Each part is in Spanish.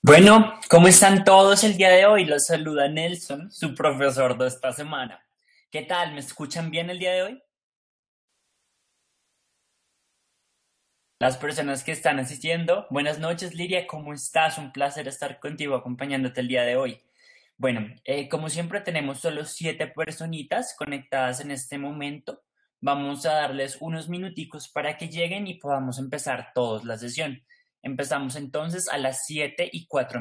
Bueno, ¿cómo están todos el día de hoy? Los saluda Nelson, su profesor de esta semana. ¿Qué tal? ¿Me escuchan bien el día de hoy? Las personas que están asistiendo, buenas noches Liria, ¿cómo estás? Un placer estar contigo acompañándote el día de hoy. Bueno, como siempre tenemos solo 7 personitas conectadas en este momento. Vamos a darles unos minuticos para que lleguen y podamos empezar todos la sesión. Empezamos entonces a las 7:04.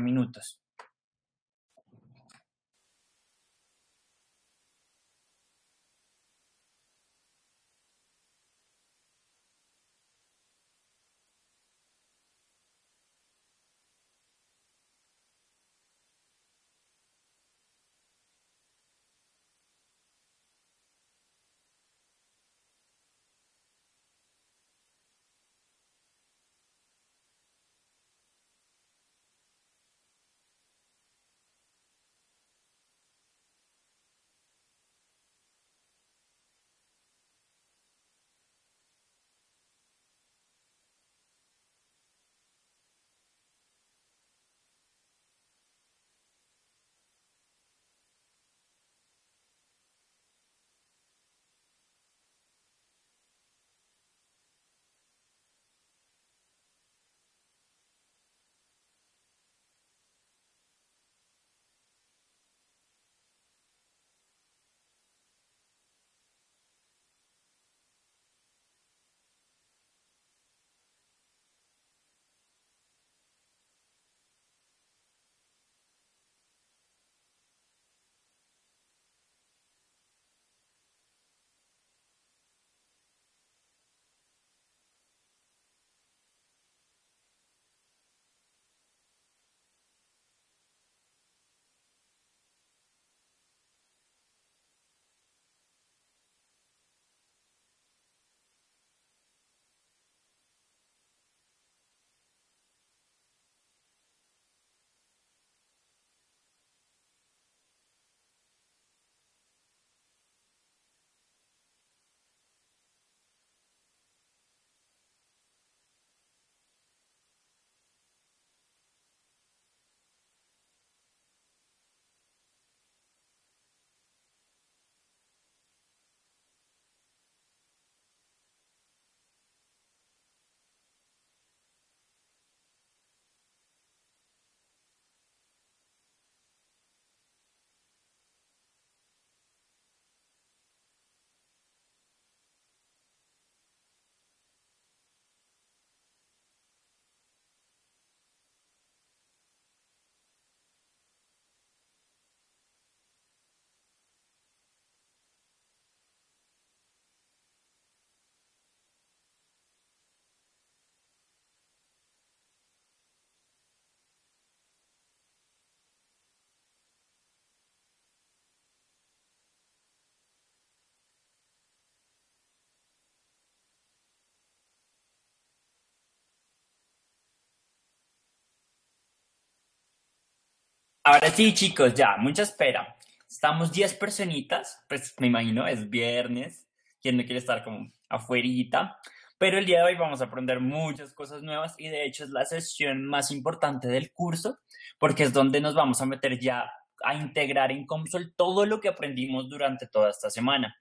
Ahora sí, chicos, ya, mucha espera. Estamos 10 personitas, pues me imagino, es viernes, quien no quiere estar como afuerita, pero el día de hoy vamos a aprender muchas cosas nuevas y de hecho es la sesión más importante del curso porque es donde nos vamos a meter ya a integrar en Comsol todo lo que aprendimos durante toda esta semana.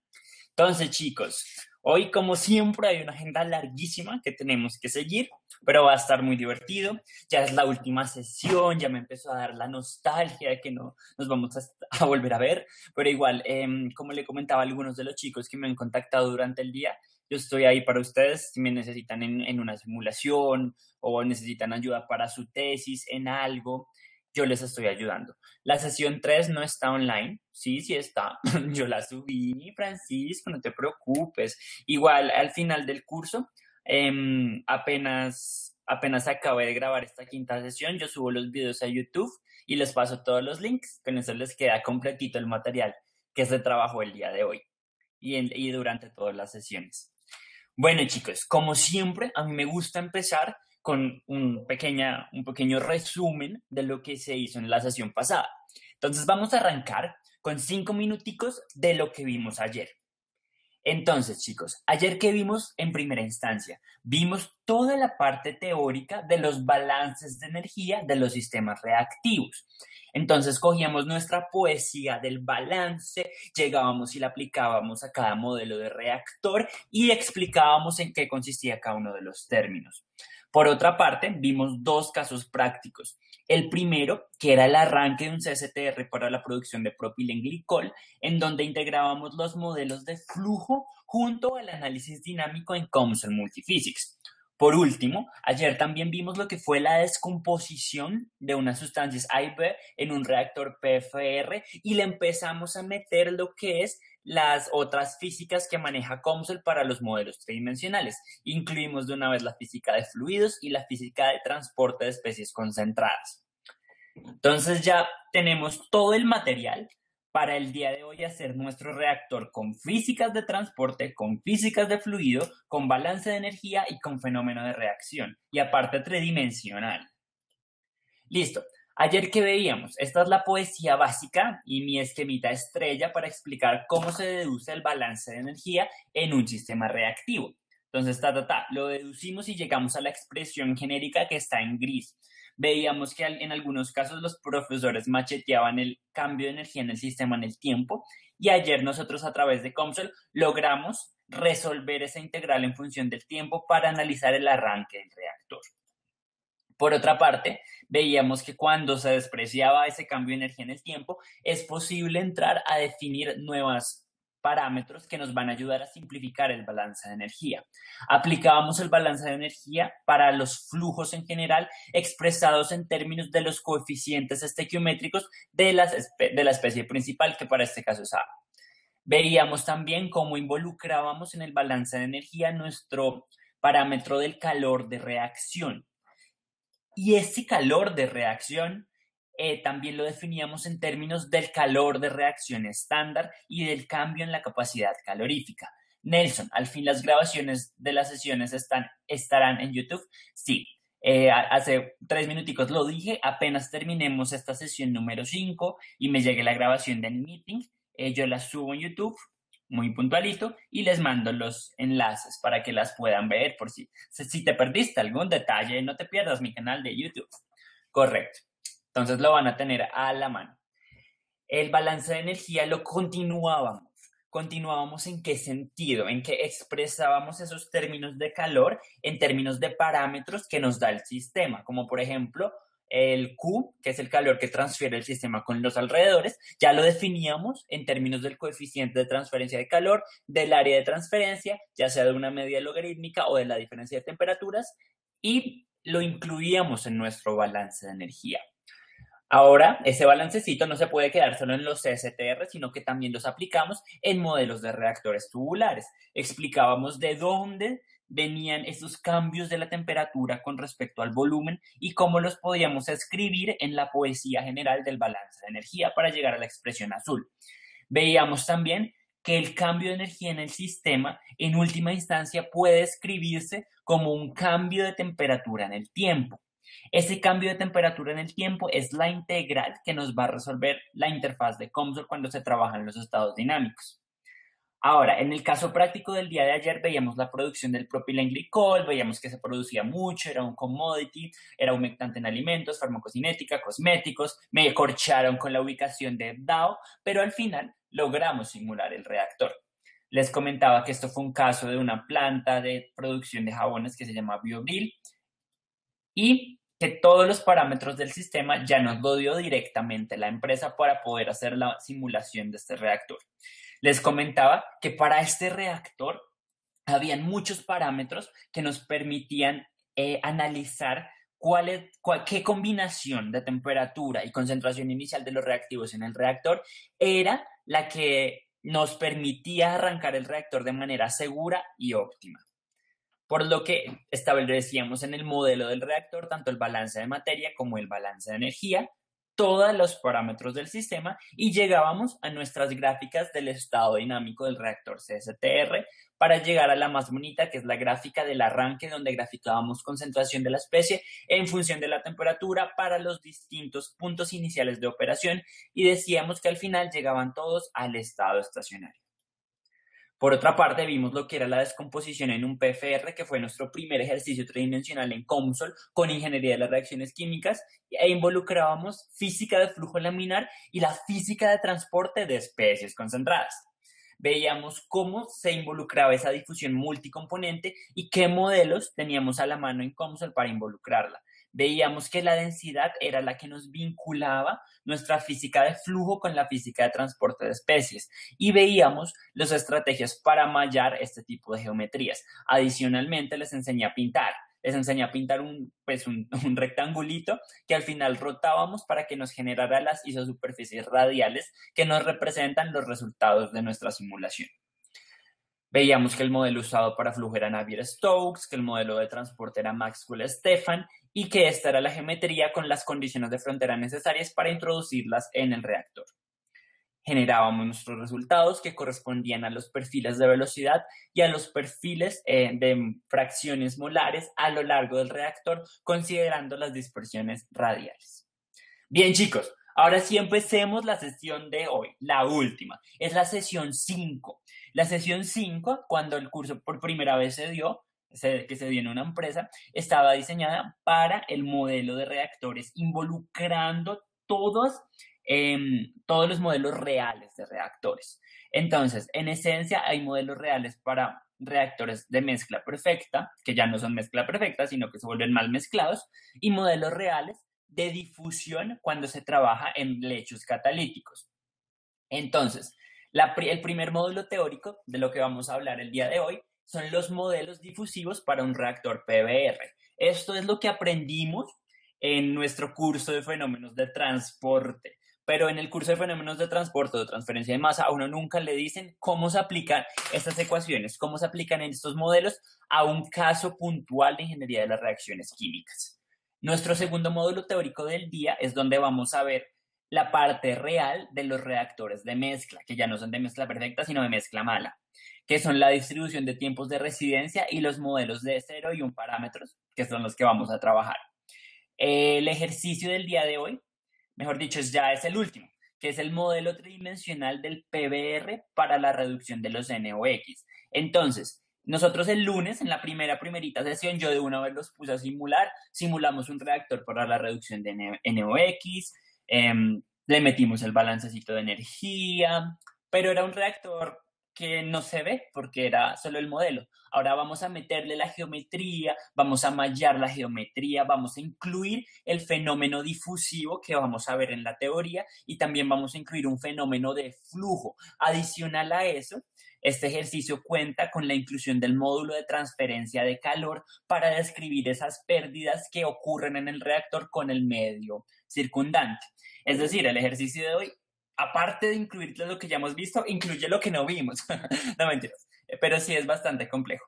Entonces, chicos, hoy como siempre hay una agenda larguísima que tenemos que seguir, pero va a estar muy divertido. Ya es la última sesión, ya me empezó a dar la nostalgia de que no nos vamos a volver a ver, pero igual, como le comentaba a algunos de los chicos que me han contactado durante el día, yo estoy ahí para ustedes si me necesitan en una simulación o necesitan ayuda para su tesis en algo, yo les estoy ayudando. La sesión 3 no está online. Sí, sí está. Yo la subí, Francisco, no te preocupes. Igual al final del curso, apenas acabé de grabar esta quinta sesión, yo subo los videos a YouTube y les paso todos los links. Con eso les queda completito el material que se trabajó el día de hoy y durante todas las sesiones. Bueno, chicos, como siempre, a mí me gusta empezar con un pequeño resumen de lo que se hizo en la sesión pasada. Entonces, vamos a arrancar con 5 minuticos de lo que vimos ayer. Entonces, chicos, ayer que vimos en primera instancia, vimos toda la parte teórica de los balances de energía de los sistemas reactivos. Entonces cogíamos nuestra poesía del balance, llegábamos y la aplicábamos a cada modelo de reactor y explicábamos en qué consistía cada uno de los términos. Por otra parte, vimos dos casos prácticos. El primero, que era el arranque de un CSTR para la producción de propilenglicol, en donde integrábamos los modelos de flujo junto al análisis dinámico en COMSOL Multiphysics. Por último, ayer también vimos lo que fue la descomposición de unas sustancias A y B en un reactor PFR y le empezamos a meter lo que es las otras físicas que maneja COMSOL para los modelos tridimensionales. Incluimos de una vez la física de fluidos y la física de transporte de especies concentradas. Entonces ya tenemos todo el material para el día de hoy hacer nuestro reactor con físicas de transporte, con físicas de fluido, con balance de energía y con fenómeno de reacción. Y aparte tridimensional. Listo. Ayer que veíamos, esta es la poesía básica y mi esquemita estrella para explicar cómo se deduce el balance de energía en un sistema reactivo. Entonces, lo deducimos y llegamos a la expresión genérica que está en gris. Veíamos que en algunos casos los profesores macheteaban el cambio de energía en el sistema en el tiempo y ayer nosotros a través de COMSOL logramos resolver esa integral en función del tiempo para analizar el arranque del reactor. Por otra parte, veíamos que cuando se despreciaba ese cambio de energía en el tiempo, es posible entrar a definir nuevos parámetros que nos van a ayudar a simplificar el balance de energía. Aplicábamos el balance de energía para los flujos en general expresados en términos de los coeficientes estequiométricos de la especie principal, que para este caso es A. Veíamos también cómo involucrábamos en el balance de energía nuestro parámetro del calor de reacción. Y ese calor de reacción también lo definíamos en términos del calor de reacción estándar y del cambio en la capacidad calorífica. Nelson, al fin las grabaciones de las sesiones estarán en YouTube. Sí, hace 3 minuticos lo dije, apenas terminemos esta sesión número 5 y me llegue la grabación del meeting, yo la subo en YouTube muy puntualito y les mando los enlaces para que las puedan ver por si te perdiste algún detalle, no te pierdas mi canal de YouTube. Correcto. Entonces lo van a tener a la mano. El balance de energía lo continuábamos. ¿Continuábamos en qué sentido? En que expresábamos esos términos de calor en términos de parámetros que nos da el sistema, como por ejemplo el Q, que es el calor que transfiere el sistema con los alrededores, ya lo definíamos en términos del coeficiente de transferencia de calor, del área de transferencia, ya sea de una media logarítmica o de la diferencia de temperaturas, y lo incluíamos en nuestro balance de energía. Ahora, ese balancecito no se puede quedar solo en los CSTR, sino que también los aplicamos en modelos de reactores tubulares. Explicábamos de dónde venían esos cambios de la temperatura con respecto al volumen y cómo los podíamos escribir en la poesía general del balance de energía para llegar a la expresión azul. Veíamos también que el cambio de energía en el sistema, en última instancia, puede escribirse como un cambio de temperatura en el tiempo. Ese cambio de temperatura en el tiempo es la integral que nos va a resolver la interfaz de COMSOL cuando se trabaja en los estados dinámicos. Ahora, en el caso práctico del día de ayer veíamos la producción del propilenglicol, veíamos que se producía mucho, era un commodity, era humectante en alimentos, farmacocinética, cosméticos, me corcharon con la ubicación de Dow, pero al final logramos simular el reactor. Les comentaba que esto fue un caso de una planta de producción de jabones que se llama BioGrill y que todos los parámetros del sistema ya nos lo dio directamente la empresa para poder hacer la simulación de este reactor. Les comentaba que para este reactor habían muchos parámetros que nos permitían analizar qué combinación de temperatura y concentración inicial de los reactivos en el reactor era la que nos permitía arrancar el reactor de manera segura y óptima. Por lo que establecíamos en el modelo del reactor tanto el balance de materia como el balance de energía, todos los parámetros del sistema y llegábamos a nuestras gráficas del estado dinámico del reactor CSTR para llegar a la más bonita, que es la gráfica del arranque, donde graficábamos concentración de la especie en función de la temperatura para los distintos puntos iniciales de operación y decíamos que al final llegaban todos al estado estacionario. Por otra parte, vimos lo que era la descomposición en un PFR, que fue nuestro primer ejercicio tridimensional en COMSOL con ingeniería de las reacciones químicas, e involucrábamos física de flujo laminar y la física de transporte de especies concentradas. Veíamos cómo se involucraba esa difusión multicomponente y qué modelos teníamos a la mano en COMSOL para involucrarla. Veíamos que la densidad era la que nos vinculaba nuestra física de flujo con la física de transporte de especies y veíamos las estrategias para mallar este tipo de geometrías. Adicionalmente les enseñé a pintar. Les enseñé a pintar un rectangulito que al final rotábamos para que nos generara las isosuperficies radiales que nos representan los resultados de nuestra simulación. Veíamos que el modelo usado para flujo era Navier-Stokes, que el modelo de transporte era Maxwell-Stefan y que esta era la geometría con las condiciones de frontera necesarias para introducirlas en el reactor. Generábamos nuestros resultados que correspondían a los perfiles de velocidad y a los perfiles de fracciones molares a lo largo del reactor, considerando las dispersiones radiales. Bien, chicos, ahora sí empecemos la sesión de hoy, la última. Es la sesión 5. La sesión 5, cuando el curso por primera vez que se dio en una empresa, estaba diseñada para el modelo de reactores, involucrando todos los modelos reales de reactores. Entonces, en esencia, hay modelos reales para reactores de mezcla perfecta, que ya no son mezcla perfecta, sino que se vuelven mal mezclados, y modelos reales de difusión cuando se trabaja en lechos catalíticos. Entonces, el primer módulo teórico de lo que vamos a hablar el día de hoy son los modelos difusivos para un reactor PBR. Esto es lo que aprendimos en nuestro curso de fenómenos de transporte. Pero en el curso de fenómenos de transporte o de transferencia de masa, a uno nunca le dicen cómo se aplican estas ecuaciones, cómo se aplican en estos modelos a un caso puntual de ingeniería de las reacciones químicas. Nuestro segundo módulo teórico del día es donde vamos a ver la parte real de los reactores de mezcla, que ya no son de mezcla perfecta, sino de mezcla mala, que son la distribución de tiempos de residencia y los modelos de 0 y 1 parámetros, que son los que vamos a trabajar. El ejercicio del día de hoy, mejor dicho, ya es el último, que es el modelo tridimensional del PBR para la reducción de los NOx. Entonces, nosotros el lunes, en la primerita sesión, yo de una vez los puse a simular. Simulamos un reactor para la reducción de NOx, le metimos el balancecito de energía, pero era un reactor que no se ve porque era solo el modelo. Ahora vamos a meterle la geometría, vamos a mallar la geometría, vamos a incluir el fenómeno difusivo que vamos a ver en la teoría y también vamos a incluir un fenómeno de flujo. Adicional a eso, este ejercicio cuenta con la inclusión del módulo de transferencia de calor para describir esas pérdidas que ocurren en el reactor con el medio circundante. Es decir, el ejercicio de hoy, aparte de incluir lo que ya hemos visto, incluye lo que no vimos. No mentiras, pero sí es bastante complejo.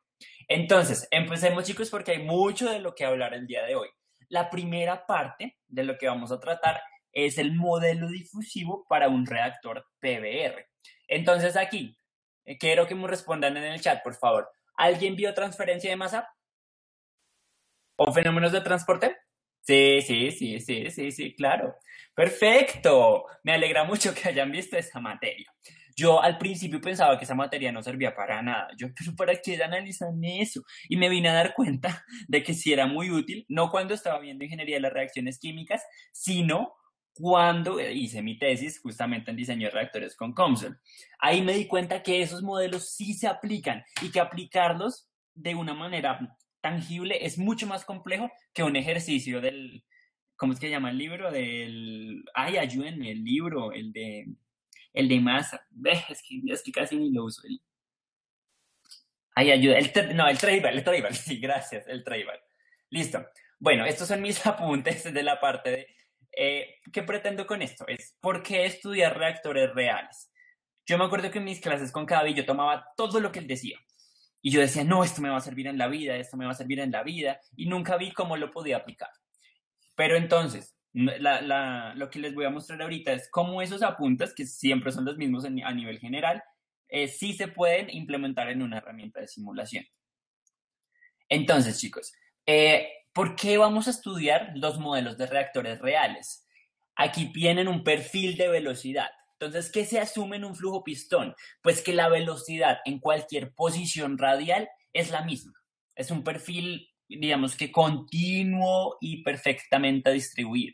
Entonces, empecemos, chicos, porque hay mucho de lo que hablar el día de hoy. La primera parte de lo que vamos a tratar es el modelo difusivo para un reactor PBR. Entonces, aquí, quiero que me respondan en el chat, por favor. ¿Alguien vio transferencia de masa? ¿O fenómenos de transporte? Sí, claro. Perfecto. Me alegra mucho que hayan visto esa materia. Yo al principio pensaba que esa materia no servía para nada. Pero ¿para qué analizan eso? Y me vine a dar cuenta de que sí era muy útil, no cuando estaba viendo ingeniería de las reacciones químicas, sino cuando hice mi tesis justamente en diseño de reactores con COMSOL. Ahí me di cuenta que esos modelos sí se aplican y que aplicarlos de una manera tangible es mucho más complejo que un ejercicio del, ¿cómo es que se llama el libro? Ayúdenme, el libro, el de masa. Es que casi ni lo uso. Ayuda, el Tribal, sí, gracias, el Tribal. Listo. Bueno, estos son mis apuntes de la parte de, ¿qué pretendo con esto? Es, ¿por qué estudiar reactores reales? Yo me acuerdo que en mis clases con Cavi yo tomaba todo lo que él decía. Y yo decía, no, esto me va a servir en la vida, esto me va a servir en la vida, y nunca vi cómo lo podía aplicar. Pero entonces, lo que les voy a mostrar ahorita es cómo esos apuntes, que siempre son los mismos a nivel general, sí se pueden implementar en una herramienta de simulación. Entonces, chicos, ¿por qué vamos a estudiar los modelos de reactores reales? Aquí tienen un perfil de velocidad. Entonces, ¿qué se asume en un flujo pistón? Pues que la velocidad en cualquier posición radial es la misma. Es un perfil, digamos que continuo y perfectamente distribuido.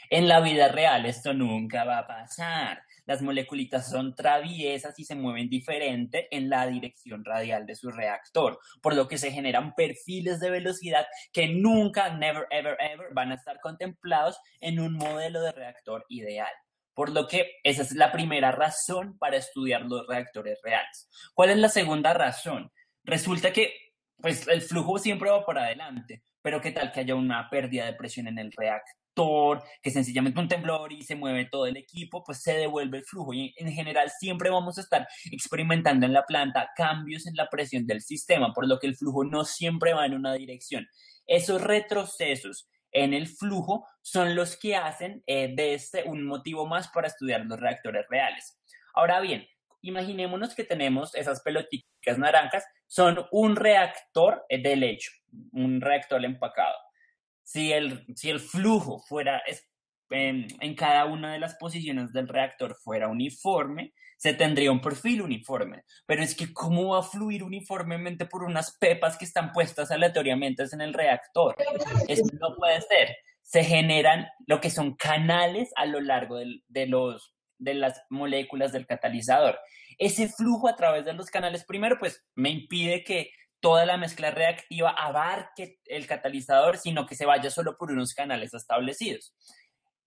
En la vida real esto nunca va a pasar. Las moleculitas son traviesas y se mueven diferente en la dirección radial de su reactor, por lo que se generan perfiles de velocidad que nunca, never, ever, ever van a estar contemplados en un modelo de reactor ideal. Por lo que esa es la primera razón para estudiar los reactores reales. ¿Cuál es la segunda razón? Resulta que pues, el flujo siempre va para adelante, pero ¿qué tal que haya una pérdida de presión en el reactor, que sencillamente un temblor y se mueve todo el equipo, pues se devuelve el flujo y en general siempre vamos a estar experimentando en la planta cambios en la presión del sistema, por lo que el flujo no siempre va en una dirección. Esos retrocesos en el flujo son los que hacen de este un motivo más para estudiar los reactores reales. Ahora bien, imaginémonos que tenemos esas pelotitas naranjas, son un reactor de lecho, un reactor empacado. Si el flujo fuera en cada una de las posiciones del reactor fuera uniforme, se tendría un perfil uniforme. Pero es que ¿cómo va a fluir uniformemente por unas pepas que están puestas aleatoriamente en el reactor? Eso no puede ser. Se generan lo que son canales a lo largo de las moléculas del catalizador. Ese flujo a través de los canales, primero, pues me impide que toda la mezcla reactiva abarque el catalizador, sino que se vaya solo por unos canales establecidos.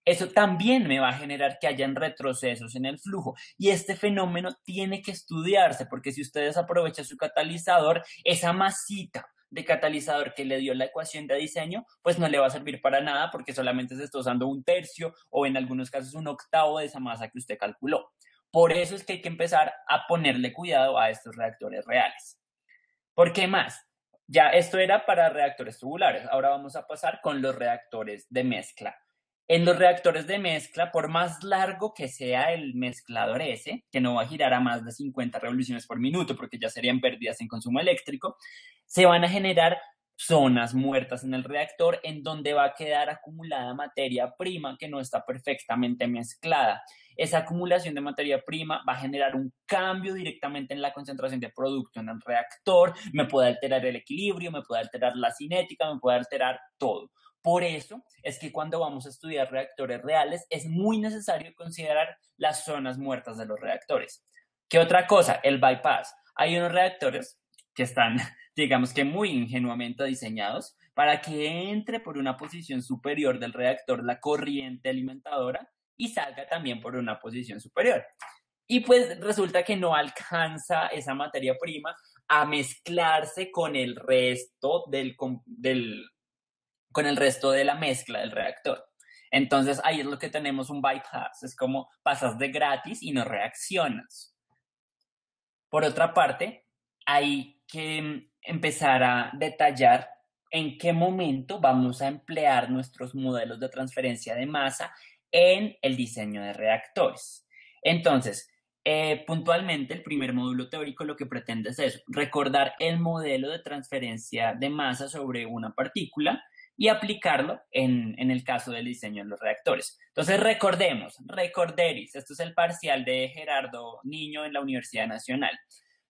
Eso también me va a generar que hayan retrocesos en el flujo. Y este fenómeno tiene que estudiarse, porque si ustedes aprovechan su catalizador, esa masita de catalizador que le dio la ecuación de diseño, pues no le va a servir para nada porque solamente se está usando un tercio o en algunos casos un octavo de esa masa que usted calculó. Por eso es que hay que empezar a ponerle cuidado a estos reactores reales. ¿Por qué más? Ya esto era para reactores tubulares. Ahora vamos a pasar con los reactores de mezcla. En los reactores de mezcla, por más largo que sea el mezclador ese, que no va a girar a más de 50 revoluciones por minuto porque ya serían pérdidas en consumo eléctrico, se van a generar zonas muertas en el reactor en donde va a quedar acumulada materia prima que no está perfectamente mezclada. Esa acumulación de materia prima va a generar un cambio directamente en la concentración de producto en el reactor, me puede alterar el equilibrio, me puede alterar la cinética, me puede alterar todo. Por eso es que cuando vamos a estudiar reactores reales es muy necesario considerar las zonas muertas de los reactores. ¿Qué otra cosa? El bypass. Hay unos reactores que están, digamos que muy ingenuamente diseñados para que entre por una posición superior del reactor la corriente alimentadora y salga también por una posición superior. Y pues resulta que no alcanza esa materia prima a mezclarse con el resto con el resto de la mezcla del reactor. Entonces ahí es lo que tenemos un bypass, es como pasas de gratis y no reaccionas. Por otra parte, hay que empezar a detallar en qué momento vamos a emplear nuestros modelos de transferencia de masa en el diseño de reactores. Entonces, puntualmente, el primer módulo teórico lo que pretende es eso, recordar el modelo de transferencia de masa sobre una partícula y aplicarlo en el caso del diseño de los reactores. Entonces, recorderis, esto es el parcial de Gerardo Niño en la Universidad Nacional.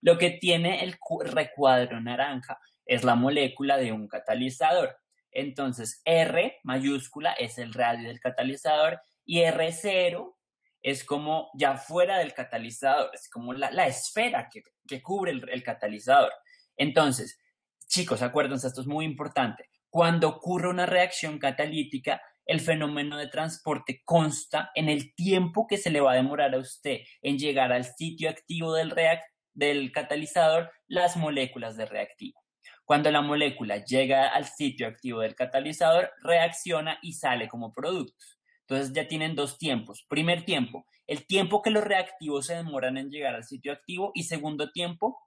Lo que tiene el recuadro naranja es la molécula de un catalizador. Entonces, R mayúscula es el radio del catalizador y R0 es como ya fuera del catalizador, es como la esfera que cubre el catalizador. Entonces, chicos, acuérdense, esto es muy importante. Cuando ocurre una reacción catalítica, el fenómeno de transporte consta en el tiempo que se le va a demorar a usted en llegar al sitio activo del catalizador, las moléculas de reactivo. Cuando la molécula llega al sitio activo del catalizador, reacciona y sale como productos. Entonces ya tienen dos tiempos. Primer tiempo, el tiempo que los reactivos se demoran en llegar al sitio activo y segundo tiempo,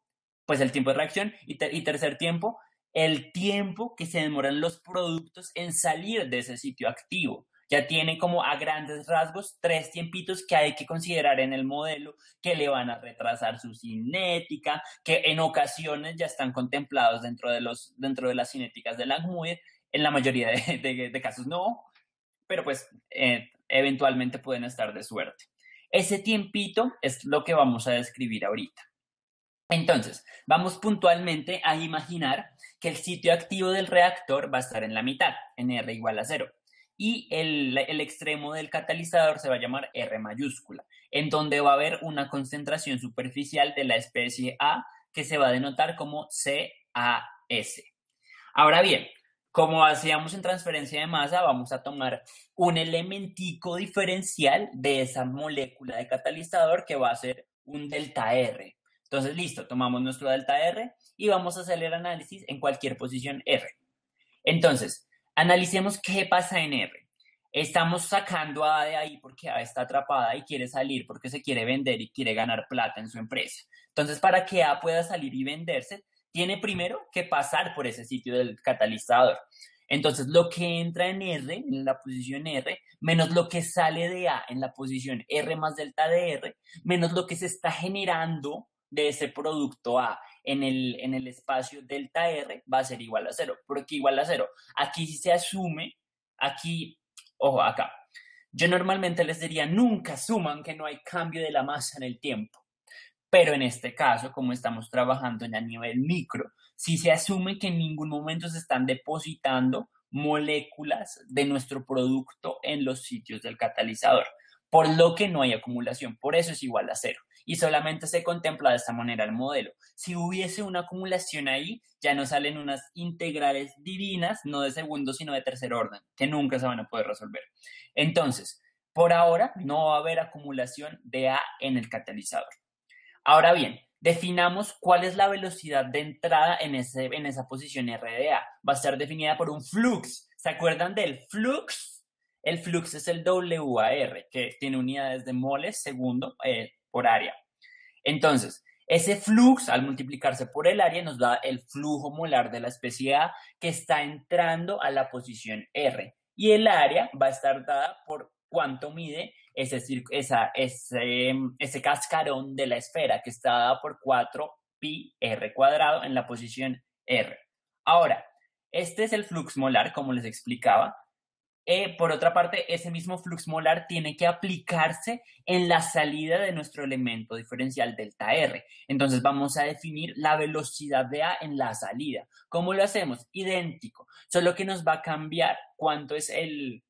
pues el tiempo de reacción y tercer tiempo, el tiempo que se demoran los productos en salir de ese sitio activo. Ya tiene como a grandes rasgos tres tiempitos que hay que considerar en el modelo que le van a retrasar su cinética, que en ocasiones ya están contemplados dentro de las cinéticas de Langmuir, en la mayoría de casos no, pero pues eventualmente pueden estar de suerte. Ese tiempito es lo que vamos a describir ahorita. Entonces, vamos puntualmente a imaginar que el sitio activo del reactor va a estar en la mitad, en R igual a 0. Y el extremo del catalizador se va a llamar R mayúscula, en donde va a haber una concentración superficial de la especie A que se va a denotar como CAS. Ahora bien, como hacíamos en transferencia de masa, vamos a tomar un elementico diferencial de esa molécula de catalizador que va a ser un delta R. Entonces, listo, tomamos nuestro delta R y vamos a hacer el análisis en cualquier posición R. Entonces, analicemos qué pasa en R. Estamos sacando a A de ahí porque A está atrapada y quiere salir porque se quiere vender y quiere ganar plata en su empresa. Entonces, para que A pueda salir y venderse, tiene primero que pasar por ese sitio del catalizador. Entonces, lo que entra en R, en la posición R, menos lo que sale de A en la posición R más delta de R, menos lo que se está generando de ese producto A en el espacio delta R, va a ser igual a 0. ¿Por qué igual a 0? Aquí sí se asume, aquí, ojo, acá. Yo normalmente les diría, nunca asuman que no hay cambio de la masa en el tiempo. Pero en este caso, como estamos trabajando en a nivel micro, sí se asume que en ningún momento se están depositando moléculas de nuestro producto en los sitios del catalizador, por lo que no hay acumulación, por eso es igual a 0. Y solamente se contempla de esta manera el modelo. Si hubiese una acumulación ahí, ya nos salen unas integrales divinas, no de segundo, sino de tercer orden, que nunca se van a poder resolver. Entonces, por ahora, no va a haber acumulación de A en el catalizador. Ahora bien, definamos cuál es la velocidad de entrada en esa posición RDA. Va a estar definida por un flux. ¿Se acuerdan del flux? El flux es el WAR, que tiene unidades de moles segundo por área. Entonces, ese flux, al multiplicarse por el área, nos da el flujo molar de la especie A que está entrando a la posición R. Y el área va a estar dada por cuánto mide ese cascarón de la esfera, que está dada por 4pi r cuadrado en la posición R. Ahora, este es el flux molar, como les explicaba. Por otra parte, ese mismo flux molar tiene que aplicarse en la salida de nuestro elemento diferencial delta R. Entonces vamos a definir la velocidad de A en la salida. ¿Cómo lo hacemos? Idéntico, solo que nos va a cambiar cuánto es el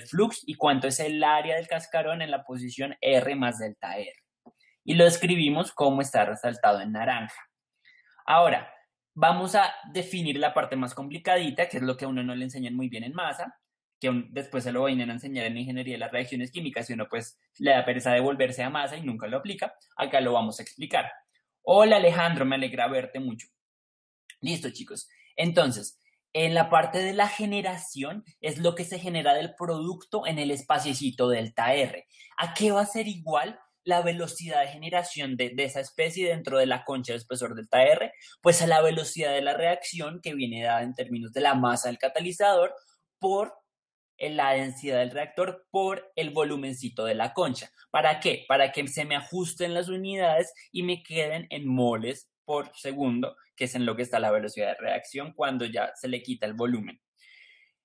flux y cuánto es el área del cascarón en la posición R más delta R. Y lo escribimos como está resaltado en naranja. Ahora, vamos a definir la parte más complicadita, que es lo que a uno no le enseñan muy bien en masa, que después se lo van a enseñar en ingeniería de las reacciones químicas y uno pues le da pereza de volverse a masa y nunca lo aplica. Acá lo vamos a explicar. Hola Alejandro, me alegra verte mucho. Listo, chicos. Entonces, en la parte de la generación es lo que se genera del producto en el espaciecito delta R. ¿A qué va a ser igual la velocidad de generación de esa especie dentro de la concha de espesor delta R? Pues a la velocidad de la reacción que viene dada en términos de la masa del catalizador por la densidad del reactor por el volumencito de la concha. ¿Para qué? Para que se me ajusten las unidades y me queden en moles por segundo, que es en lo que está la velocidad de reacción cuando ya se le quita el volumen.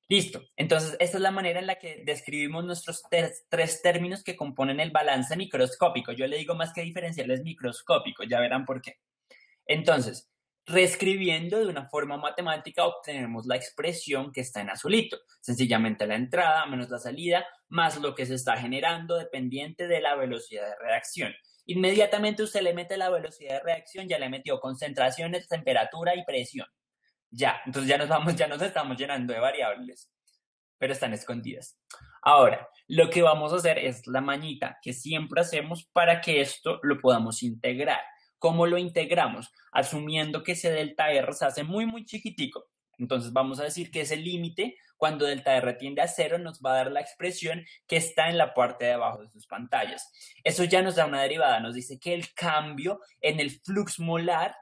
Listo. Entonces, esta es la manera en la que describimos nuestros tres términos que componen el balance microscópico. Yo le digo más que diferencial es microscópico, ya verán por qué. Entonces, reescribiendo de una forma matemática obtenemos la expresión que está en azulito. Sencillamente la entrada menos la salida más lo que se está generando dependiente de la velocidad de reacción. Inmediatamente usted le mete la velocidad de reacción, ya le metió concentraciones, temperatura y presión. Ya, entonces ya nos estamos llenando de variables, pero están escondidas. Ahora, lo que vamos a hacer es la mañita que siempre hacemos para que esto lo podamos integrar. ¿Cómo lo integramos? Asumiendo que ese delta R se hace muy, muy chiquitico. Entonces vamos a decir que ese límite, cuando delta R tiende a 0, nos va a dar la expresión que está en la parte de abajo de sus pantallas. Eso ya nos da una derivada, nos dice que el cambio en el flux molar,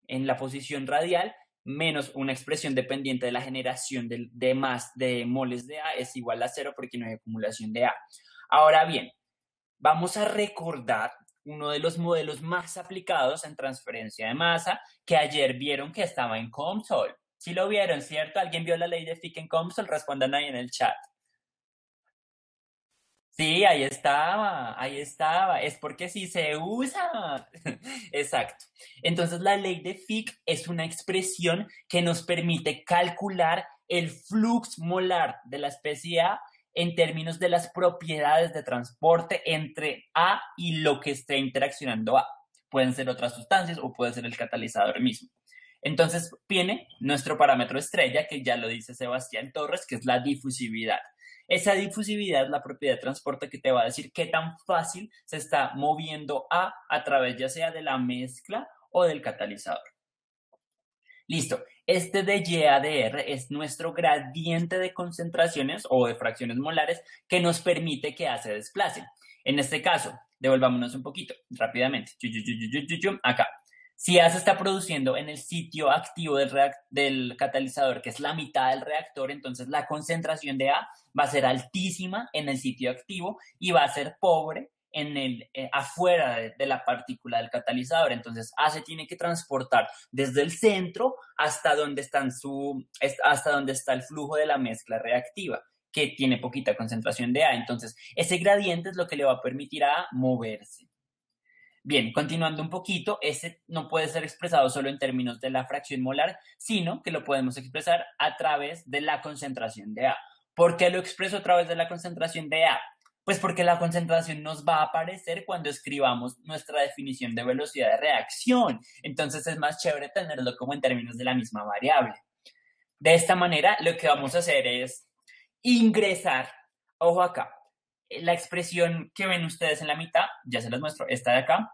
en la posición radial, menos una expresión dependiente de la generación de moles de A es igual a 0 porque no hay acumulación de A. Ahora bien, vamos a recordar uno de los modelos más aplicados en transferencia de masa que ayer vieron que estaba en COMSOL. Sí lo vieron, ¿cierto? ¿Alguien vio la ley de Fick en COMSOL? Respondan ahí en el chat. Sí, ahí estaba, ahí estaba. Es porque sí se usa. Exacto. Entonces, la ley de Fick es una expresión que nos permite calcular el flux molar de la especie A en términos de las propiedades de transporte entre A y lo que esté interaccionando A. Pueden ser otras sustancias o puede ser el catalizador mismo. Entonces, viene nuestro parámetro estrella, que ya lo dice Sebastián Torres, que es la difusividad. Esa difusividad es la propiedad de transporte que te va a decir qué tan fácil se está moviendo a través ya sea de la mezcla o del catalizador. Listo. Este de Y a de R es nuestro gradiente de concentraciones o de fracciones molares que nos permite que A se desplace. En este caso, devolvámonos un poquito rápidamente. Acá. Si A se está produciendo en el sitio activo del catalizador, que es la mitad del reactor, entonces la concentración de A va a ser altísima en el sitio activo y va a ser pobre afuera de la partícula del catalizador. Entonces A se tiene que transportar desde el centro hasta donde está el flujo de la mezcla reactiva, que tiene poquita concentración de A. Entonces, ese gradiente es lo que le va a permitir a A moverse. Bien, continuando un poquito, ese no puede ser expresado solo en términos de la fracción molar, sino que lo podemos expresar a través de la concentración de A. ¿Por qué lo expreso a través de la concentración de A? Pues porque la concentración nos va a aparecer cuando escribamos nuestra definición de velocidad de reacción. Entonces es más chévere tenerlo como en términos de la misma variable. De esta manera, lo que vamos a hacer es ingresar, ojo acá, la expresión que ven ustedes en la mitad, ya se las muestro, esta de acá,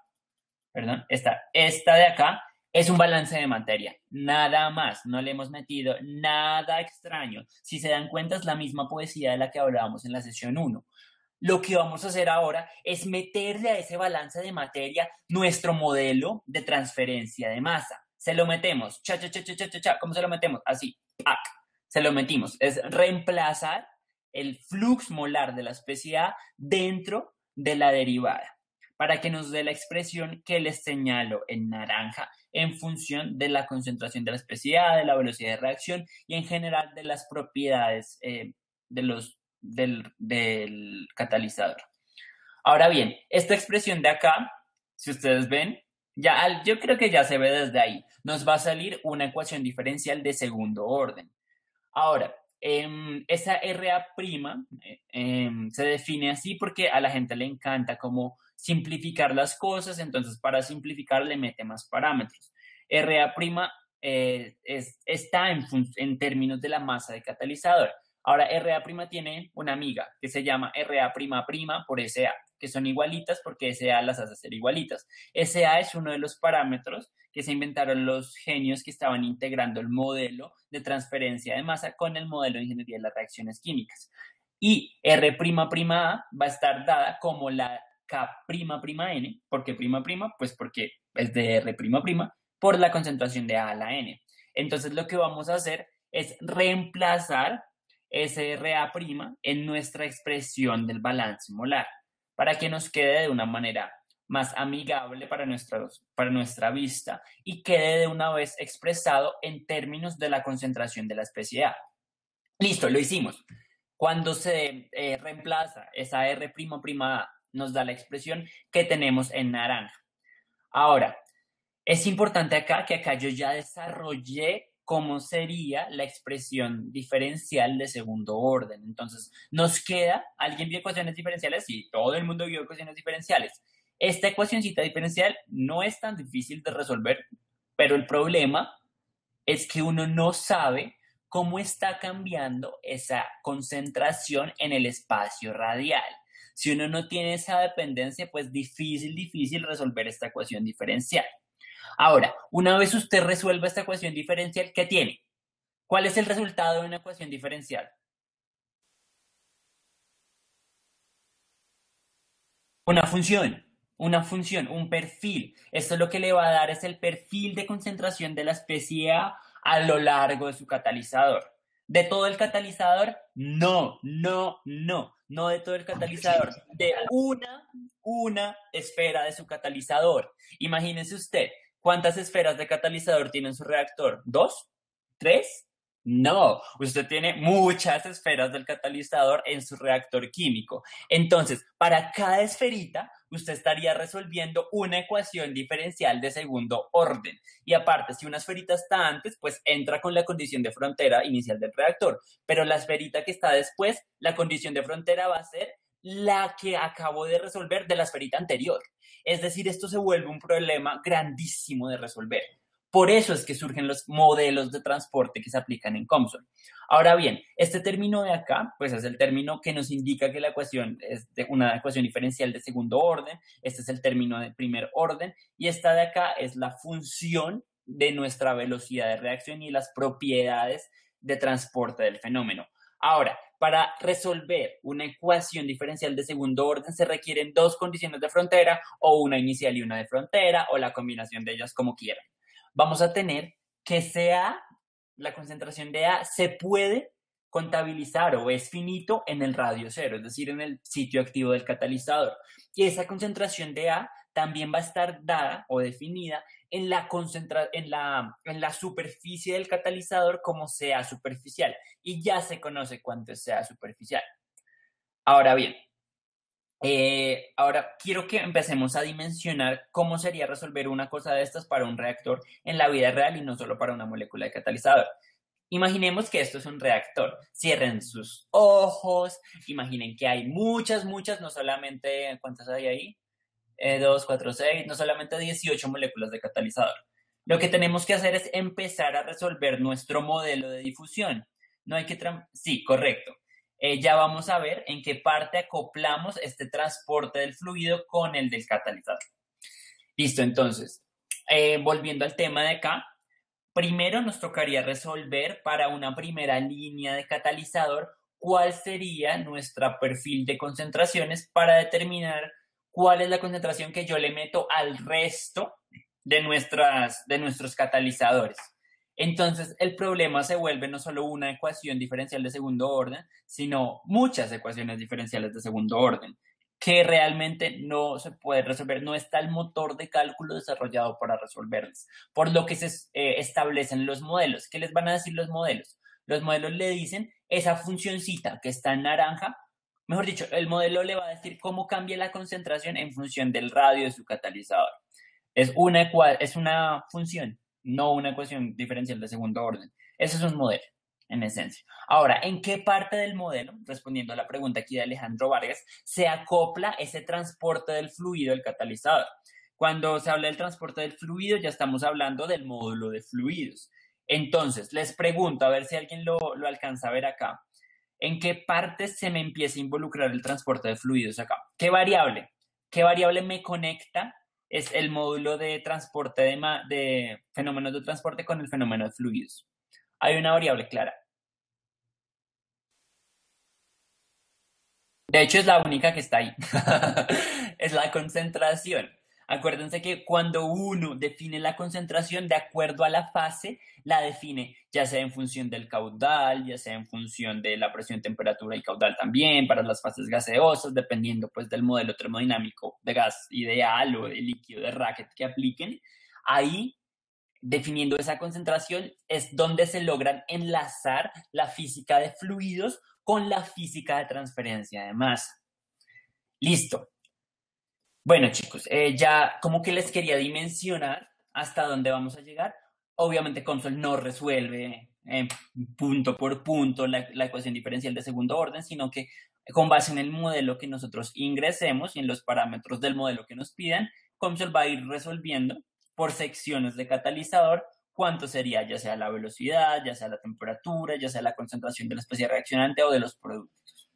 perdón, esta de acá es un balance de materia, nada más, no le hemos metido nada extraño. Si se dan cuenta, es la misma poesía de la que hablábamos en la sesión 1. Lo que vamos a hacer ahora es meterle a ese balance de materia nuestro modelo de transferencia de masa. Se lo metemos, ¿cómo se lo metemos? Así, ¡pac! Se lo metimos. Es reemplazar el flux molar de la especie A dentro de la derivada para que nos dé la expresión que les señalo en naranja en función de la concentración de la especie A, de la velocidad de reacción y en general de las propiedades del catalizador. Ahora bien, esta expresión de acá, si ustedes ven, yo creo que ya se ve desde ahí. Nos va a salir una ecuación diferencial de segundo orden. Ahora, esa RA' se define así porque a la gente le encanta como simplificar las cosas, entonces para simplificar le mete más parámetros. RA' está en términos de la masa de catalizador. Ahora, RA' tiene una amiga que se llama RA'' por SA, que son igualitas porque SA las hace ser igualitas. SA es uno de los parámetros que se inventaron los genios que estaban integrando el modelo de transferencia de masa con el modelo de ingeniería de las reacciones químicas. Y R'' va a estar dada como la K'N. ¿Por qué prima prima? Pues porque es de R'' por la concentración de A a la N. Entonces lo que vamos a hacer es reemplazar ese RA' en nuestra expresión del balance molar para que nos quede de una manera más amigable para nuestra vista y quede de una vez expresado en términos de la concentración de la especie A. Listo, lo hicimos. Cuando se reemplaza esa R'' A, nos da la expresión que tenemos en naranja. Ahora, es importante acá que acá yo ya desarrollé cómo sería la expresión diferencial de segundo orden. Entonces, nos queda, ¿alguien vio ecuaciones diferenciales? Sí, todo el mundo vio ecuaciones diferenciales. Esta ecuacióncita diferencial no es tan difícil de resolver, pero el problema es que uno no sabe cómo está cambiando esa concentración en el espacio radial. Si uno no tiene esa dependencia, pues difícil resolver esta ecuación diferencial. Ahora, una vez usted resuelva esta ecuación diferencial, ¿qué tiene? ¿Cuál es el resultado de una ecuación diferencial? Una función, un perfil. Esto lo que le va a dar es el perfil de concentración de la especie a lo largo de su catalizador. ¿De todo el catalizador? No, no de todo el catalizador. De una esfera de su catalizador. Imagínese usted, ¿cuántas esferas de catalizador tiene en su reactor? ¿Dos? ¿Tres? No, usted tiene muchas esferas del catalizador en su reactor químico. Entonces, para cada esferita, usted estaría resolviendo una ecuación diferencial de segundo orden. Y aparte, si una esferita está antes, pues entra con la condición de frontera inicial del reactor. Pero la esferita que está después, la condición de frontera va a ser la que acabo de resolver de la esferita anterior. Es decir, esto se vuelve un problema grandísimo de resolver. Por eso es que surgen los modelos de transporte que se aplican en COMSOL. Ahora bien, este término de acá, pues es el término que nos indica que la ecuación es de una ecuación diferencial de segundo orden. Este es el término de primer orden. Y esta de acá es la función de nuestra velocidad de reacción y las propiedades de transporte del fenómeno. Ahora, para resolver una ecuación diferencial de segundo orden se requieren dos condiciones de frontera, o una inicial y una de frontera, o la combinación de ellas como quieran. Vamos a tener que la concentración de A se puede contabilizar o es finito en el radio cero, es decir, en el sitio activo del catalizador. Y esa concentración de A también va a estar dada o definida en la superficie del catalizador como sea superficial. Y ya se conoce cuánto es sea superficial. Ahora bien, ahora quiero que empecemos a dimensionar cómo sería resolver una cosa de estas para un reactor en la vida real y no solo para una molécula de catalizador. Imaginemos que esto es un reactor. Cierren sus ojos. Imaginen que hay muchas, no solamente, ¿cuántas hay ahí? 2, 4, 6, no solamente 18 moléculas de catalizador. Lo que tenemos que hacer es empezar a resolver nuestro modelo de difusión. No hay que... Sí, correcto. Ya vamos a ver en qué parte acoplamos este transporte del fluido con el del catalizador. Listo, entonces, volviendo al tema de acá, primero nos tocaría resolver para una primera línea de catalizador cuál sería nuestro perfil de concentraciones para determinar cuál es la concentración que yo le meto al resto de nuestros catalizadores. Entonces, el problema se vuelve no solo una ecuación diferencial de segundo orden, sino muchas ecuaciones diferenciales de segundo orden, que realmente no se puede resolver, no está el motor de cálculo desarrollado para resolverlas, por lo que se establecen los modelos. ¿Qué les van a decir los modelos? Los modelos le dicen esa funcioncita que está en naranja, mejor dicho, el modelo le va a decir cómo cambia la concentración en función del radio de su catalizador. Es una función, no una ecuación diferencial de segundo orden. Ese es un modelo, en esencia. Ahora, ¿en qué parte del modelo, respondiendo a la pregunta aquí de Alejandro Vargas, se acopla ese transporte del fluido del catalizador? Cuando se habla del transporte del fluido, ya estamos hablando del módulo de fluidos. Entonces, les pregunto, a ver si alguien lo alcanza a ver acá. ¿En qué parte se me empieza a involucrar el transporte de fluidos acá? ¿Qué variable? ¿Qué variable me conecta? Es el módulo de transporte de fenómenos de transporte con el fenómeno de fluidos. Hay una variable clara. De hecho, es la única que está ahí. Es la concentración. Acuérdense que cuando uno define la concentración de acuerdo a la fase, la define ya sea en función del caudal, ya sea en función de la presión, temperatura y caudal también, para las fases gaseosas, dependiendo pues del modelo termodinámico de gas ideal o de líquido de Racket que apliquen. Ahí, definiendo esa concentración, es donde se logran enlazar la física de fluidos con la física de transferencia de masa. Listo. Bueno, chicos, ya como que les quería dimensionar hasta dónde vamos a llegar. Obviamente COMSOL no resuelve punto por punto la ecuación diferencial de segundo orden, sino que con base en el modelo que nosotros ingresemos y en los parámetros del modelo que nos pidan, COMSOL va a ir resolviendo por secciones de catalizador cuánto sería, ya sea la velocidad, ya sea la temperatura, ya sea la concentración de la especie reaccionante o de los productos.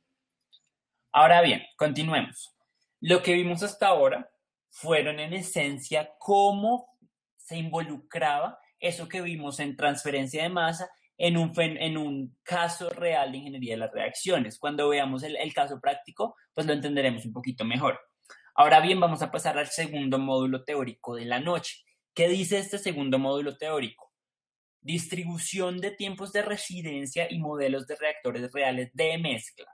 Ahora bien, continuemos. Lo que vimos hasta ahora fueron en esencia cómo se involucraba eso que vimos en transferencia de masa en un caso real de ingeniería de las reacciones. Cuando veamos el caso práctico, pues lo entenderemos un poquito mejor. Ahora bien, vamos a pasar al segundo módulo teórico de la noche. ¿Qué dice este segundo módulo teórico? Distribución de tiempos de residencia y modelos de reactores reales de mezcla.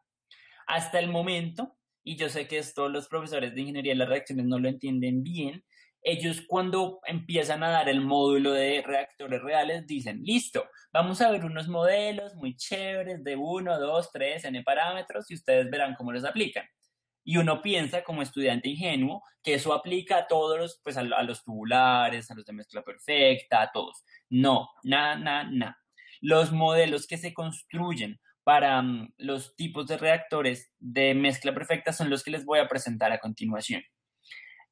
Hasta el momento, y yo sé que esto los profesores de ingeniería de las reacciones no lo entienden bien, ellos cuando empiezan a dar el módulo de reactores reales dicen, listo, vamos a ver unos modelos muy chéveres de 1, 2, 3 N parámetros y ustedes verán cómo los aplican. Y uno piensa como estudiante ingenuo que eso aplica a todos los, pues a los tubulares, a los de mezcla perfecta, a todos. No, nada, nada, nada. Los modelos que se construyen para los tipos de reactores de mezcla perfecta son los que les voy a presentar a continuación.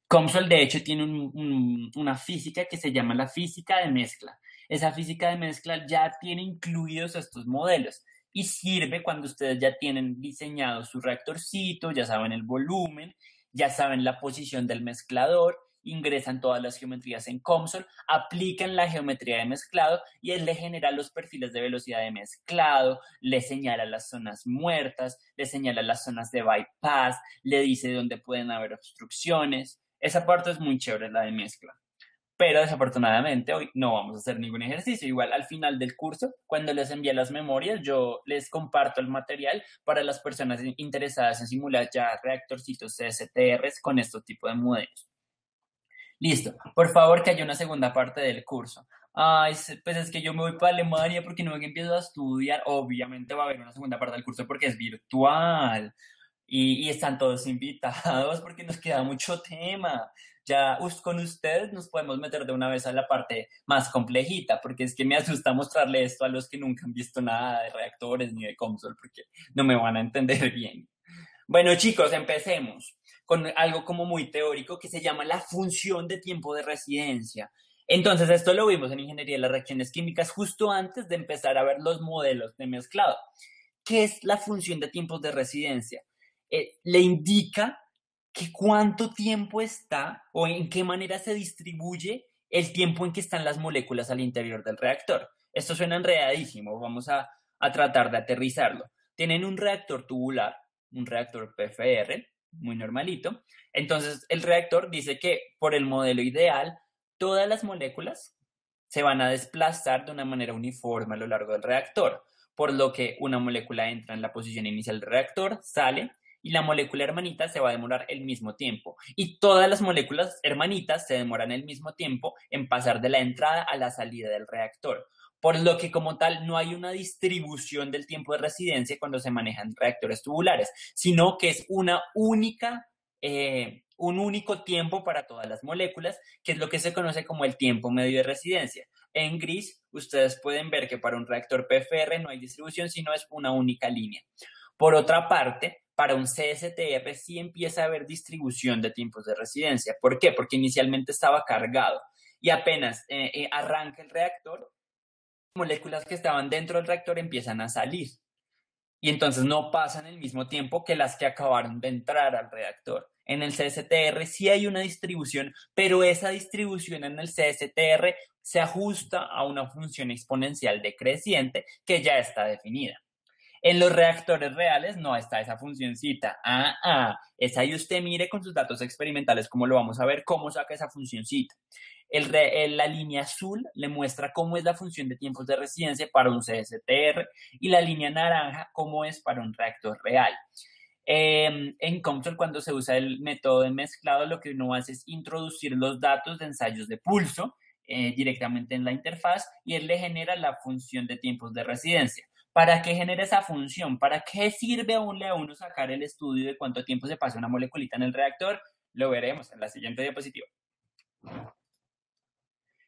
COMSOL, de hecho, tiene una física que se llama la física de mezcla. Esa física de mezcla ya tiene incluidos estos modelos y sirve cuando ustedes ya tienen diseñado su reactorcito, ya saben el volumen, ya saben la posición del mezclador, ingresan todas las geometrías en COMSOL, aplican la geometría de mezclado y él le genera los perfiles de velocidad de mezclado, le señala las zonas muertas, le señala las zonas de bypass, le dice dónde pueden haber obstrucciones. Esa parte es muy chévere, la de mezcla. Pero desafortunadamente hoy no vamos a hacer ningún ejercicio. Igual al final del curso, cuando les envíe las memorias, yo les comparto el material para las personas interesadas en simular ya reactorcitos CSTRs con estos tipos de modelos. Listo. Por favor, que haya una segunda parte del curso. Ay, pues es que yo me voy para Alemania porque no que empiezo a estudiar. Obviamente va a haber una segunda parte del curso porque es virtual. Y están todos invitados porque nos queda mucho tema. Ya con ustedes nos podemos meter de una vez a la parte más complejita, porque es que me asusta mostrarle esto a los que nunca han visto nada de reactores ni de COMSOL, porque no me van a entender bien. Bueno, chicos, empecemos con algo como muy teórico que se llama la función de tiempo de residencia. Entonces, esto lo vimos en Ingeniería de las Reacciones Químicas justo antes de empezar a ver los modelos de mezclado. ¿Qué es la función de tiempos de residencia? Le indica que cuánto tiempo está o en qué manera se distribuye el tiempo en que están las moléculas al interior del reactor. Esto suena enredadísimo, vamos a tratar de aterrizarlo. Tienen un reactor tubular, un reactor PFR, muy normalito. Entonces, el reactor dice que por el modelo ideal, todas las moléculas se van a desplazar de una manera uniforme a lo largo del reactor, por lo que una molécula entra en la posición inicial del reactor, sale, y la molécula hermanita se va a demorar el mismo tiempo. Y todas las moléculas hermanitas se demoran el mismo tiempo en pasar de la entrada a la salida del reactor. Por lo que como tal no hay una distribución del tiempo de residencia cuando se manejan reactores tubulares, sino que es un único tiempo para todas las moléculas, que es lo que se conoce como el tiempo medio de residencia. En gris, ustedes pueden ver que para un reactor PFR no hay distribución, sino es una única línea. Por otra parte, para un CSTR sí empieza a haber distribución de tiempos de residencia. ¿Por qué? Porque inicialmente estaba cargado y apenas arranca el reactor, moléculas que estaban dentro del reactor empiezan a salir y entonces no pasan el mismo tiempo que las que acabaron de entrar al reactor. En el CSTR sí hay una distribución, pero esa distribución en el CSTR se ajusta a una función exponencial decreciente que ya está definida. En los reactores reales no está esa funcioncita. Es ahí usted mire con sus datos experimentales cómo lo vamos a ver, cómo saca esa funcioncita. La línea azul le muestra cómo es la función de tiempos de residencia para un CSTR y la línea naranja cómo es para un reactor real. En COMSOL, cuando se usa el método de mezclado, lo que uno hace es introducir los datos de ensayos de pulso directamente en la interfaz y él le genera la función de tiempos de residencia. ¿Para qué genera esa función? ¿Para qué sirve a uno sacar el estudio de cuánto tiempo se pasa una moleculita en el reactor? Lo veremos en la siguiente diapositiva.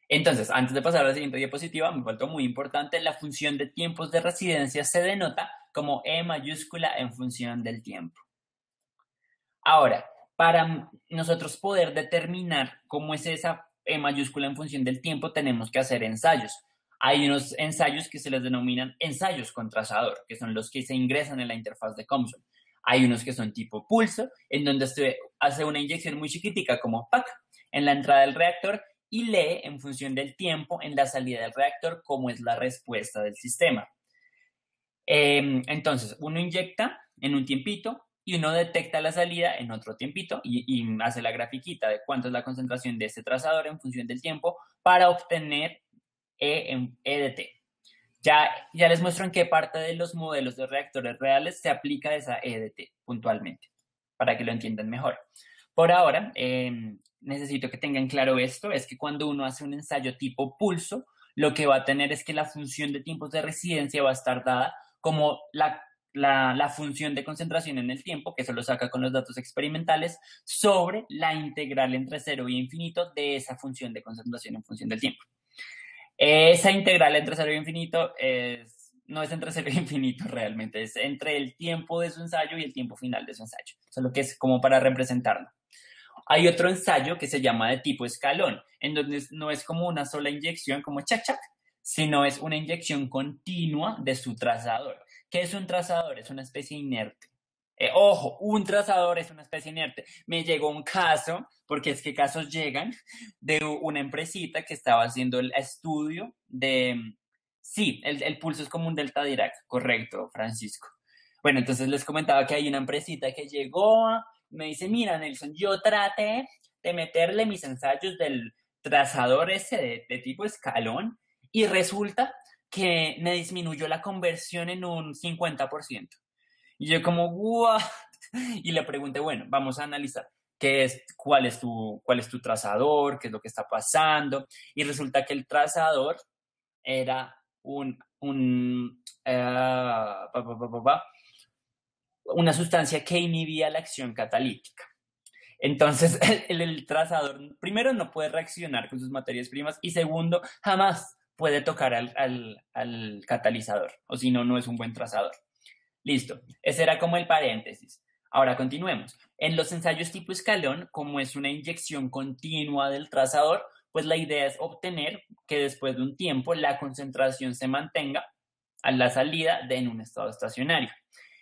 Entonces, antes de pasar a la siguiente diapositiva, me faltó muy importante, la función de tiempos de residencia se denota como E mayúscula en función del tiempo. Ahora, para nosotros poder determinar cómo es esa E mayúscula en función del tiempo, tenemos que hacer ensayos. Hay unos ensayos que se les denominan ensayos con trazador, que son los que se ingresan en la interfaz de COMSOL. Hay unos que son tipo pulso, en donde se hace una inyección muy chiquitica como PAC en la entrada del reactor y lee en función del tiempo en la salida del reactor cómo es la respuesta del sistema. Entonces, uno inyecta en un tiempito y uno detecta la salida en otro tiempito y hace la grafiquita de cuánto es la concentración de este trazador en función del tiempo para obtener E de T. Ya les muestro en qué parte de los modelos de reactores reales se aplica esa E de T puntualmente, para que lo entiendan mejor. Por ahora, necesito que tengan claro esto, es que cuando uno hace un ensayo tipo pulso, lo que va a tener es que la función de tiempos de residencia va a estar dada como la función de concentración en el tiempo, que eso lo saca con los datos experimentales, sobre la integral entre cero y infinito de esa función de concentración en función del tiempo. Esa integral entre cero y infinito no es entre cero y infinito realmente, es entre el tiempo de su ensayo y el tiempo final de su ensayo. Solo que es como para representarlo. Hay otro ensayo que se llama de tipo escalón, en donde no es como una sola inyección como chac chac, sino es una inyección continua de su trazador. ¿Qué es un trazador? Es una especie inerte. Ojo, un trazador es una especie inerte. Me llegó un caso, porque es que casos llegan, de una empresita que estaba haciendo el estudio de... Sí, el pulso es como un delta Dirac, correcto, Francisco. Bueno, entonces les comentaba que hay una empresita que llegó, me dice, mira, Nelson, yo traté de meterle mis ensayos del trazador ese de tipo escalón y resulta que me disminuyó la conversión en un 50%. Y yo como, ¡guau! Y le pregunté, bueno, vamos a analizar cuál es tu trazador, qué es lo que está pasando. Y resulta que el trazador era una sustancia que inhibía la acción catalítica. Entonces, el trazador, primero, no puede reaccionar con sus materias primas y segundo, jamás puede tocar al catalizador, o si no, no es un buen trazador. Listo, ese era como el paréntesis. Ahora continuemos. En los ensayos tipo escalón, como es una inyección continua del trazador, pues la idea es obtener que después de un tiempo la concentración se mantenga a la salida en un estado estacionario.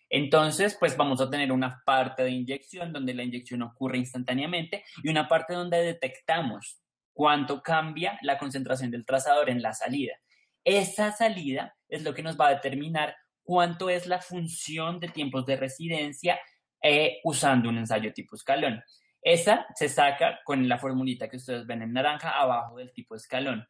Entonces, pues vamos a tener una parte de inyección donde la inyección ocurre instantáneamente y una parte donde detectamos cuánto cambia la concentración del trazador en la salida. Esa salida es lo que nos va a determinar cuánto es la función de tiempos de residencia usando un ensayo tipo escalón. Esa se saca con la formulita que ustedes ven en naranja abajo del tipo escalón.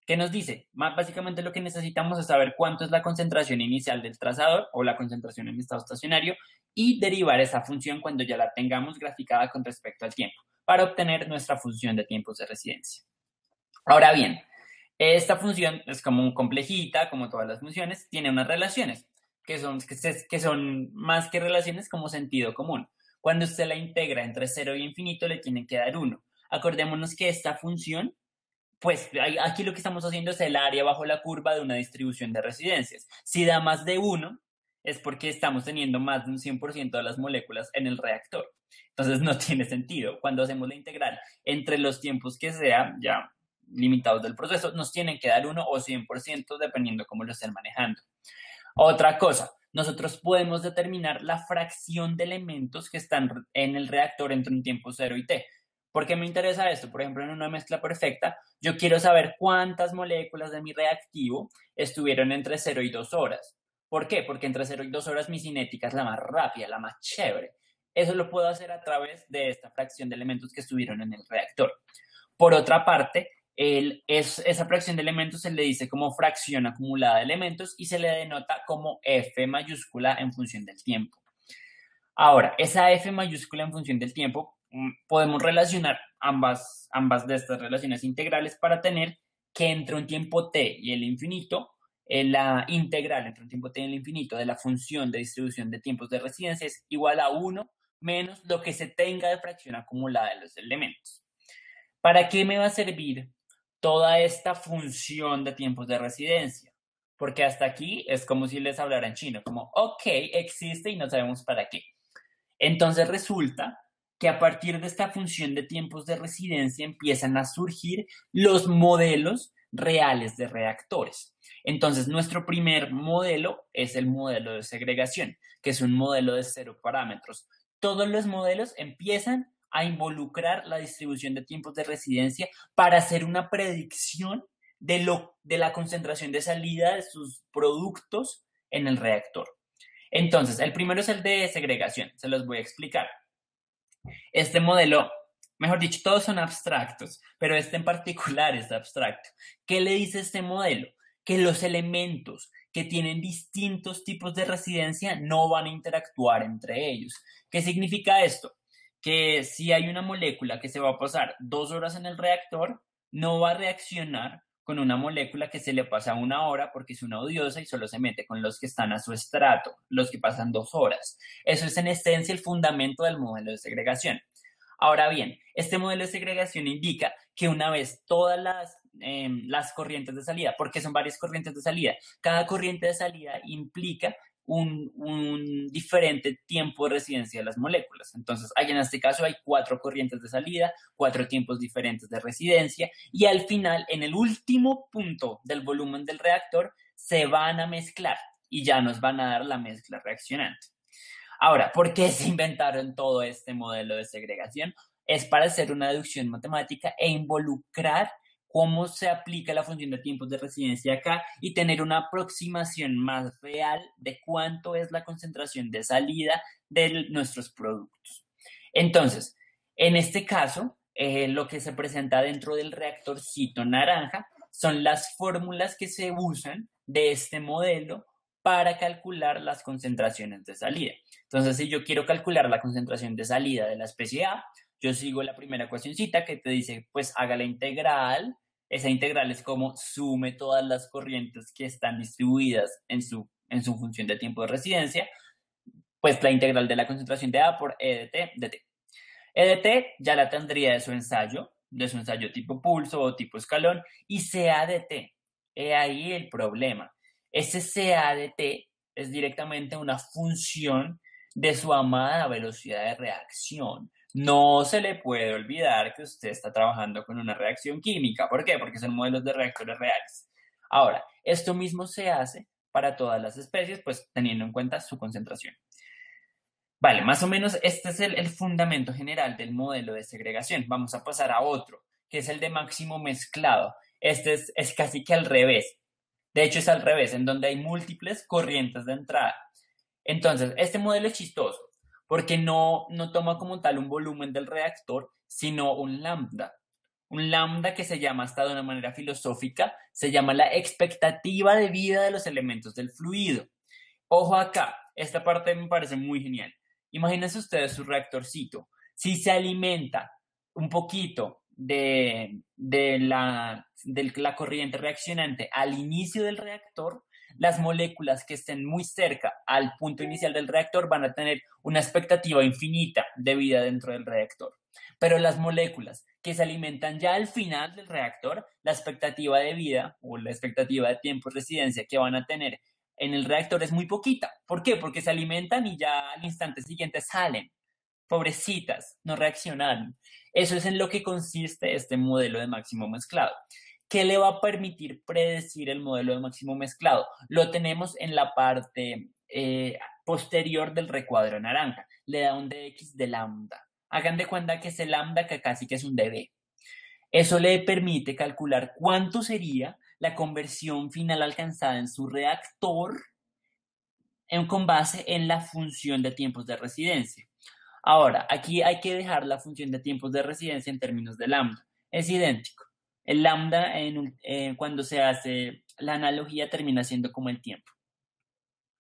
¿Qué nos dice? Básicamente lo que necesitamos es saber cuánto es la concentración inicial del trazador o la concentración en estado estacionario y derivar esa función cuando ya la tengamos graficada con respecto al tiempo para obtener nuestra función de tiempos de residencia. Ahora bien, esta función es como complejita, como todas las funciones, tiene unas relaciones que son más que relaciones como sentido común. Cuando usted la integra entre 0 y infinito le tiene que dar 1. Acordémonos que esta función pues aquí lo que estamos haciendo es el área bajo la curva de una distribución de residencias. Si da más de 1, es porque estamos teniendo más de un 100% de las moléculas en el reactor. Entonces no tiene sentido. Cuando hacemos la integral entre los tiempos que sea, ya limitados del proceso, nos tienen que dar 1 o 100% dependiendo cómo lo estén manejando. Otra cosa, nosotros podemos determinar la fracción de elementos que están en el reactor entre un tiempo 0 y t. ¿Por qué me interesa esto? Por ejemplo, en una mezcla perfecta, yo quiero saber cuántas moléculas de mi reactivo estuvieron entre 0 y 2 horas. ¿Por qué? Porque entre 0 y 2 horas mi cinética es la más rápida, la más chévere. Eso lo puedo hacer a través de esta fracción de elementos que estuvieron en el reactor. Por otra parte, esa fracción de elementos se le dice como fracción acumulada de elementos y se le denota como F mayúscula en función del tiempo. Ahora, esa F mayúscula en función del tiempo, podemos relacionar ambas de estas relaciones integrales para tener que entre un tiempo t y el infinito, la integral entre un tiempo t y el infinito de la función de distribución de tiempos de residencia es igual a 1 menos lo que se tenga de fracción acumulada de los elementos. ¿Para qué me va a servir toda esta función de tiempos de residencia? Porque hasta aquí es como si les hablara en chino, como, ok, existe y no sabemos para qué. Entonces resulta que a partir de esta función de tiempos de residencia empiezan a surgir los modelos reales de reactores. Entonces, nuestro primer modelo es el modelo de segregación, que es un modelo de 0 parámetros. Todos los modelos empiezan a involucrar la distribución de tiempos de residencia para hacer una predicción de la concentración de salida de sus productos en el reactor. Entonces, el primero es el de segregación, se los voy a explicar. Este modelo, mejor dicho, todos son abstractos, pero este en particular es abstracto. ¿Qué le dice este modelo? Que los elementos que tienen distintos tipos de residencia no van a interactuar entre ellos. ¿Qué significa esto? que si hay una molécula que se va a pasar 2 horas en el reactor, no va a reaccionar con una molécula que se le pasa 1 hora porque es una odiosa y solo se mete con los que están a su estrato, los que pasan 2 horas. Eso es en esencia el fundamento del modelo de segregación. Ahora bien, este modelo de segregación indica que una vez todas las corrientes de salida, porque son varias corrientes de salida, cada corriente de salida implica un diferente tiempo de residencia de las moléculas. Entonces, en este caso hay 4 corrientes de salida, 4 tiempos diferentes de residencia y al final, en el último punto del volumen del reactor, se van a mezclar y ya nos van a dar la mezcla reaccionante. Ahora, ¿por qué se inventaron todo este modelo de segregación? Es para hacer una deducción matemática e involucrar cómo se aplica la función de tiempos de residencia acá y tener una aproximación más real de cuánto es la concentración de salida de nuestros productos. Entonces, en este caso, lo que se presenta dentro del reactorcito naranja son las fórmulas que se usan de este modelo para calcular las concentraciones de salida. Entonces, si yo quiero calcular la concentración de salida de la especie A, yo sigo la primera ecuacioncita que te dice, pues haga la integral. Esa integral es como sume todas las corrientes que están distribuidas en su función de tiempo de residencia, pues la integral de la concentración de A por E de T de T. E de T ya la tendría de su ensayo tipo pulso o tipo escalón, y CA de T. He ahí el problema. Ese CA de T es directamente una función de su amada velocidad de reacción. No se le puede olvidar que usted está trabajando con una reacción química. ¿Por qué? Porque son modelos de reactores reales. Ahora, esto mismo se hace para todas las especies, pues teniendo en cuenta su concentración. Vale, más o menos este es el fundamento general del modelo de segregación. Vamos a pasar a otro, que es el de máximo mezclado. Este es casi que al revés. De hecho, es al revés, en donde hay múltiples corrientes de entrada. Entonces, este modelo es chistoso, porque no toma como tal un volumen del reactor, sino un lambda. Un lambda que se llama, hasta de una manera filosófica, se llama la expectativa de vida de los elementos del fluido. Ojo acá, esta parte me parece muy genial. Imagínense ustedes su reactorcito. Si se alimenta un poquito de la corriente reaccionante al inicio del reactor, las moléculas que estén muy cerca al punto inicial del reactor van a tener una expectativa infinita de vida dentro del reactor. Pero las moléculas que se alimentan ya al final del reactor, la expectativa de vida o la expectativa de tiempo de residencia que van a tener en el reactor es muy poquita. ¿Por qué? Porque se alimentan y ya al instante siguiente salen. Pobrecitas, no reaccionaron. Eso es en lo que consiste este modelo de máximo mezclado. ¿Qué le va a permitir predecir el modelo de máximo mezclado? Lo tenemos en la parte posterior del recuadro naranja. Le da un dx de lambda. Hagan de cuenta que ese lambda que casi que es un dB. Eso le permite calcular cuánto sería la conversión final alcanzada en su reactor con base en la función de tiempos de residencia. Ahora, aquí hay que dejar la función de tiempos de residencia en términos de lambda. Es idéntico. El lambda, cuando se hace la analogía, termina siendo como el tiempo.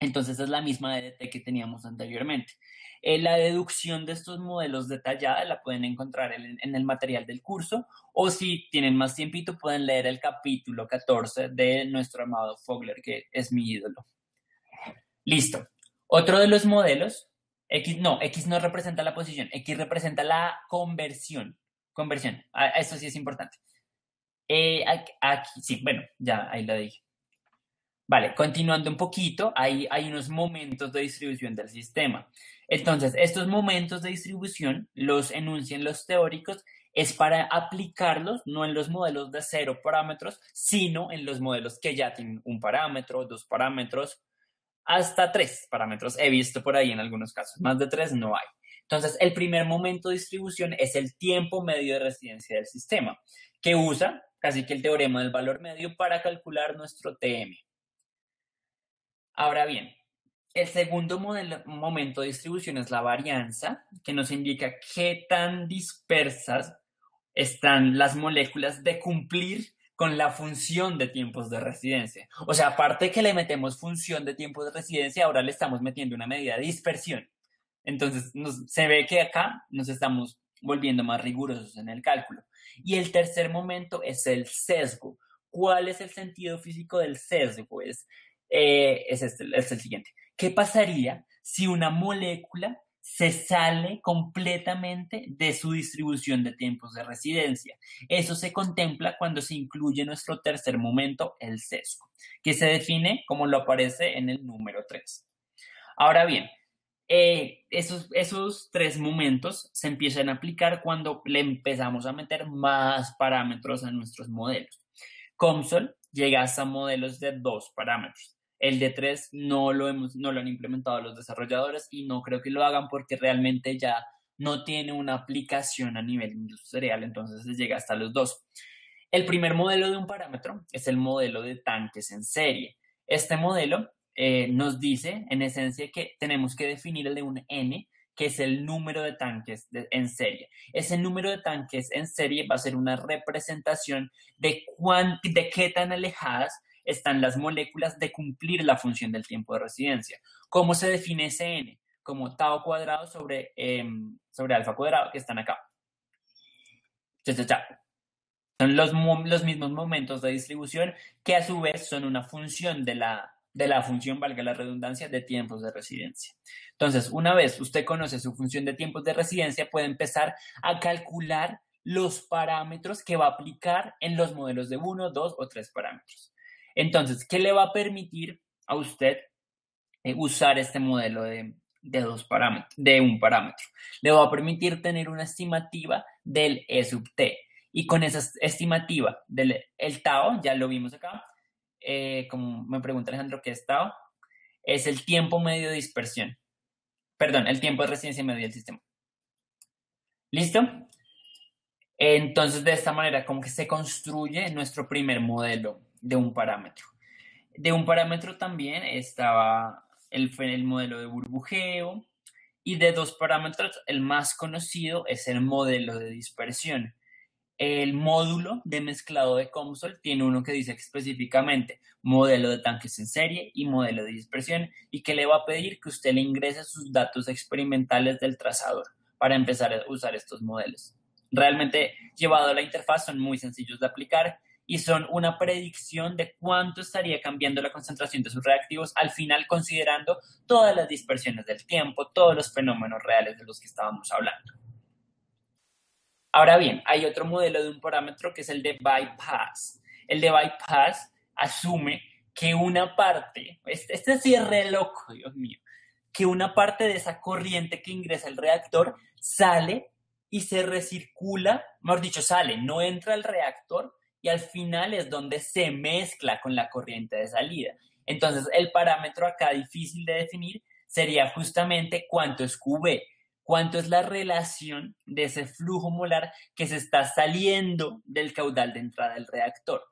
Entonces es la misma DT que teníamos anteriormente. La deducción de estos modelos detallada la pueden encontrar en el material del curso, o si tienen más tiempito pueden leer el capítulo 14 de nuestro amado Fogler, que es mi ídolo. Listo. Otro de los modelos, X no representa la posición, X representa la conversión. Esto sí es importante. Aquí, sí, bueno, ya ahí lo dije. Vale, continuando un poquito, hay unos momentos de distribución del sistema. Entonces, estos momentos de distribución los enuncian los teóricos, es para aplicarlos no en los modelos de 0 parámetros, sino en los modelos que ya tienen 1 parámetro, 2 parámetros, hasta 3 parámetros. He visto por ahí en algunos casos, más de 3 no hay. Entonces, el primer momento de distribución es el tiempo medio de residencia del sistema, que usa casi que el teorema del valor medio para calcular nuestro TM. Ahora bien, el segundo momento de distribución es la varianza, que nos indica qué tan dispersas están las moléculas de cumplir con la función de tiempos de residencia. O sea, aparte que le metemos función de tiempos de residencia, ahora le estamos metiendo una medida de dispersión. Entonces, se ve que acá nos estamos volviendo más rigurosos en el cálculo. Y el tercer momento es el sesgo. ¿Cuál es el sentido físico del sesgo? Es el siguiente. ¿Qué pasaría si una molécula se sale completamente de su distribución de tiempos de residencia? Eso se contempla cuando se incluye nuestro tercer momento, el sesgo, que se define como lo aparece en el número 3. Ahora bien, esos tres momentos se empiezan a aplicar cuando le empezamos a meter más parámetros a nuestros modelos. COMSOL llega hasta modelos de 2 parámetros. El de 3 no lo han implementado los desarrolladores y no creo que lo hagan porque realmente ya no tiene una aplicación a nivel industrial, entonces se llega hasta los 2. El primer modelo de un parámetro es el modelo de tanques en serie. Este modelo nos dice, en esencia, que tenemos que definir el de un N, que es el número de tanques en serie. Ese número de tanques en serie va a ser una representación de qué tan alejadas están las moléculas de cumplir la función del tiempo de residencia. ¿Cómo se define ese N? Como tau cuadrado sobre alfa cuadrado, que están acá. Son los mismos momentos de distribución que a su vez son una función de la función, valga la redundancia, de tiempos de residencia. Entonces, una vez usted conoce su función de tiempos de residencia, puede empezar a calcular los parámetros que va a aplicar en los modelos de 1, 2 o 3 parámetros. Entonces, ¿qué le va a permitir a usted usar este modelo de un parámetro? Le va a permitir tener una estimativa del E sub t. Y con esa estimativa del tau, ya lo vimos acá, como me pregunta Alejandro, ¿qué es tau? Es el tiempo medio de dispersión. Perdón, el tiempo de residencia medio del sistema. ¿Listo? Entonces, de esta manera, como que se construye nuestro primer modelo de un parámetro. De un parámetro también estaba el modelo de burbujeo, y de 2 parámetros, el más conocido es el modelo de dispersión. El módulo de mezclado de COMSOL tiene uno que dice específicamente modelo de tanques en serie y modelo de dispersión, y que le va a pedir que usted le ingrese sus datos experimentales del trazador para empezar a usar estos modelos. Realmente, llevado a la interfaz, son muy sencillos de aplicar y son una predicción de cuánto estaría cambiando la concentración de sus reactivos al final, considerando todas las dispersiones del tiempo, todos los fenómenos reales de los que estábamos hablando. Ahora bien, hay otro modelo de un parámetro que es el de bypass. El de bypass asume que una parte, este sí es re loco, Dios mío, que una parte de esa corriente que ingresa al reactor sale y se recircula, mejor dicho, sale, no entra al reactor, y al final es donde se mezcla con la corriente de salida. Entonces, el parámetro acá difícil de definir sería justamente cuánto es QV, cuánto es la relación de ese flujo molar que se está saliendo del caudal de entrada del reactor.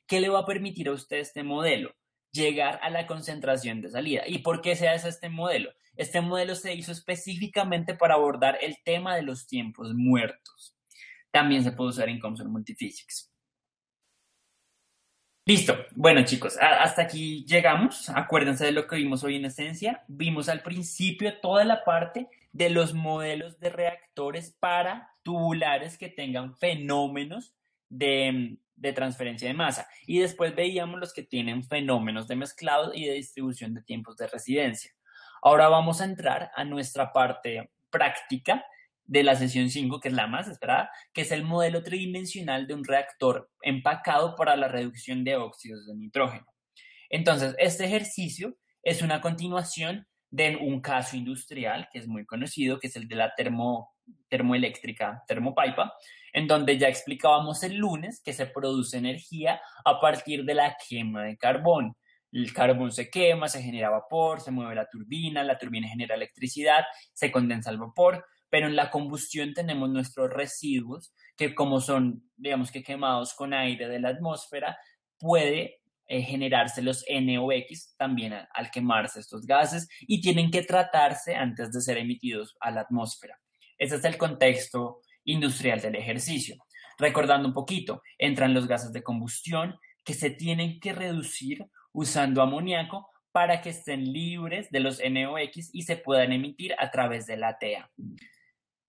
¿Qué le va a permitir a usted este modelo? Llegar a la concentración de salida. ¿Y por qué se hace este modelo? Este modelo se hizo específicamente para abordar el tema de los tiempos muertos. También se puede usar en COMSOL Multiphysics. Listo. Bueno, chicos, hasta aquí llegamos. Acuérdense de lo que vimos hoy en esencia. Vimos al principio toda la parte de los modelos de reactores para tubulares que tengan fenómenos de transferencia de masa. Y después veíamos los que tienen fenómenos de mezclado y de distribución de tiempos de residencia. Ahora vamos a entrar a nuestra parte práctica de la sesión 5, que es la más esperada, que es el modelo tridimensional de un reactor empacado para la reducción de óxidos de nitrógeno. Entonces, este ejercicio es una continuación de un caso industrial que es muy conocido, que es el de la termoeléctrica Termopaipa, en donde ya explicábamos el lunes que se produce energía a partir de la quema de carbón. El carbón se quema, se genera vapor, se mueve la turbina genera electricidad, se condensa el vapor, pero en la combustión tenemos nuestros residuos que, como son, digamos que quemados con aire de la atmósfera, puede generarse los NOx también al quemarse estos gases, y tienen que tratarse antes de ser emitidos a la atmósfera. Ese es el contexto industrial del ejercicio. Recordando un poquito, entran los gases de combustión que se tienen que reducir usando amoníaco para que estén libres de los NOx y se puedan emitir a través de la ATA.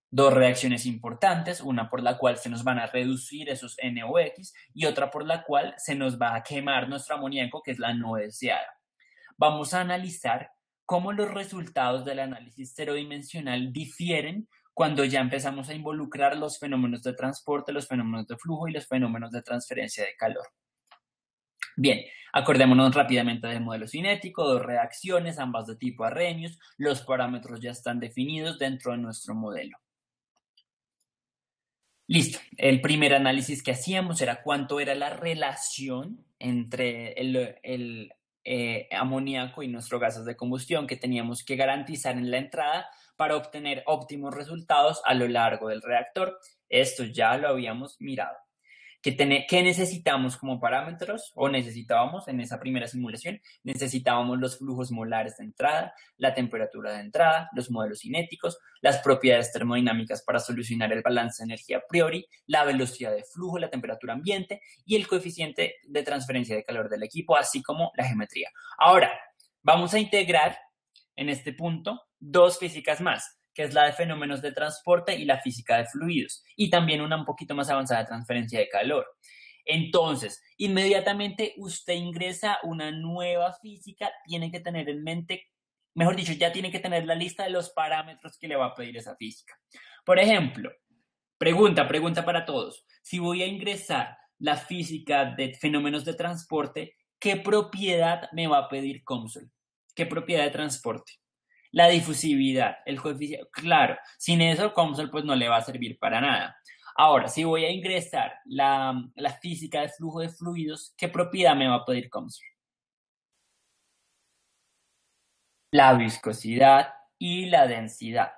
Dos reacciones importantes, una por la cual se nos van a reducir esos NOx y otra por la cual se nos va a quemar nuestro amoníaco, que es la no deseada. Vamos a analizar cómo los resultados del análisis cero-dimensional difieren cuando ya empezamos a involucrar los fenómenos de transporte, los fenómenos de flujo y los fenómenos de transferencia de calor. Bien, acordémonos rápidamente del modelo cinético, dos reacciones, ambas de tipo Arrhenius, los parámetros ya están definidos dentro de nuestro modelo. Listo, el primer análisis que hacíamos era cuánto era la relación entre el amoníaco y nuestros gases de combustión que teníamos que garantizar en la entrada para obtener óptimos resultados a lo largo del reactor. Esto ya lo habíamos mirado. ¿Qué necesitamos como parámetros o necesitábamos en esa primera simulación? Necesitábamos los flujos molares de entrada, la temperatura de entrada, los modelos cinéticos, las propiedades termodinámicas para solucionar el balance de energía a priori, la velocidad de flujo, la temperatura ambiente y el coeficiente de transferencia de calor del equipo, así como la geometría. Ahora, vamos a integrar en este punto dos físicas más, que es la de fenómenos de transporte y la física de fluidos, y también una un poquito más avanzada de transferencia de calor. Entonces, inmediatamente usted ingresa una nueva física, tiene que tener en mente, mejor dicho, ya tiene que tener la lista de los parámetros que le va a pedir esa física. Por ejemplo, pregunta para todos. Si voy a ingresar la física de fenómenos de transporte, ¿qué propiedad me va a pedir COMSOL? ¿Qué propiedad de transporte? La difusividad, el coeficiente, claro, sin eso COMSOL pues no le va a servir para nada. Ahora, si voy a ingresar la física de flujo de fluidos, ¿qué propiedad me va a pedir COMSOL? La viscosidad y la densidad.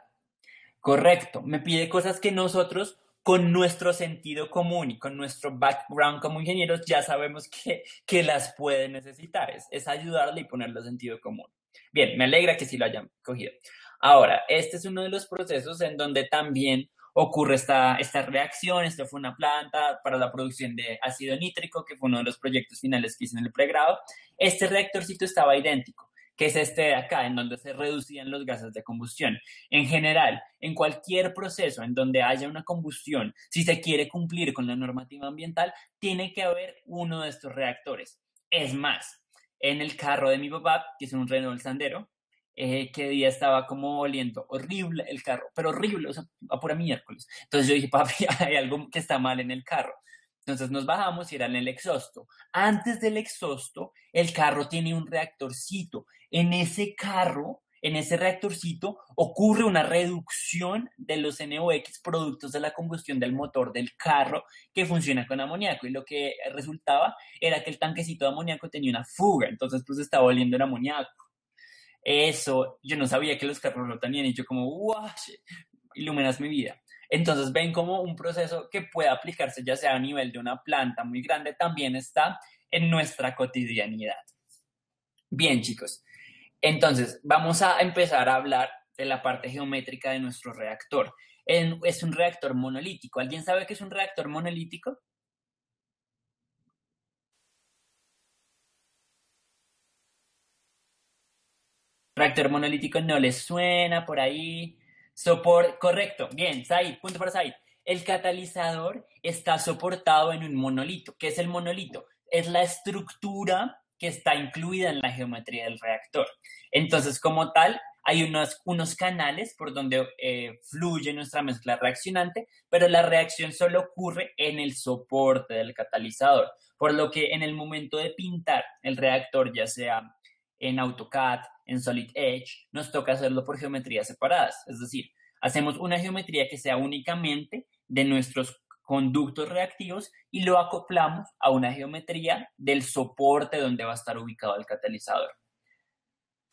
Correcto, me pide cosas que nosotros con nuestro sentido común y con nuestro background como ingenieros ya sabemos que las puede necesitar, es ayudarle y ponerle sentido común. Bien, me alegra que sí lo hayan cogido. Ahora, este es uno de los procesos en donde también ocurre esta reacción. Esto fue una planta para la producción de ácido nítrico, que fue uno de los proyectos finales que hice en el pregrado. Este reactorcito estaba idéntico, que es este de acá, en donde se reducían los gases de combustión. En general, en cualquier proceso en donde haya una combustión, si se quiere cumplir con la normativa ambiental, tiene que haber uno de estos reactores. Es más, en el carro de mi papá, que es un Renault Sandero, que día estaba como oliendo horrible el carro, pero horrible, o sea, a pura miércoles. Entonces yo dije, papi, hay algo que está mal en el carro. Entonces nos bajamos y era en el exhausto. Antes del exhausto, el carro tiene un reactorcito. En ese carro, en ese reactorcito, ocurre una reducción de los NOx productos de la combustión del motor del carro que funciona con amoníaco. Y lo que resultaba era que el tanquecito de amoníaco tenía una fuga. Entonces, pues estaba oliendo el amoníaco. Eso, yo no sabía que los carros lo tenían y yo como, ¡guau! Iluminas mi vida. Entonces ven como un proceso que puede aplicarse ya sea a nivel de una planta muy grande, también está en nuestra cotidianidad. Bien, chicos. Entonces, vamos a empezar a hablar de la parte geométrica de nuestro reactor. Es un reactor monolítico. ¿Alguien sabe qué es un reactor monolítico? Reactor monolítico no les suena por ahí. Correcto, bien, Said, punto para Said. El catalizador está soportado en un monolito. ¿Qué es el monolito? Es la estructura que está incluida en la geometría del reactor. Entonces, como tal, hay unos canales por donde fluye nuestra mezcla reaccionante, pero la reacción solo ocurre en el soporte del catalizador. Por lo que en el momento de pintar el reactor, ya sea en AutoCAD, en Solid Edge, nos toca hacerlo por geometrías separadas. Es decir, hacemos una geometría que sea únicamente de nuestros conductos reactivos y lo acoplamos a una geometría del soporte donde va a estar ubicado el catalizador.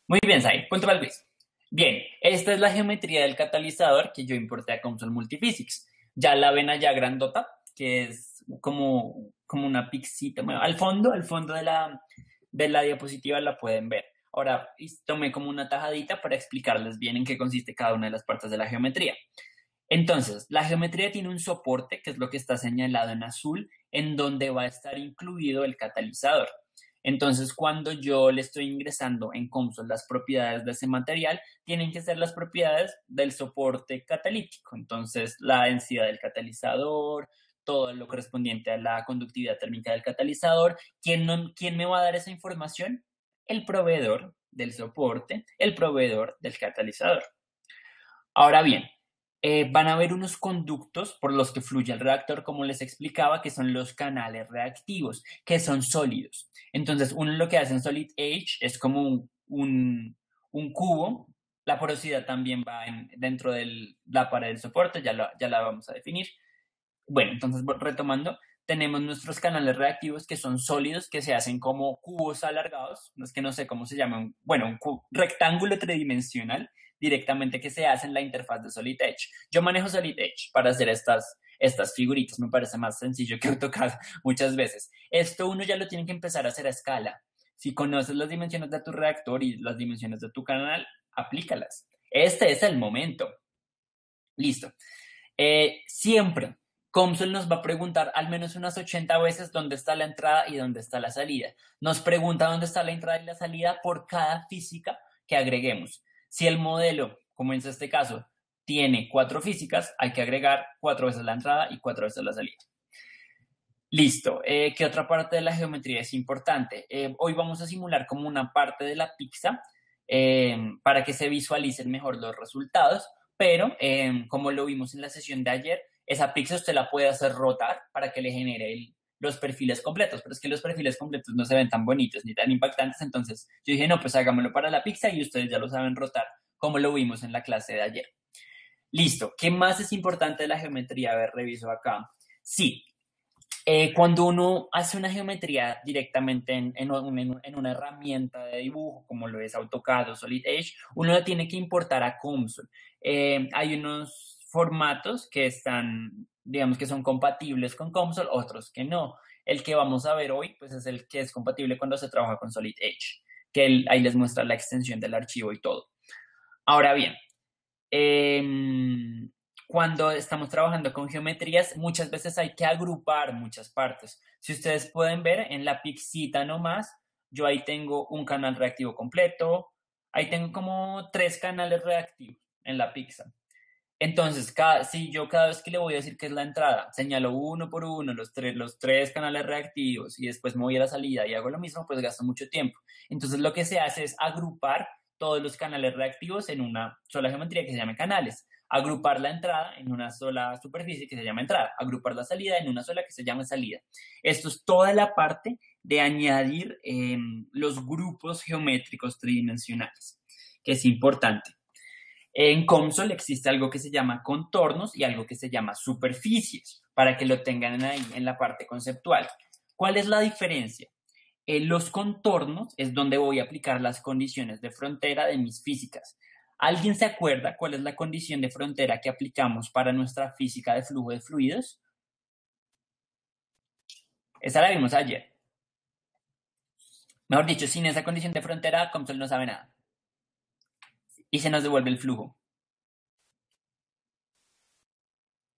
Muy bien, Sai, punto para Luis. Bien, esta es la geometría del catalizador que yo importé a COMSOL Multiphysics. Ya la ven allá grandota, que es como una pixita. Bueno, al fondo de la diapositiva la pueden ver. Ahora tomé como una tajadita para explicarles bien en qué consiste cada una de las partes de la geometría. Entonces, la geometría tiene un soporte, que es lo que está señalado en azul, en donde va a estar incluido el catalizador. Entonces, cuando yo le estoy ingresando en COMSOL las propiedades de ese material, tienen que ser las propiedades del soporte catalítico. Entonces, la densidad del catalizador, todo lo correspondiente a la conductividad térmica del catalizador. ¿Quién me va a dar esa información? El proveedor del soporte, el proveedor del catalizador. Ahora bien, van a haber unos conductos por los que fluye el reactor, como les explicaba, que son los canales reactivos, que son sólidos. Entonces, uno lo que hace en Solid H es como un cubo. La porosidad también va dentro de la pared del soporte, ya la vamos a definir. Bueno, entonces retomando, tenemos nuestros canales reactivos que son sólidos, que se hacen como cubos alargados, no es que no sé cómo se llaman, bueno, un rectángulo tridimensional directamente que se hace en la interfaz de Solid Edge. Yo manejo Solid Edge para hacer estas figuritas, me parece más sencillo que AutoCAD muchas veces. Esto uno ya lo tiene que empezar a hacer a escala. Si conoces las dimensiones de tu reactor y las dimensiones de tu canal, aplícalas. Este es el momento. Listo. Siempre COMSOL nos va a preguntar al menos unas 80 veces dónde está la entrada y dónde está la salida. Nos pregunta dónde está la entrada y la salida por cada física que agreguemos. Si el modelo, como en este caso, tiene 4 físicas, hay que agregar 4 veces la entrada y 4 veces la salida. Listo. ¿Qué otra parte de la geometría es importante? Hoy vamos a simular como una parte de la pizza para que se visualicen mejor los resultados, pero como lo vimos en la sesión de ayer, esa pizza usted la puede hacer rotar para que le genere los perfiles completos, pero es que los perfiles completos no se ven tan bonitos ni tan impactantes, entonces yo dije, no, pues hagámoslo para la pizza y ustedes ya lo saben rotar, como lo vimos en la clase de ayer. Listo. ¿Qué más es importante de la geometría? A ver, reviso acá. Sí, cuando uno hace una geometría directamente en una herramienta de dibujo, como lo es AutoCAD o Solid Edge, uno la tiene que importar a COMSOL. Hay unos formatos que están, digamos que son compatibles con COMSOL, otros que no. El que vamos a ver hoy, pues es el que es compatible cuando se trabaja con Solid Edge, que ahí les muestra la extensión del archivo y todo. Ahora bien, cuando estamos trabajando con geometrías, muchas veces hay que agrupar muchas partes. Si ustedes pueden ver en la pixita nomás, yo ahí tengo un canal reactivo completo, ahí tengo como 3 canales reactivos en la pizza. Entonces, si yo cada vez que le voy a decir que es la entrada, señalo uno por uno los tres canales reactivos y después me voy a la salida y hago lo mismo, pues gasto mucho tiempo. Entonces, lo que se hace es agrupar todos los canales reactivos en una sola geometría que se llama canales. Agrupar la entrada en una sola superficie que se llama entrada. Agrupar la salida en una sola que se llama salida. Esto es toda la parte de añadir los grupos geométricos tridimensionales, que es importante. En COMSOL existe algo que se llama contornos y algo que se llama superficies, para que lo tengan ahí en la parte conceptual. ¿Cuál es la diferencia? Los contornos es donde voy a aplicar las condiciones de frontera de mis físicas. ¿Alguien se acuerda cuál es la condición de frontera que aplicamos para nuestra física de flujo de fluidos? Esa la vimos ayer. Mejor dicho, sin esa condición de frontera, COMSOL no sabe nada. Y se nos devuelve el flujo.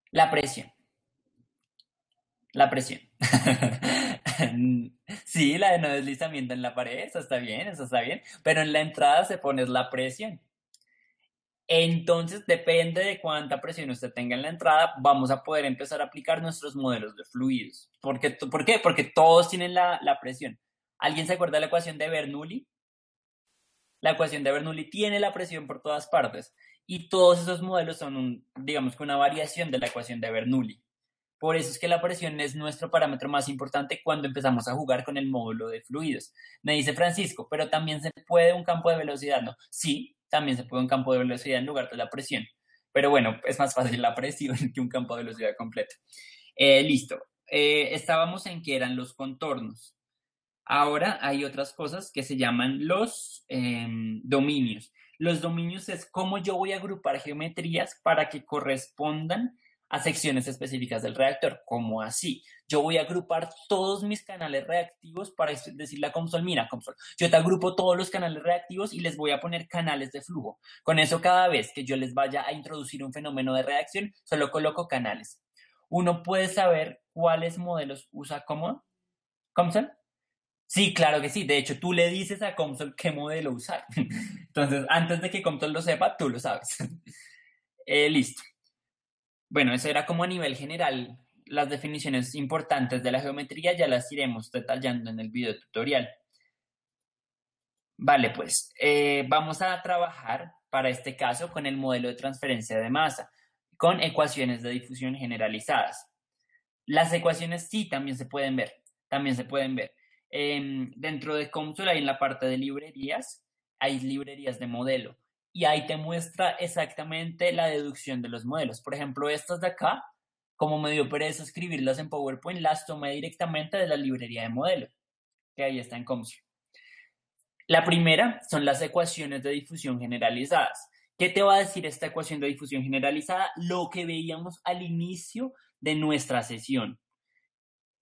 La presión. La presión. Sí, la de no deslizamiento en la pared, eso está bien, eso está bien. Pero en la entrada se pone la presión. Entonces, depende de cuánta presión usted tenga en la entrada, vamos a poder empezar a aplicar nuestros modelos de fluidos. ¿Por qué? Porque todos tienen la presión. ¿Alguien se acuerda de la ecuación de Bernoulli? La ecuación de Bernoulli tiene la presión por todas partes y todos esos modelos son, digamos que una variación de la ecuación de Bernoulli. Por eso es que la presión es nuestro parámetro más importante cuando empezamos a jugar con el módulo de fluidos. Me dice Francisco, pero también se puede un campo de velocidad, ¿no? Sí, también se puede un campo de velocidad en lugar de la presión. Pero bueno, es más fácil la presión que un campo de velocidad completo. Listo. Estábamos en que eran los contornos. Ahora hay otras cosas que se llaman los dominios. Los dominios es cómo yo voy a agrupar geometrías para que correspondan a secciones específicas del reactor, como así. Yo voy a agrupar todos mis canales reactivos para decirle a COMSOL, mira COMSOL, yo te agrupo todos los canales reactivos y les voy a poner canales de flujo. Con eso cada vez que yo les vaya a introducir un fenómeno de reacción, solo coloco canales. Uno puede saber cuáles modelos usa COMSOL. Sí, claro que sí. De hecho, tú le dices a Comsol qué modelo usar. Entonces, antes de que Comsol lo sepa, tú lo sabes. Listo. Bueno, eso era como a nivel general. Las definiciones importantes de la geometría ya las iremos detallando en el video tutorial. Vale, pues vamos a trabajar para este caso con el modelo de transferencia de masa, con ecuaciones de difusión generalizadas. Las ecuaciones sí también se pueden ver. Dentro de COMSOL, ahí en la parte de librerías, hay librerías de modelo y ahí te muestra exactamente la deducción de los modelos. Por ejemplo, estas de acá, como me dio pereza escribirlas en PowerPoint, las tomé directamente de la librería de modelo, que ahí está en COMSOL. La primera son las ecuaciones de difusión generalizadas. ¿Qué te va a decir esta ecuación de difusión generalizada? Lo que veíamos al inicio de nuestra sesión.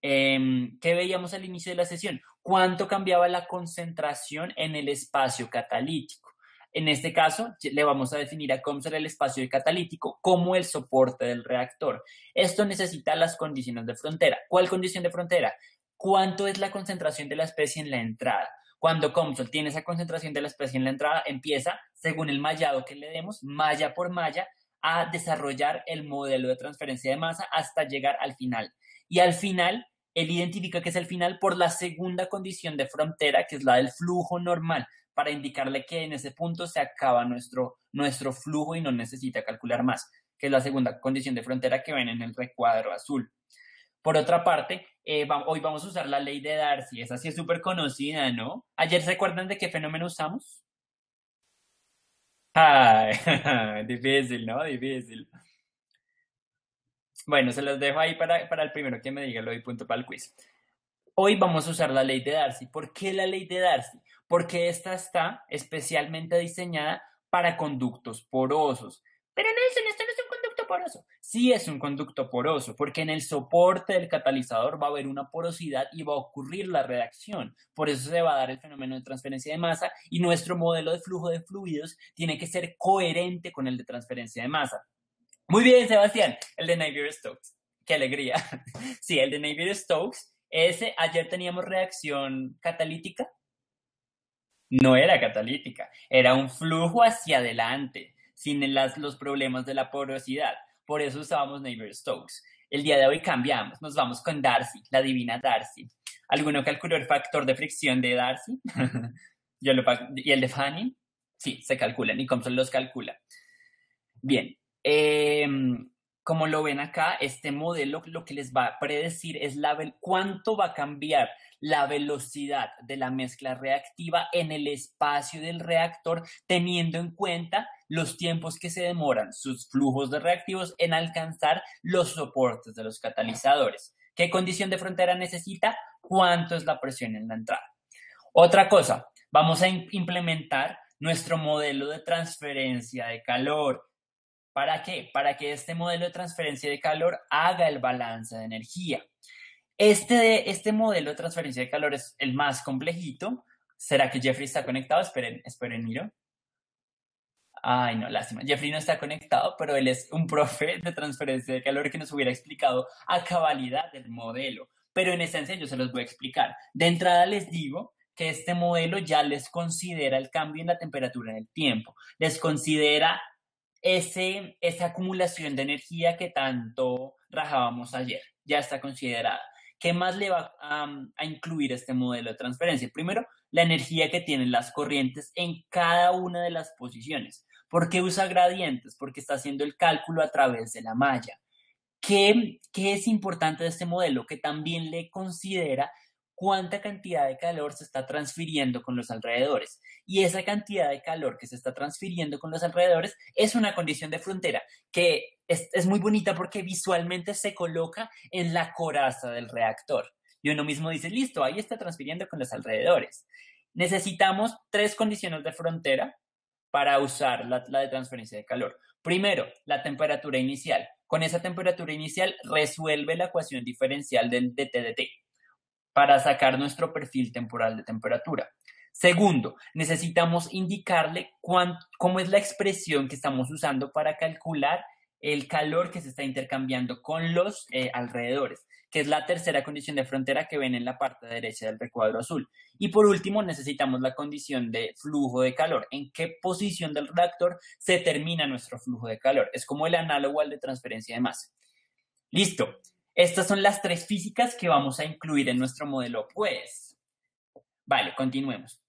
¿Qué veíamos al inicio de la sesión? ¿Cuánto cambiaba la concentración en el espacio catalítico? En este caso, le vamos a definir a cómo será el espacio catalítico como el soporte del reactor. Esto necesita las condiciones de frontera. ¿Cuál condición de frontera? ¿Cuánto es la concentración de la especie en la entrada? Cuando COMSOL tiene esa concentración de la especie en la entrada, empieza, según el mallado que le demos, malla por malla, a desarrollar el modelo de transferencia de masa hasta llegar al final. Y al final, él identifica que es el final por la segunda condición de frontera, que es la del flujo normal, para indicarle que en ese punto se acaba nuestro flujo y no necesita calcular más, que es la segunda condición de frontera que ven en el recuadro azul. Por otra parte, hoy vamos a usar la ley de Darcy. Esa sí es súper conocida, ¿no? ¿Ayer se acuerdan de qué fenómeno usamos? Ay, difícil, ¿no? Difícil. Bueno, se los dejo ahí para el primero que me diga, lo doy punto para el quiz. Hoy vamos a usar la ley de Darcy. ¿Por qué la ley de Darcy? Porque esta está especialmente diseñada para conductos porosos. Pero Nelson, esto no es un conducto poroso. Sí es un conducto poroso, porque en el soporte del catalizador va a haber una porosidad y va a ocurrir la reacción. Por eso se va a dar el fenómeno de transferencia de masa y nuestro modelo de flujo de fluidos tiene que ser coherente con el de transferencia de masa. Muy bien, Sebastián, el de Navier-Stokes. Qué alegría. Sí, el de Navier-Stokes. Ese, ayer teníamos reacción catalítica. No era catalítica, era un flujo hacia adelante, sin los problemas de la porosidad. Por eso usábamos Navier-Stokes. El día de hoy cambiamos, nos vamos con Darcy, la divina Darcy. ¿Alguno calculó el factor de fricción de Darcy? ¿Y el de Fanning? Sí, se calculan y Compson los calcula. Bien, como lo ven acá, este modelo lo que les va a predecir es cuánto va a cambiar la velocidad de la mezcla reactiva en el espacio del reactor, teniendo en cuenta los tiempos que se demoran sus flujos de reactivos en alcanzar los soportes de los catalizadores. ¿Qué condición de frontera necesita? ¿Cuánto es la presión en la entrada? Otra cosa, vamos a implementar nuestro modelo de transferencia de calor. ¿Para qué? Para que este modelo de transferencia de calor haga el balance de energía. Este modelo de transferencia de calor es el más complejito. ¿Será que Jeffrey está conectado? Esperen, miro. Ay, no, lástima. Jeffrey no está conectado, pero él es un profe de transferencia de calor que nos hubiera explicado a cabalidad el modelo. Pero en esencia yo se los voy a explicar. De entrada les digo que este modelo ya les considera el cambio en la temperatura en el tiempo. Les considera esa acumulación de energía que tanto rajábamos ayer. Ya está considerada. ¿Qué más le va a incluir este modelo de transferencia? Primero, la energía que tienen las corrientes en cada una de las posiciones. ¿Por qué usa gradientes? Porque está haciendo el cálculo a través de la malla. ¿Qué es importante de este modelo? Que también le considera cuánta cantidad de calor se está transfiriendo con los alrededores. Y esa cantidad de calor que se está transfiriendo con los alrededores es una condición de frontera que es muy bonita porque visualmente se coloca en la coraza del reactor. Y uno mismo dice, listo, ahí está transfiriendo con los alrededores. Necesitamos 3 condiciones de frontera para usar la de transferencia de calor. Primero, la temperatura inicial. Con esa temperatura inicial resuelve la ecuación diferencial del dT/dt para sacar nuestro perfil temporal de temperatura. Segundo, necesitamos indicarle cómo es la expresión que estamos usando para calcular el calor que se está intercambiando con los alrededores, que es la tercera condición de frontera que ven en la parte derecha del recuadro azul. Y por último, necesitamos la condición de flujo de calor. ¿En qué posición del reactor se termina nuestro flujo de calor? Es como el análogo al de transferencia de masa. Listo. Estas son las tres físicas que vamos a incluir en nuestro modelo, pues. Vale, continuemos.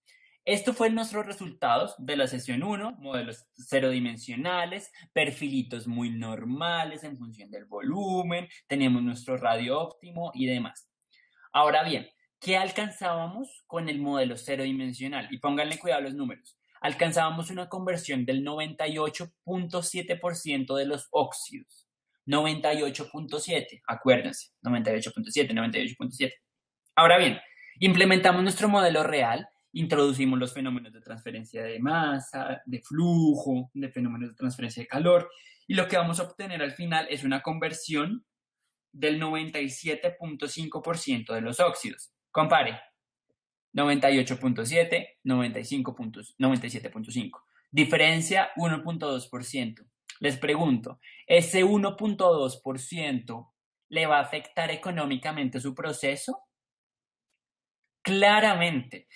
Estos fueron nuestros resultados de la sesión 1, modelos cero dimensionales, perfilitos muy normales en función del volumen, tenemos nuestro radio óptimo y demás. Ahora bien, ¿qué alcanzábamos con el modelo cero dimensional? Y pónganle cuidado a los números. Alcanzábamos una conversión del 98.7% de los óxidos. 98.7, acuérdense, 98.7, 98.7. Ahora bien, implementamos nuestro modelo real, introducimos los fenómenos de transferencia de masa, de flujo, de fenómenos de transferencia de calor, y lo que vamos a obtener al final es una conversión del 97.5% de los óxidos. Compare, 98.7, 97.5. Diferencia 1.2%. Les pregunto, ¿ese 1.2% le va a afectar económicamente su proceso? Claramente,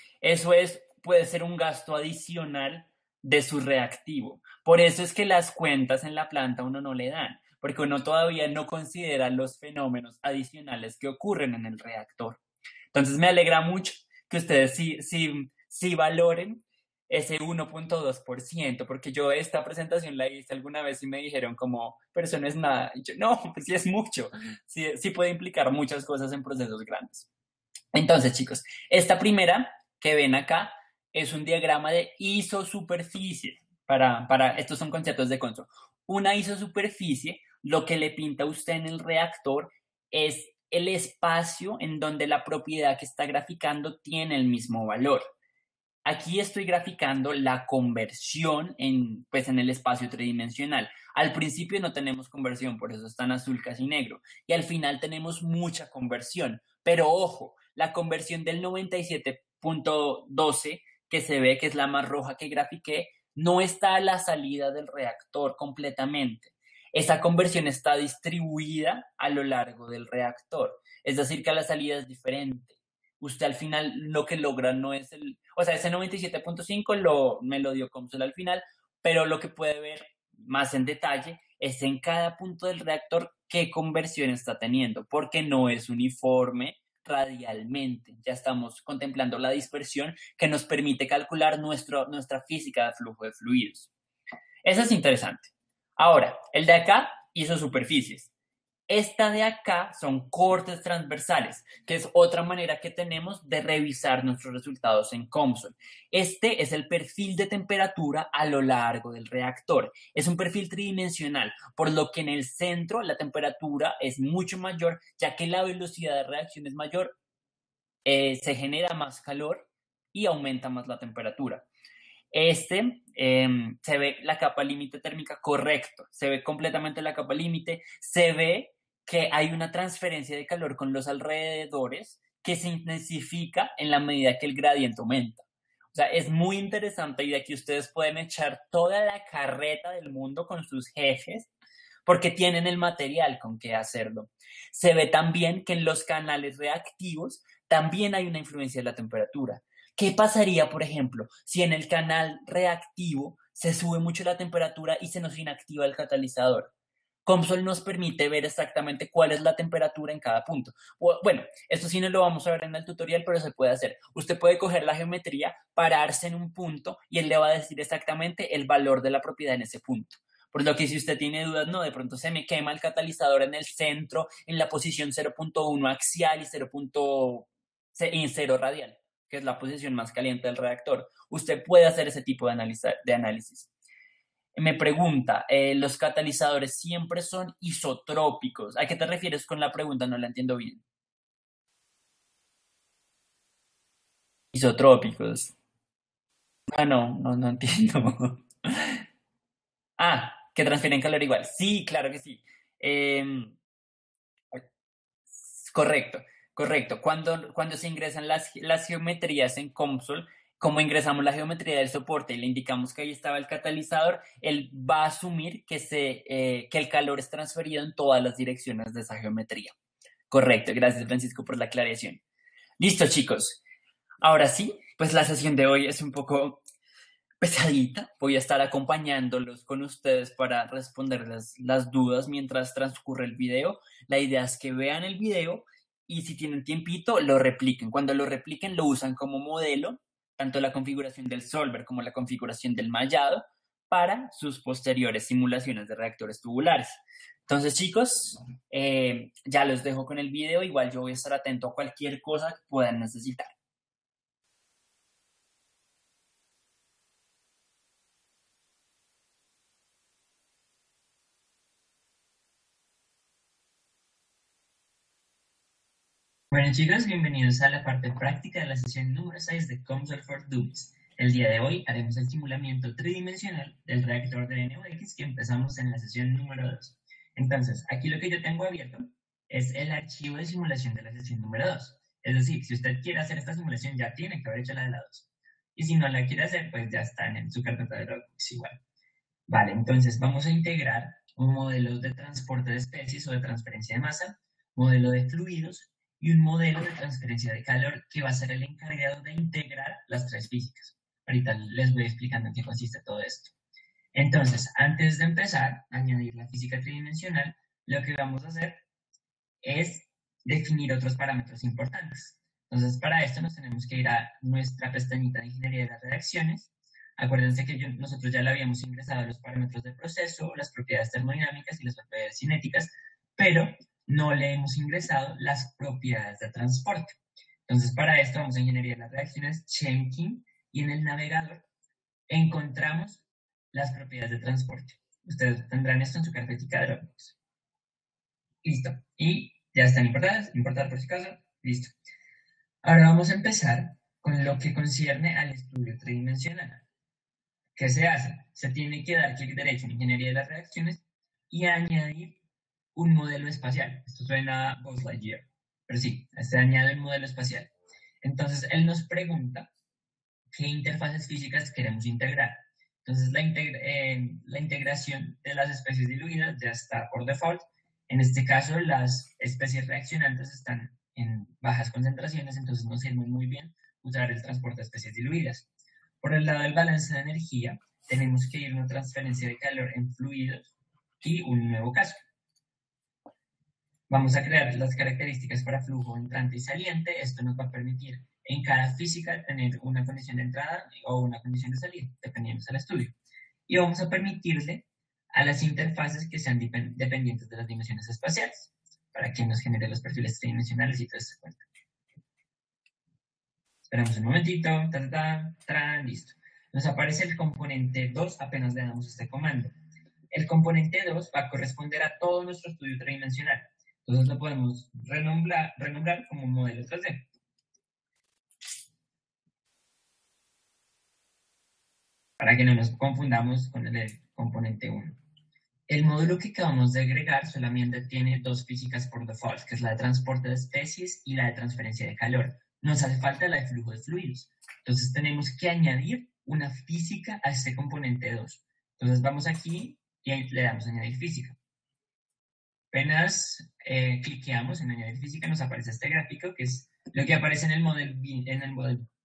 puede ser un gasto adicional de su reactivo. Por eso es que las cuentas en la planta uno no le dan, porque uno todavía no considera los fenómenos adicionales que ocurren en el reactor. Entonces me alegra mucho que ustedes sí valoren ese 1.2%, porque yo esta presentación la hice alguna vez y me dijeron como, pero eso no es nada. Y yo, no, pues sí es mucho, sí puede implicar muchas cosas en procesos grandes. Entonces, chicos, esta primera que ven acá es un diagrama de isosuperficie. Estos son conceptos de Conso. Una isosuperficie, lo que le pinta a usted en el reactor es el espacio en donde la propiedad que está graficando tiene el mismo valor. Aquí estoy graficando la conversión en el espacio tridimensional. Al principio no tenemos conversión, por eso está en azul casi negro. Y al final tenemos mucha conversión. Pero ojo, la conversión del 97.12, que se ve que es la más roja que grafiqué, no está a la salida del reactor completamente. Esa conversión está distribuida a lo largo del reactor. Es decir, que a la salida es diferente. Usted al final lo que logra no es ese 97.5 me lo dio Comsol al final, pero lo que puede ver más en detalle es en cada punto del reactor qué conversión está teniendo, porque no es uniforme radialmente. Ya estamos contemplando la dispersión que nos permite calcular nuestra física de flujo de fluidos. Eso es interesante. Ahora, el de acá hizo superficies. Esta de acá son cortes transversales, que es otra manera que tenemos de revisar nuestros resultados en COMSOL. Este es el perfil de temperatura a lo largo del reactor. Es un perfil tridimensional, por lo que en el centro la temperatura es mucho mayor, ya que la velocidad de reacción es mayor, se genera más calor y aumenta más la temperatura. Se ve la capa límite térmica correcto, se ve completamente la capa límite, se ve que hay una transferencia de calor con los alrededores que se intensifica en la medida que el gradiente aumenta. O sea, es muy interesante y de aquí ustedes pueden echar toda la carreta del mundo con sus jefes porque tienen el material con que hacerlo. Se ve también que en los canales reactivos también hay una influencia de la temperatura. ¿Qué pasaría, por ejemplo, si en el canal reactivo se sube mucho la temperatura y se nos inactiva el catalizador? COMSOL nos permite ver exactamente cuál es la temperatura en cada punto. Bueno, esto sí no lo vamos a ver en el tutorial, pero se puede hacer. Usted puede coger la geometría, pararse en un punto y él le va a decir exactamente el valor de la propiedad en ese punto. Por lo que si usted tiene dudas, no, de pronto se me quema el catalizador en el centro, en la posición 0.1 axial y 0.0 radial, que es la posición más caliente del reactor. Usted puede hacer ese tipo de análisis. Me pregunta, ¿los catalizadores siempre son isotrópicos? ¿A qué te refieres con la pregunta? No la entiendo bien. Isotrópicos. Ah, no entiendo. Que transfieren calor igual. Sí, claro que sí. Correcto, correcto. Cuando se ingresan las geometrías en COMSOL, como ingresamos la geometría del soporte y le indicamos que ahí estaba el catalizador, él va a asumir que el calor es transferido en todas las direcciones de esa geometría. Correcto, gracias Francisco por la aclaración. Listo chicos, ahora sí, pues la sesión de hoy es un poco pesadita. Voy a estar acompañándolos con ustedes para responder las dudas mientras transcurre el video. La idea es que vean el video y si tienen tiempito, lo repliquen. Cuando lo repliquen, lo usan como modelo, tanto la configuración del solver como la configuración del mallado, para sus posteriores simulaciones de reactores tubulares. Entonces, chicos, ya los dejo con el video. Igual yo voy a estar atento a cualquier cosa que puedan necesitar. Bueno chicos, bienvenidos a la parte práctica de la sesión número 6 de Console for Dummies. El día de hoy haremos el simulamiento tridimensional del reactor de NOx que empezamos en la sesión número 2. Entonces, aquí lo que yo tengo abierto es el archivo de simulación de la sesión número 2. Es decir, si usted quiere hacer esta simulación ya tiene que haber hecho la de la 2. Y si no la quiere hacer, pues ya están en su carpeta de Dropbox igual. Vale, entonces vamos a integrar un modelo de transporte de especies o de transferencia de masa, modelo de fluidos y un modelo de transferencia de calor que va a ser el encargado de integrar las tres físicas. Ahorita les voy explicando en qué consiste todo esto. Entonces, antes de empezar a añadir la física tridimensional, lo que vamos a hacer es definir otros parámetros importantes. Entonces, para esto nos tenemos que ir a nuestra pestañita de ingeniería de las reacciones. Acuérdense que nosotros ya le habíamos ingresado los parámetros de proceso, las propiedades termodinámicas y las propiedades cinéticas, pero no le hemos ingresado las propiedades de transporte. Entonces, para esto vamos a ingeniería de las reacciones, Chemkin, y en el navegador encontramos las propiedades de transporte. Ustedes tendrán esto en su carpetita de Dropbox. Listo. Y ya están importar por si acaso. Listo. Ahora vamos a empezar con lo que concierne al estudio tridimensional. ¿Qué se hace? Se tiene que dar clic derecho en ingeniería de las reacciones y añadir un modelo espacial. Esto suena a Buzz Lightyear, pero sí, se añade un modelo espacial. Entonces, él nos pregunta qué interfaces físicas queremos integrar. Entonces, la integración de las especies diluidas ya está por default. En este caso, las especies reaccionantes están en bajas concentraciones, entonces nos sirve muy bien usar el transporte de especies diluidas. Por el lado del balance de energía, tenemos que ir a una transferencia de calor en fluidos y un nuevo caso. Vamos a crear las características para flujo entrante y saliente. Esto nos va a permitir en cada física tener una condición de entrada o una condición de salida, dependiendo del estudio. Y vamos a permitirle a las interfaces que sean dependientes de las dimensiones espaciales, para que nos genere los perfiles tridimensionales y todo eso. Esperamos un momentito, listo. Nos aparece el componente 2 apenas le damos este comando. El componente 2 va a corresponder a todo nuestro estudio tridimensional. Entonces lo podemos renombrar como modelo 3D. Para que no nos confundamos con el componente 1. El módulo que acabamos de agregar solamente tiene dos físicas por default, que es la de transporte de especies y la de transferencia de calor. Nos hace falta la de flujo de fluidos. Entonces tenemos que añadir una física a este componente 2. Entonces vamos aquí y ahí le damos a añadir física. Apenas cliqueamos en añadir física, nos aparece este gráfico, que es lo que aparece en el model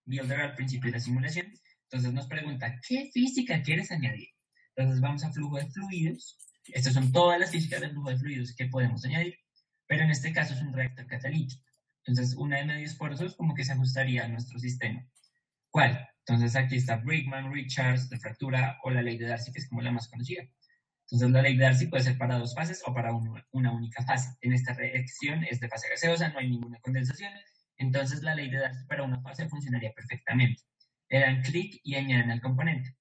builder al principio de la simulación. Entonces nos pregunta, ¿qué física quieres añadir? Entonces vamos a flujo de fluidos. Estas son todas las físicas del flujo de fluidos que podemos añadir, pero en este caso es un reactor catalítico. Entonces una de medios porosos como que se ajustaría a nuestro sistema. ¿Cuál? Entonces aquí está Brickman, Richards, de fractura o la ley de Darcy, que es como la más conocida. Entonces la ley de Darcy puede ser para dos fases o para una única fase. En esta reacción es de fase gaseosa, no hay ninguna condensación. Entonces la ley de Darcy para una fase funcionaría perfectamente. Le dan clic y añaden al componente.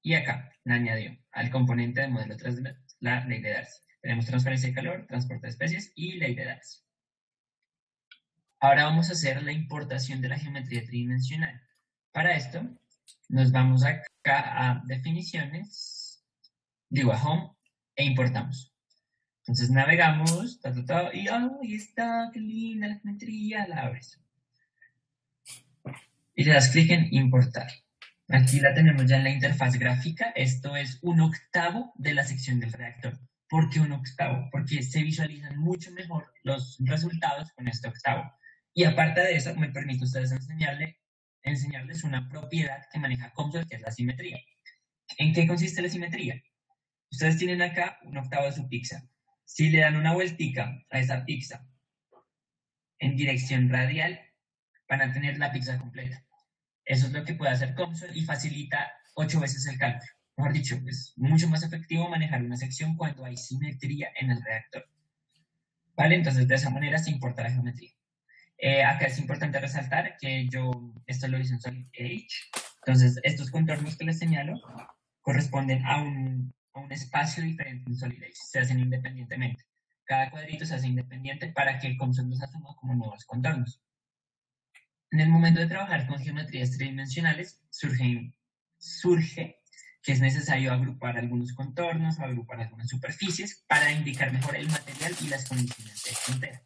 Y acá la añadió al componente del modelo 3 de la ley de Darcy. Tenemos transferencia de calor, transporte de especies y ley de Darcy. Ahora vamos a hacer la importación de la geometría tridimensional. Para esto nos vamos acá a definiciones, digo a home, e importamos. Entonces navegamos, y ahí está, qué linda la geometría, la abres. y le das clic en importar. Aquí la tenemos ya en la interfaz gráfica. Esto es 1/8 de la sección del reactor. ¿Por qué 1/8? Porque se visualizan mucho mejor los resultados con este octavo. Y aparte de eso, me permite a ustedes enseñarles una propiedad que maneja COMSOL, que es la simetría. ¿En qué consiste la simetría? Ustedes tienen acá 1/8 de su pizza. Si le dan una vueltica a esa pizza en dirección radial, van a tener la pizza completa. Eso es lo que puede hacer COMSOL y facilita 8 veces el cálculo. Mejor dicho, es mucho más efectivo manejar una sección cuando hay simetría en el reactor. ¿Vale? Entonces, de esa manera se importa la geometría. Acá es importante resaltar que esto lo hice en Solid Edge. Entonces, estos contornos que les señalo corresponden a un espacio diferente en Solid Edge. Se hacen independientemente. Cada cuadrito se hace independiente para que COMSOL los asuma como nuevos contornos. En el momento de trabajar con geometrías tridimensionales, surge que es necesario agrupar algunos contornos o agrupar algunas superficies para indicar mejor el material y las condiciones de frontera.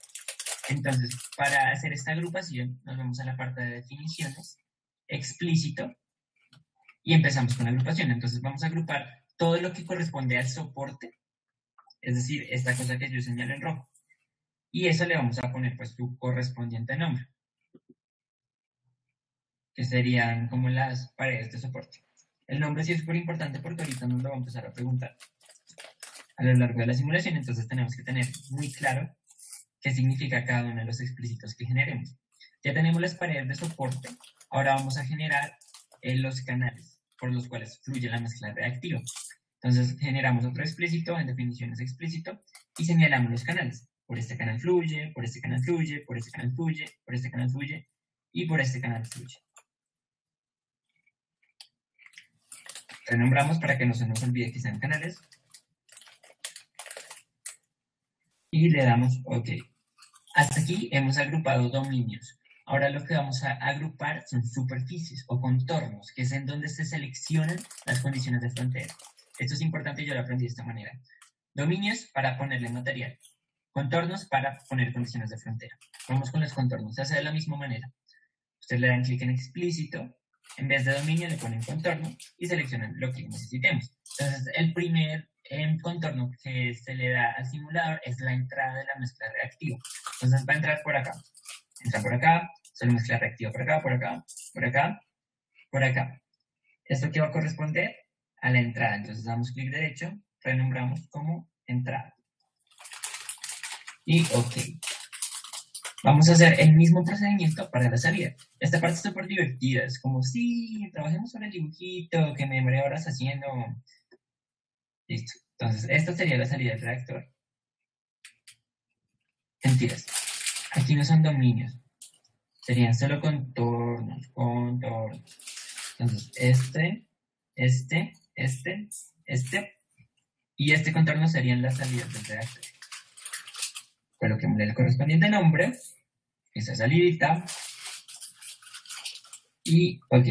Entonces, para hacer esta agrupación, nos vamos a la parte de definiciones, explícito, y empezamos con la agrupación. Entonces, vamos a agrupar todo lo que corresponde al soporte, es decir, esta cosa que yo señalo en rojo. Y eso le vamos a poner pues su correspondiente nombre, que serían como las paredes de soporte. El nombre sí es súper importante porque ahorita nos lo vamos a empezar a preguntar a lo largo de la simulación, entonces tenemos que tener muy claro qué significa cada uno de los explícitos que generemos. Ya tenemos las paredes de soporte, ahora vamos a generar los canales por los cuales fluye la mezcla reactiva. Entonces generamos otro explícito, en definiciones explícito, y señalamos los canales. Por este canal fluye, por este canal fluye, por este canal fluye, por este canal fluye, y por este canal fluye. Renombramos para que no se nos olvide que sean canales. Y le damos OK. Hasta aquí hemos agrupado dominios. Ahora lo que vamos a agrupar son superficies o contornos, que es en donde se seleccionan las condiciones de frontera. Esto es importante, yo lo aprendí de esta manera. Dominios para ponerle material. Contornos para poner condiciones de frontera. Vamos con los contornos. Se hace de la misma manera. Ustedes le dan clic en explícito. En vez de dominio le ponen contorno y seleccionan lo que necesitemos. Entonces, el primer contorno que se le da al simulador es la entrada de la mezcla reactiva. Entonces va a entrar por acá. Entra por acá, solo mezcla reactiva por acá, por acá, por acá, por acá. ¿Esto qué va a corresponder? A la entrada. Entonces damos clic derecho, renombramos como entrada. Y OK. Vamos a hacer el mismo procedimiento para la salida. Esta parte es súper divertida. Es como, sí, trabajemos sobre el dibujito que me demoré horas haciendo. Listo. Entonces, esta sería la salida del reactor. Mentiras. Aquí no son dominios. Serían solo contornos. Entonces, este. Y este contorno serían las salidas del reactor. Coloquemos el correspondiente nombre. Esa salidita. Y OK.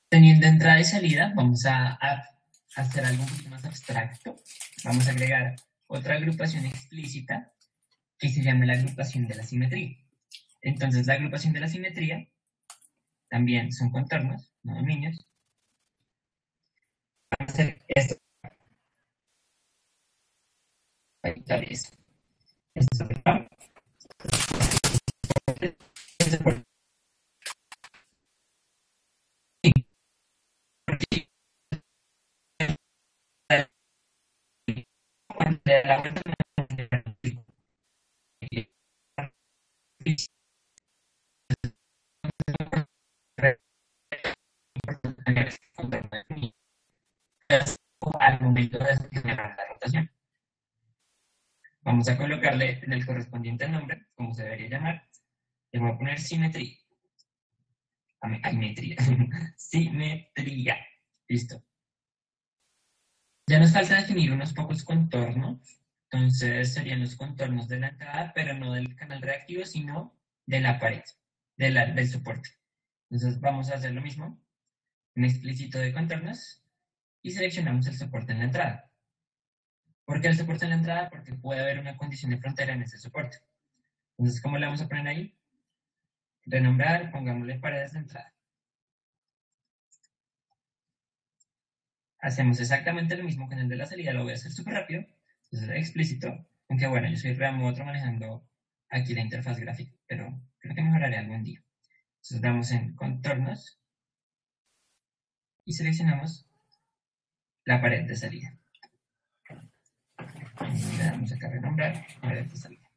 Teniendo entrada y salida, vamos a hacer algo un poquito más abstracto. Vamos a agregar otra agrupación explícita que se llama la agrupación de la simetría. Entonces, la agrupación de la simetría también son contornos, no dominios. Vamos a hacer esto. Al momento de generar la rotación. Vamos a colocarle en el correspondiente nombre, como se debería llamar. Le voy a poner simetría. Simetría. Simetría. Listo. Ya nos falta definir unos pocos contornos. Entonces serían los contornos de la entrada, pero no del canal reactivo, sino de la pared, del soporte. Entonces vamos a hacer lo mismo. Un explícito de contornos y seleccionamos el soporte en la entrada. ¿Por qué el soporte en la entrada? Porque puede haber una condición de frontera en ese soporte. Entonces, ¿cómo le vamos a poner ahí? Renombrar, pongámosle paredes de entrada. Hacemos exactamente lo mismo con el de la salida, lo voy a hacer súper rápido, entonces explícito, aunque bueno, yo soy remoto manejando aquí la interfaz gráfica, pero creo que mejoraré algún día. Entonces damos en contornos y seleccionamos la pared de salida. Le damos acá a renombrar, pared de salida.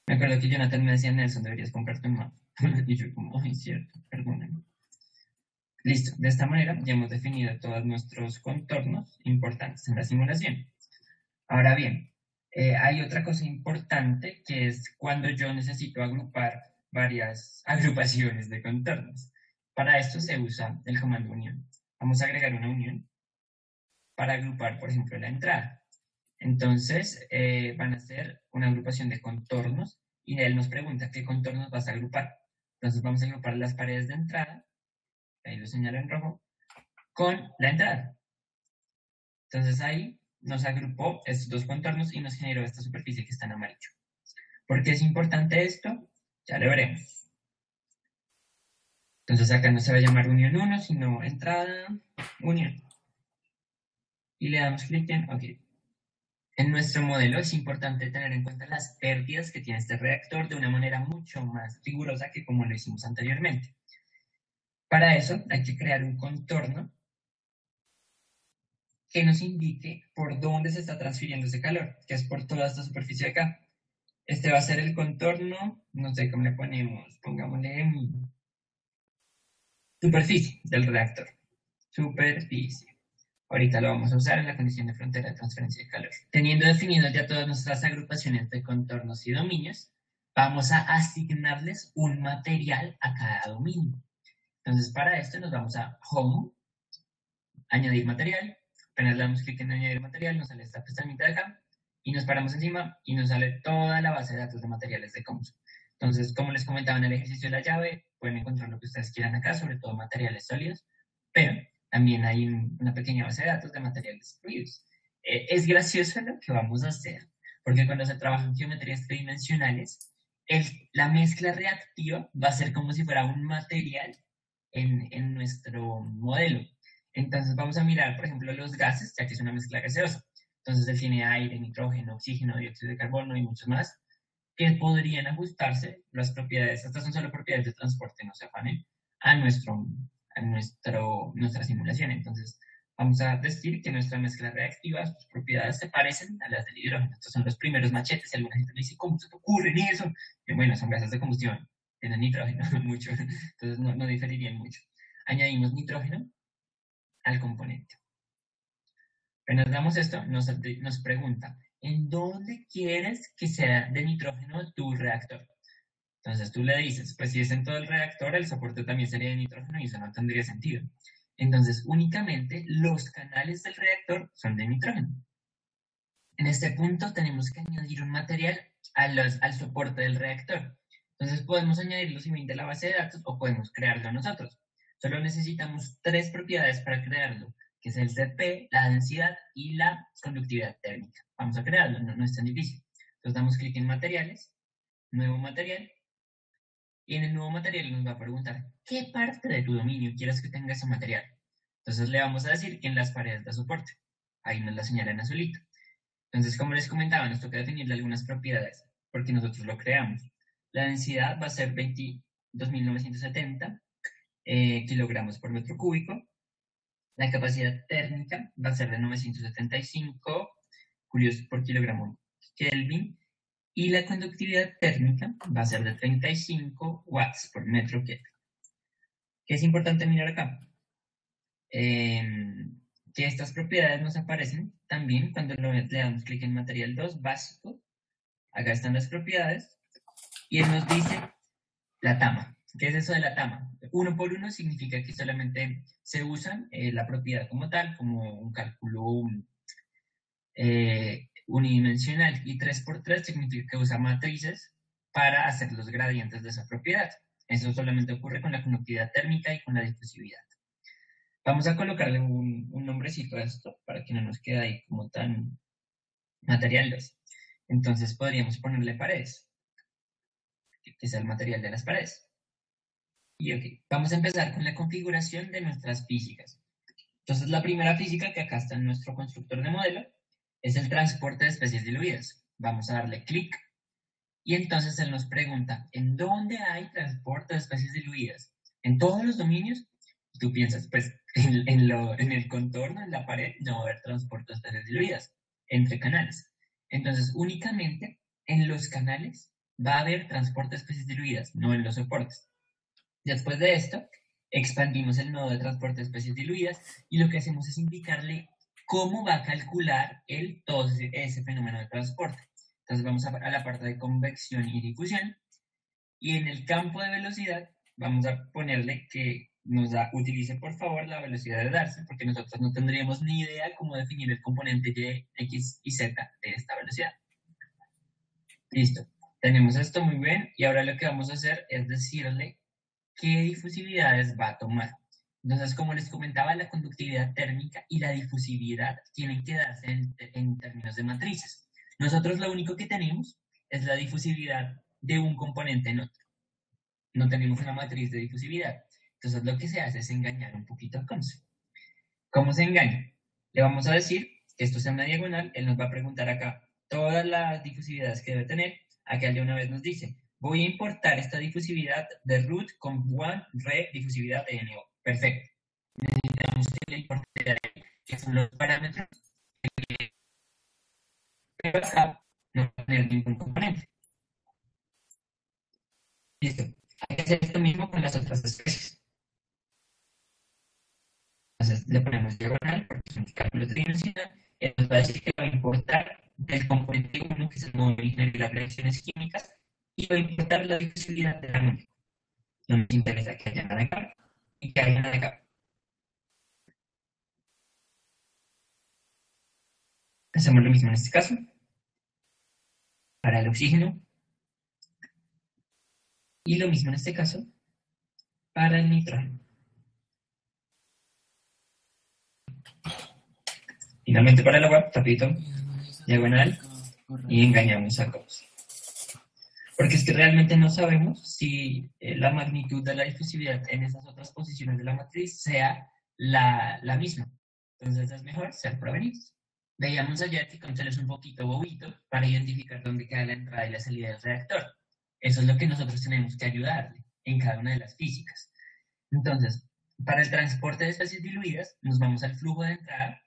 Me acuerdo que Jonathan me decía, Nelson, deberías comprarte un mapa. Y yo como, ay, cierto, perdónenme. Listo, de esta manera ya hemos definido todos nuestros contornos importantes en la simulación. Ahora bien, hay otra cosa importante que es cuando yo necesito agrupar varias agrupaciones de contornos. Para esto se usa el comando unión. Vamos a agregar una unión para agrupar, por ejemplo, la entrada. Entonces, van a ser una agrupación de contornos y él nos pregunta qué contornos vas a agrupar. Entonces, vamos a agrupar las paredes de entrada, ahí lo señalo en rojo, con la entrada. Entonces, ahí nos agrupó estos dos contornos y nos generó esta superficie que está en amarillo. ¿Por qué es importante esto? Ya lo veremos. Entonces, acá no se va a llamar unión 1, sino entrada, unión. Y le damos clic en OK. En nuestro modelo es importante tener en cuenta las pérdidas que tiene este reactor de una manera mucho más rigurosa que como lo hicimos anteriormente. Para eso hay que crear un contorno que nos indique por dónde se está transfiriendo ese calor, que es por toda esta superficie de acá. Este va a ser el contorno, no sé cómo le ponemos, pongámosle superficie del reactor. Superficie. Ahorita lo vamos a usar en la condición de frontera de transferencia de calor. Teniendo definidas ya todas nuestras agrupaciones de contornos y dominios, vamos a asignarles un material a cada dominio. Entonces, para esto nos vamos a Home, Añadir material. Apenas le damos clic en Añadir material, nos sale esta pestañita de acá, y nos paramos encima y nos sale toda la base de datos de materiales de Comso. Entonces, como les comentaba en el ejercicio de la llave, pueden encontrar lo que ustedes quieran acá, sobre todo materiales sólidos, pero también hay una pequeña base de datos de materiales fluidos. Es gracioso lo que vamos a hacer, porque cuando se trabaja en geometrías tridimensionales, la mezcla reactiva va a ser como si fuera un material en nuestro modelo. Entonces vamos a mirar, por ejemplo, los gases, ya que es una mezcla gaseosa. Entonces él tiene aire, nitrógeno, oxígeno, dióxido de carbono y muchos más, que podrían ajustarse las propiedades, estas son solo propiedades de transporte, no se afanen, a nuestra simulación. Entonces, vamos a decir que nuestra mezcla reactiva, sus propiedades se parecen a las del hidrógeno. Estos son los primeros machetes. Y alguna gente me dice, ¿cómo se te ocurre en eso? Y bueno, son gases de combustión, tienen nitrógeno, mucho. Entonces, no diferirían mucho. Añadimos nitrógeno al componente. Apenas damos esto, nos pregunta, ¿en dónde quieres que sea de nitrógeno tu reactor? Entonces tú le dices, pues si es en todo el reactor, el soporte también sería de nitrógeno y eso no tendría sentido. Entonces únicamente los canales del reactor son de nitrógeno. En este punto tenemos que añadir un material al soporte del reactor. Entonces podemos añadirlo simplemente a la base de datos o podemos crearlo nosotros. Solo necesitamos 3 propiedades para crearlo, que es el CP, la densidad y la conductividad térmica. Vamos a crearlo, no es tan difícil. Entonces damos clic en materiales, nuevo material, y en el nuevo material nos va a preguntar qué parte de tu dominio quieres que tenga ese material. Entonces le vamos a decir que en las paredes de soporte. Ahí nos la señala en azulito. Entonces, como les comentaba, nos toca definirle algunas propiedades, porque nosotros lo creamos. La densidad va a ser 22.970 kilogramos por metro cúbico. La capacidad térmica va a ser de 975 julios por kilogramo Kelvin. Y la conductividad térmica va a ser de 35 watts por metro Kelvin. ¿Qué es importante mirar acá? Que estas propiedades nos aparecen también cuando le damos clic en material 2 básico. Acá están las propiedades y él nos dice la tama. ¿Qué es eso de la tama? 1 por 1 significa que solamente se usa la propiedad como tal, como un cálculo unidimensional, y 3 por 3 significa que usa matrices para hacer los gradientes de esa propiedad. Eso solamente ocurre con la conductividad térmica y con la difusividad. Vamos a colocarle un nombrecito a esto para que no nos quede ahí como tan materiales. Entonces podríamos ponerle paredes. que es el material de las paredes. Y ok, vamos a empezar con la configuración de nuestras físicas. Entonces, la primera física que acá está en nuestro constructor de modelo es el transporte de especies diluidas. Vamos a darle clic y entonces él nos pregunta, ¿en dónde hay transporte de especies diluidas? ¿En todos los dominios? Y tú piensas, pues en el contorno, en la pared, no va a haber transporte de especies diluidas entre canales. Entonces, únicamente en los canales va a haber transporte de especies diluidas, no en los soportes. Después de esto, expandimos el nodo de transporte de especies diluidas y lo que hacemos es indicarle cómo va a calcular todo ese fenómeno de transporte. Entonces vamos a la parte de convección y difusión y en el campo de velocidad vamos a ponerle que utilice por favor la velocidad de Darcy porque nosotros no tendríamos ni idea cómo definir el componente y, x y z de esta velocidad. Listo, tenemos esto muy bien y ahora lo que vamos a hacer es decirle qué difusividades va a tomar. Entonces, como les comentaba, la conductividad térmica y la difusividad tienen que darse en términos de matrices. Nosotros lo único que tenemos es la difusividad de un componente en otro. No tenemos una matriz de difusividad. Entonces, lo que se hace es engañar un poquito a Comse. ¿Cómo se engaña? Le vamos a decir que esto sea una diagonal. Él nos va a preguntar acá todas las difusividades que debe tener. Acá de una vez nos dice, voy a importar esta difusividad de root con one re difusividad de NO. Perfecto. Necesitamos que le importe de ahí, que son los parámetros. Pero acá no va a tener ningún componente. Listo. Hay que hacer esto mismo con las otras especies. Entonces le ponemos diagonal, porque es un cálculo tridimensional. Él nos va a decir que va a importar del componente 1, que es el modo original de las reacciones químicas, y va a importar la difusibilidad del armónico. No nos interesa que haya nada acá y que haya nada acá. Hacemos lo mismo en este caso. Para el oxígeno. Y lo mismo en este caso para el nitrógeno. Finalmente para el agua, repito, diagonal y engañamos a Gauss. Porque es que realmente no sabemos si la magnitud de la difusividad en esas otras posiciones de la matriz sea la misma. Entonces es mejor ser provenidos. Veíamos ayer que Comsel es un poquito bobito para identificar dónde queda la entrada y la salida del reactor. Eso es lo que nosotros tenemos que ayudarle en cada una de las físicas. Entonces, para el transporte de especies diluidas, nos vamos al flujo de entrada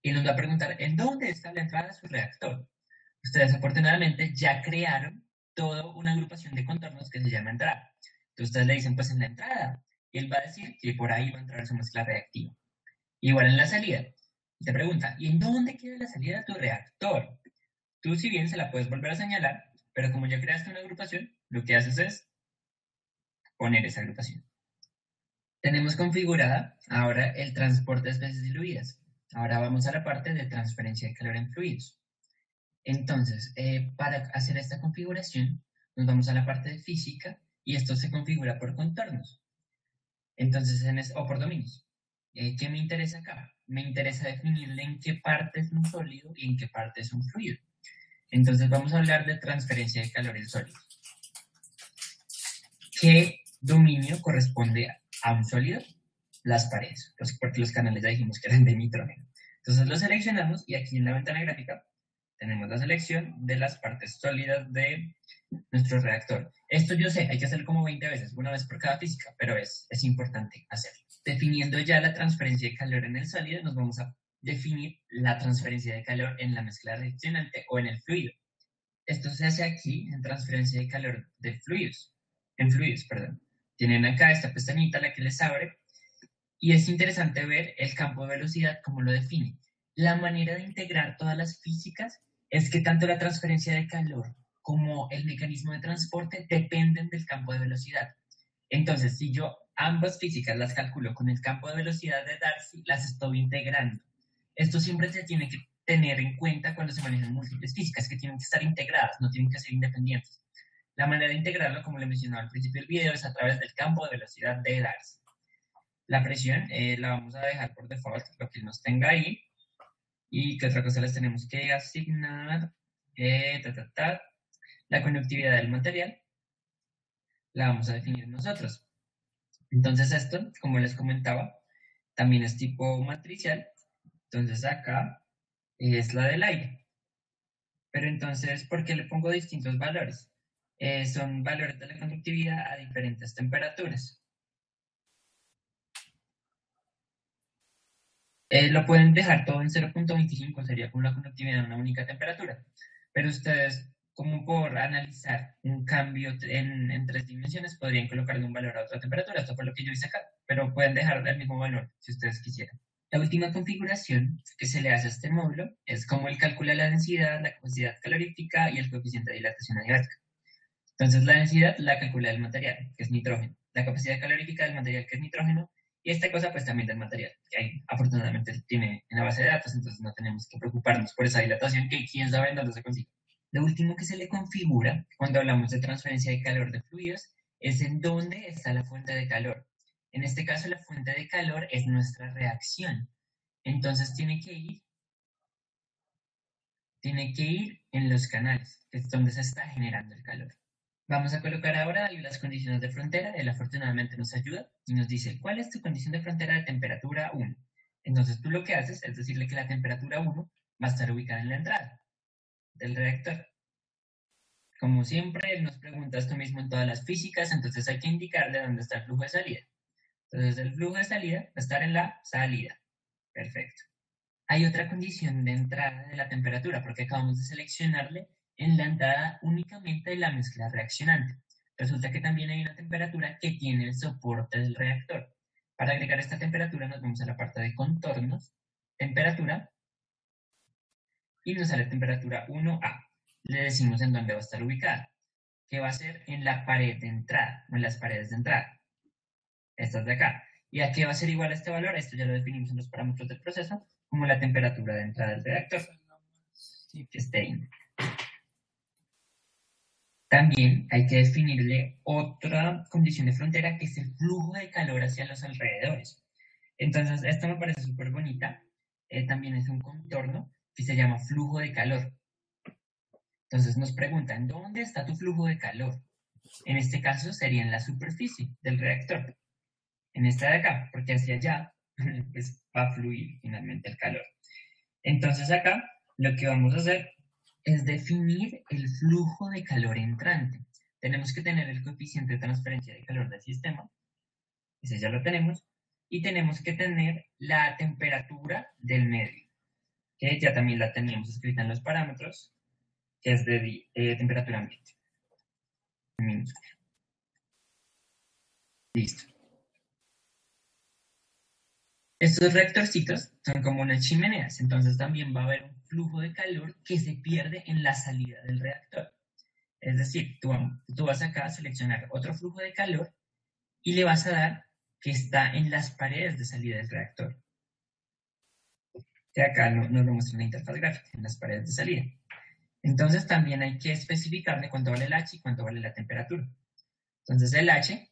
y nos va a preguntar en dónde está la entrada de su reactor. Ustedes afortunadamente ya crearon toda una agrupación de contornos que se llama entrada. Entonces ustedes le dicen pues en la entrada y él va a decir que por ahí va a entrar su mezcla reactiva. Igual en la salida. Y te pregunta, ¿y en dónde queda la salida de tu reactor? Tú si bien se la puedes volver a señalar, pero como ya creaste una agrupación, lo que haces es poner esa agrupación. Tenemos configurada ahora el transporte de especies diluidas. Ahora vamos a la parte de transferencia de calor en fluidos. Entonces, para hacer esta configuración, nos vamos a la parte de física y esto se configura por contornos. Entonces, o por dominios. ¿Qué me interesa acá? Me interesa definirle en qué parte es un sólido y en qué parte es un fluido. Entonces, vamos a hablar de transferencia de calor en sólidos. ¿Qué dominio corresponde a un sólido? Las paredes, porque los canales ya dijimos que eran de nitrógeno. Entonces, lo seleccionamos y aquí en la ventana gráfica tenemos la selección de las partes sólidas de nuestro reactor. Esto yo sé, hay que hacerlo como 20 veces, una vez por cada física, pero es importante hacerlo. Definiendo ya la transferencia de calor en el sólido, nos vamos a definir la transferencia de calor en la mezcla reaccionante o en el fluido. Esto se hace aquí en transferencia de calor de fluidos, perdón. Tienen acá esta pestañita la que les abre y es interesante ver el campo de velocidad como lo define. La manera de integrar todas las físicas es que tanto la transferencia de calor como el mecanismo de transporte dependen del campo de velocidad. Entonces, si yo ambas físicas las calculo con el campo de velocidad de Darcy, las estoy integrando. Esto siempre se tiene que tener en cuenta cuando se manejan múltiples físicas, que tienen que estar integradas, no tienen que ser independientes. La manera de integrarlo, como le mencionaba al principio del video, es a través del campo de velocidad de Darcy. La presión la vamos a dejar por default, lo que nos tenga ahí. ¿Y qué otra cosa les tenemos que asignar? La conductividad del material. la vamos a definir nosotros. Entonces esto, como les comentaba, también es tipo matricial. Entonces acá es la del aire. Pero entonces, ¿por qué le pongo distintos valores? Son valores de la conductividad a diferentes temperaturas. Lo pueden dejar todo en 0.25, sería como la conductividad a una única temperatura. Pero ustedes, como por analizar un cambio en 3 dimensiones, podrían colocarle un valor a otra temperatura. Esto fue lo que yo hice acá. Pero pueden dejar el mismo valor si ustedes quisieran. La última configuración que se le hace a este módulo es cómo él calcula la densidad, la capacidad calorífica y el coeficiente de dilatación adiabática. Entonces, la densidad la calcula el material, que es nitrógeno, la capacidad calorífica del material, que es nitrógeno, y esta cosa, pues también del material, que ahí afortunadamente tiene en la base de datos, entonces no tenemos que preocuparnos por esa dilatación que quién sabe en dónde se consigue. Lo último que se le configura cuando hablamos de transferencia de calor de fluidos es en dónde está la fuente de calor. En este caso, la fuente de calor es nuestra reacción. Entonces, tiene que ir en los canales, que es donde se está generando el calor. Vamos a colocar ahora las condiciones de frontera. Él afortunadamente nos ayuda y nos dice, ¿cuál es tu condición de frontera de temperatura 1? Entonces tú lo que haces es decirle que la temperatura 1 va a estar ubicada en la entrada del reactor. Como siempre, él nos pregunta esto mismo en todas las físicas, entonces hay que indicarle dónde está el flujo de salida. Entonces el flujo de salida va a estar en la salida. Perfecto. Hay otra condición de entrada de la temperatura, porque acabamos de seleccionarle en la entrada únicamente de la mezcla reaccionante. Resulta que también hay una temperatura que tiene el soporte del reactor. Para agregar esta temperatura nos vamos a la parte de contornos, temperatura, y nos sale temperatura 1A. Le decimos en dónde va a estar ubicada, que va a ser en la pared de entrada, o en las paredes de entrada. Estas de acá. ¿Y a qué va a ser igual a este valor? Esto ya lo definimos en los parámetros del proceso, como la temperatura de entrada del reactor, que esté ahí. También hay que definirle otra condición de frontera, que es el flujo de calor hacia los alrededores. Entonces, esta me parece súper bonita. También es un contorno que se llama flujo de calor. Entonces nos preguntan, ¿dónde está tu flujo de calor? En este caso sería en la superficie del reactor. En esta de acá, porque hacia allá pues, va a fluir finalmente el calor. Entonces acá lo que vamos a hacer es definir el flujo de calor entrante. Tenemos que tener el coeficiente de transferencia de calor del sistema, ese ya lo tenemos, y tenemos que tener la temperatura del medio, que ya también la teníamos escrita en los parámetros, que es de temperatura ambiente. Listo. Estos reactorcitos son como unas chimeneas, entonces también va a haber un flujo de calor que se pierde en la salida del reactor. Es decir, tú vas acá a seleccionar otro flujo de calor y le vas a dar que está en las paredes de salida del reactor. Que acá nos lo muestra en la interfaz gráfica, en las paredes de salida. Entonces también hay que especificarle cuánto vale el H y cuánto vale la temperatura. Entonces el H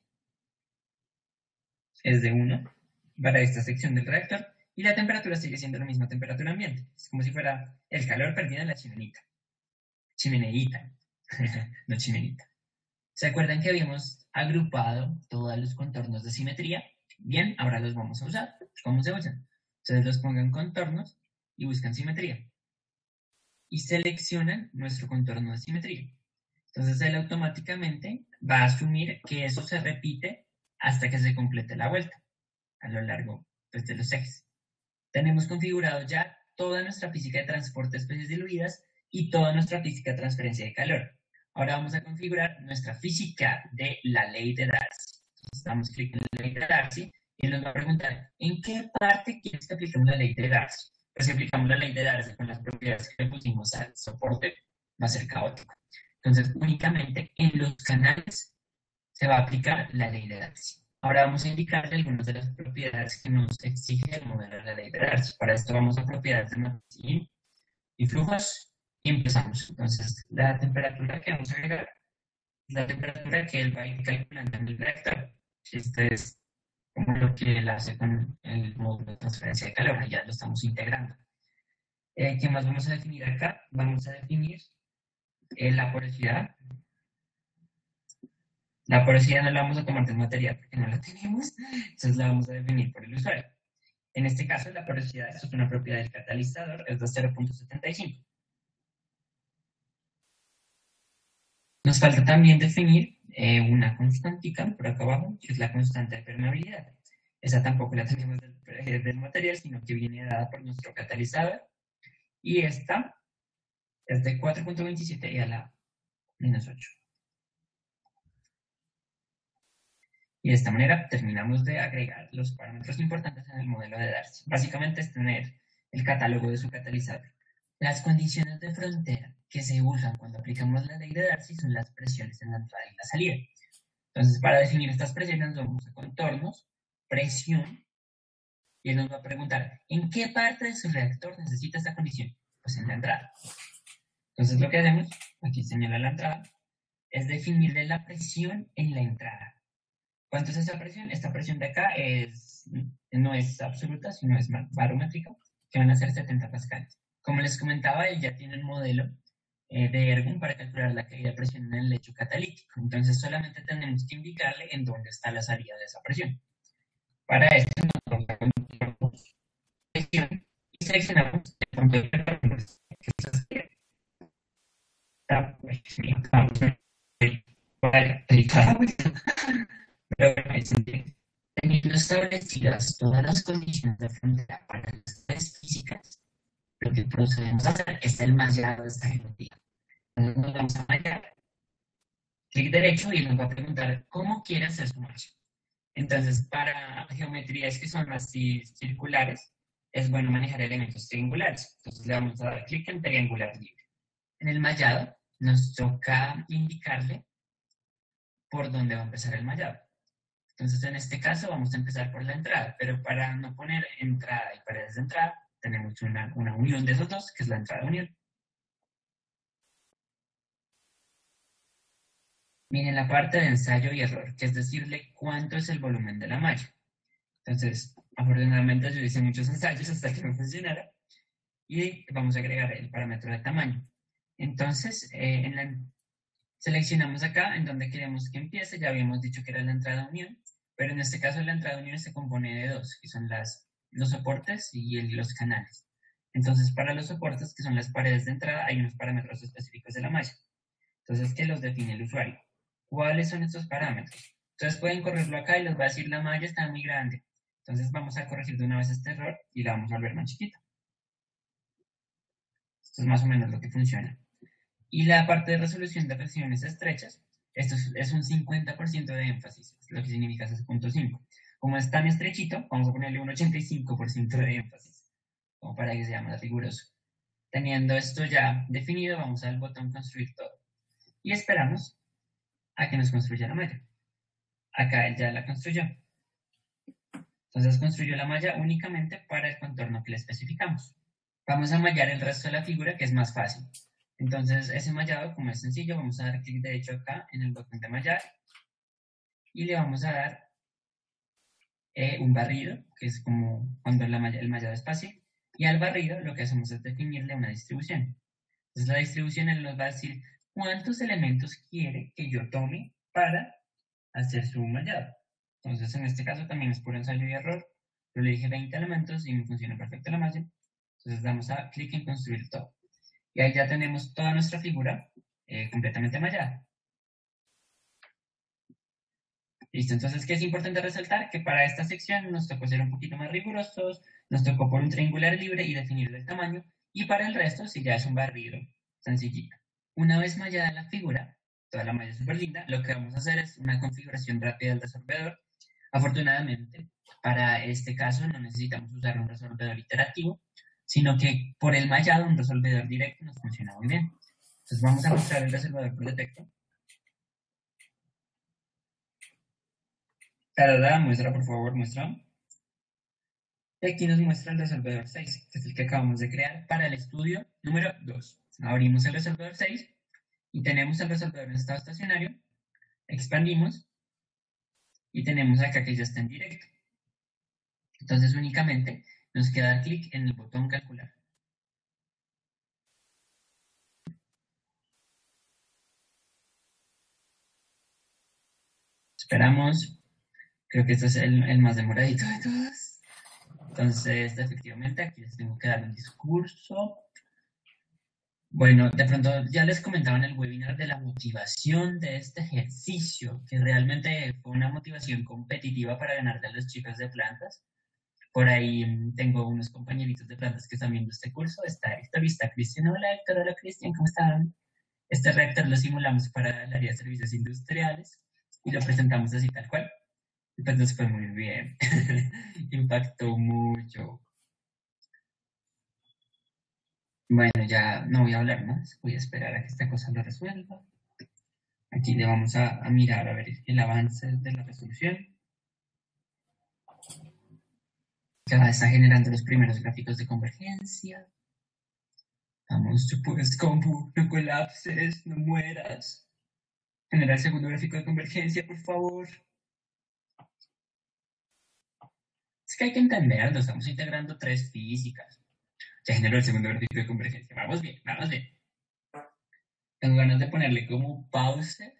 es de 1 para esta sección del reactor y la temperatura sigue siendo la misma temperatura ambiente. Es como si fuera el calor perdido en la chimenita. Chimeneíta, no chimenita. ¿Se acuerdan que habíamos agrupado todos los contornos de simetría? Bien, ahora los vamos a usar. ¿Cómo se usan? Ustedes los pongan contornos y buscan simetría. Y seleccionan nuestro contorno de simetría. Entonces él automáticamente va a asumir que eso se repite hasta que se complete la vuelta a lo largo pues, de los ejes. Tenemos configurado ya toda nuestra física de transporte de especies diluidas y toda nuestra física de transferencia de calor. Ahora vamos a configurar nuestra física de la ley de Darcy. Entonces, damos clic en la ley de Darcy y nos va a preguntar, ¿en qué parte quieres que apliquemos la ley de Darcy? Pues si aplicamos la ley de Darcy con las propiedades que le pusimos al soporte, va a ser caótico. Entonces, únicamente en los canales se va a aplicar la ley de Darcy. Ahora vamos a indicarle algunas de las propiedades que nos exige el modelo de la ley de Darcy. Para esto vamos a propiedades de matriz y flujos y empezamos. Entonces, la temperatura que vamos a agregar es la temperatura que él va a ir calculando en el reactor. Este es como lo que él hace con el módulo de transferencia de calor, ya lo estamos integrando. ¿Qué más vamos a definir acá? Vamos a definir la porosidad La porosidad no la vamos a tomar del material porque no la tenemos, entonces la vamos a definir por el usuario. En este caso, la porosidad, esto es una propiedad del catalizador, es de 0.75. Nos falta también definir una constantica por acá abajo, que es la constante de permeabilidad. Esa tampoco la tenemos del material, sino que viene dada por nuestro catalizador. Y esta es de 4.27 y a la -8. Y de esta manera terminamos de agregar los parámetros importantes en el modelo de Darcy. Básicamente es tener el catálogo de su catalizador. Las condiciones de frontera que se usan cuando aplicamos la ley de Darcy son las presiones en la entrada y la salida. Entonces, para definir estas presiones, vamos a contornos, presión, y él nos va a preguntar, ¿en qué parte de su reactor necesita esta condición? Pues en la entrada. Entonces, lo que hacemos, aquí señala la entrada, es definirle la presión en la entrada. ¿Cuánto es esa presión? Esta presión de acá no es absoluta, sino es barométrica, que van a ser 70 pascales. Como les comentaba, él ya tiene un modelo de Ergun para calcular la caída de presión en el lecho catalítico. Entonces, solamente tenemos que indicarle en dónde está la salida de esa presión. Para esto, nos vamos a continuar con presión y seleccionamos el punto de presión que se Teniendo establecidas todas las condiciones de frontera para las tres físicas, lo que procedemos a hacer es el mallado de esta geometría. Entonces nos vamos a mallar, clic derecho y nos va a preguntar cómo quiere hacer su macho. Entonces, para geometrías que son así circulares, es bueno manejar elementos triangulares. Entonces le vamos a dar clic en triangular libre. En el mallado nos toca indicarle por dónde va a empezar el mallado. Entonces, en este caso vamos a empezar por la entrada, pero para no poner entrada y paredes de entrada, tenemos una unión de esos dos, que es la entrada unión. Miren la parte de ensayo y error, que es decirle cuánto es el volumen de la malla. Entonces, afortunadamente yo hice muchos ensayos hasta que me funcionara, y vamos a agregar el parámetro de tamaño. Entonces, seleccionamos acá en donde queremos que empiece, ya habíamos dicho que era la entrada unión, pero en este caso la entrada unión se compone de dos, que son los soportes y los canales. Entonces, para los soportes, que son las paredes de entrada, hay unos parámetros específicos de la malla. Entonces, ¿qué los define el usuario? ¿Cuáles son estos parámetros? Entonces, pueden correrlo acá y les va a decir la malla está muy grande. Entonces, vamos a corregir de una vez este error y la vamos a volver más chiquita. Esto es más o menos lo que funciona. Y la parte de resolución de presiones estrechas, esto es un 50% de énfasis, lo que significa 6.5. Como es tan estrechito, vamos a ponerle un 85% de énfasis, como para que sea más riguroso. Teniendo esto ya definido, vamos al botón construir todo. Y esperamos a que nos construya la malla. Acá él ya la construyó. Entonces construyó la malla únicamente para el contorno que le especificamos. Vamos a mallar el resto de la figura, que es más fácil. Entonces, ese mallado, como es sencillo, vamos a dar clic derecho acá en el botón de mallar y le vamos a dar un barrido, que es como cuando el mallado es fácil, y al barrido lo que hacemos es definirle una distribución. Entonces, la distribución él nos va a decir cuántos elementos quiere que yo tome para hacer su mallado. Entonces, en este caso también es por ensayo y error. Yo le dije 20 elementos y me funciona perfecto la malla. Entonces, damos a clic en construir todo. Y ahí ya tenemos toda nuestra figura completamente mallada. Listo, entonces, ¿qué es importante resaltar? Que para esta sección nos tocó ser un poquito más rigurosos, nos tocó por un triangular libre y definirle el tamaño, y para el resto, si ya es un barrido sencillito. Una vez mallada la figura, toda la malla súper linda, lo que vamos a hacer es una configuración rápida del resolvedor. Afortunadamente, para este caso no necesitamos usar un resolvedor iterativo, sino que por el mallado un resolvedor directo nos funciona muy bien. Entonces vamos a mostrar el resolvedor por defecto. Tarada, muestra, por favor, muestra. Y aquí nos muestra el resolvedor 6, que es el que acabamos de crear para el estudio número 2. Abrimos el resolvedor 6 y tenemos el resolvedor en estado estacionario. Expandimos y tenemos acá que ya está en directo. Entonces únicamente nos queda dar clic en el botón calcular. Esperamos. Creo que este es el más demoradito de todos. Entonces, efectivamente, aquí les tengo que dar un discurso. Bueno, de pronto ya les comentaba en el webinar de la motivación de este ejercicio, que realmente fue una motivación competitiva para ganarte a los chicos de plantas. Por ahí tengo unos compañeritos de plantas que están viendo este curso. Está Héctor y está Cristian. Hola Héctor, hola Cristian, ¿cómo están? Este reactor lo simulamos para el área de servicios industriales y lo presentamos así tal cual. Y pues nos fue muy bien. Impactó mucho. Bueno, ya no voy a hablar más. Voy a esperar a que esta cosa lo resuelva. Aquí le vamos a mirar a ver el avance de la resolución. Ya está generando los primeros gráficos de convergencia. Vamos, tú puedes, compu, no colapses, no mueras. Genera el segundo gráfico de convergencia, por favor. Es que hay que entenderlo, estamos integrando 3 físicas. Ya generó el segundo gráfico de convergencia. Vamos bien, vamos bien. Tengo ganas de ponerle como pause